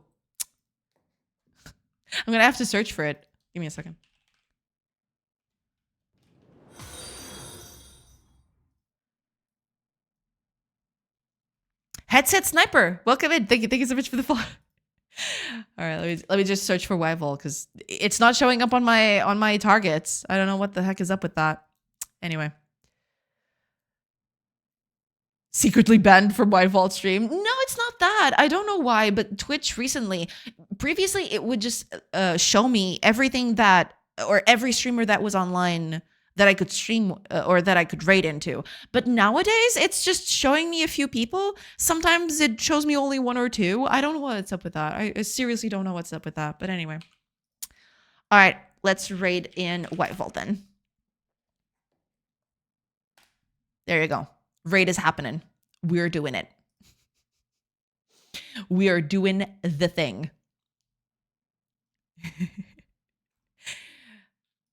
I'm gonna have to search for it. Give me a second. Headset Sniper, welcome in. Thank you so much for the follow. All right, let me just search for Wyval because it's not showing up on my targets. I don't know what the heck is up with that. Anyway, secretly banned from White Vault stream. No, it's not that. I don't know why, but Twitch previously it would just show me everything that, or every streamer that was online that I could stream or that I could raid into. But nowadays it's just showing me a few people. Sometimes it shows me only one or two. I don't know what's up with that. I seriously don't know what's up with that. But anyway. All right, let's raid in White Vault then. There you go. Raid is happening. We're doing it. We are doing the thing.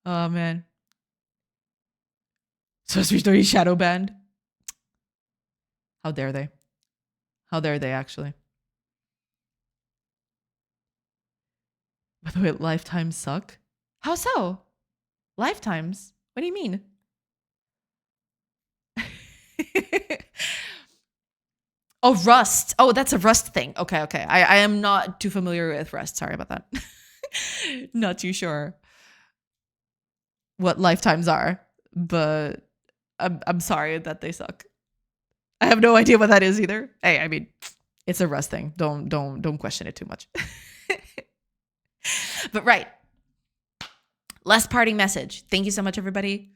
Oh, man. Supposed to be story shadow banned. How dare they? How dare they, actually? By the way, lifetimes suck. How so? Lifetimes? What do you mean? Oh, Rust. Oh, that's a Rust thing. Okay. I am not too familiar with Rust. Sorry about that. Not too sure what lifetimes are, but I'm sorry that they suck. I have no idea what that is either. Hey, I mean, it's a Rust thing. Don't question it too much. But right. Last parting message. Thank you so much, everybody.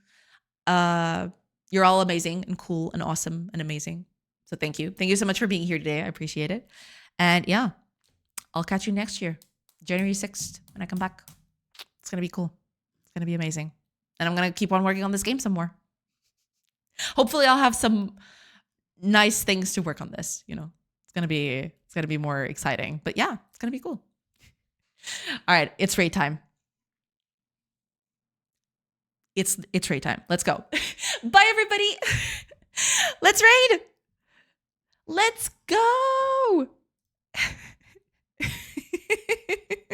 You're all amazing and cool and awesome and amazing. So thank you. Thank you so much for being here today. I appreciate it. And yeah, I'll catch you next year, January 6th, when I come back. It's going to be cool. It's going to be amazing. And I'm going to keep on working on this game some more. Hopefully I'll have some nice things to work on this, you know. It's going to be more exciting. But yeah, it's going to be cool. All right, it's raid time. It's raid time. Let's go. Bye everybody. Let's raid. Let's go.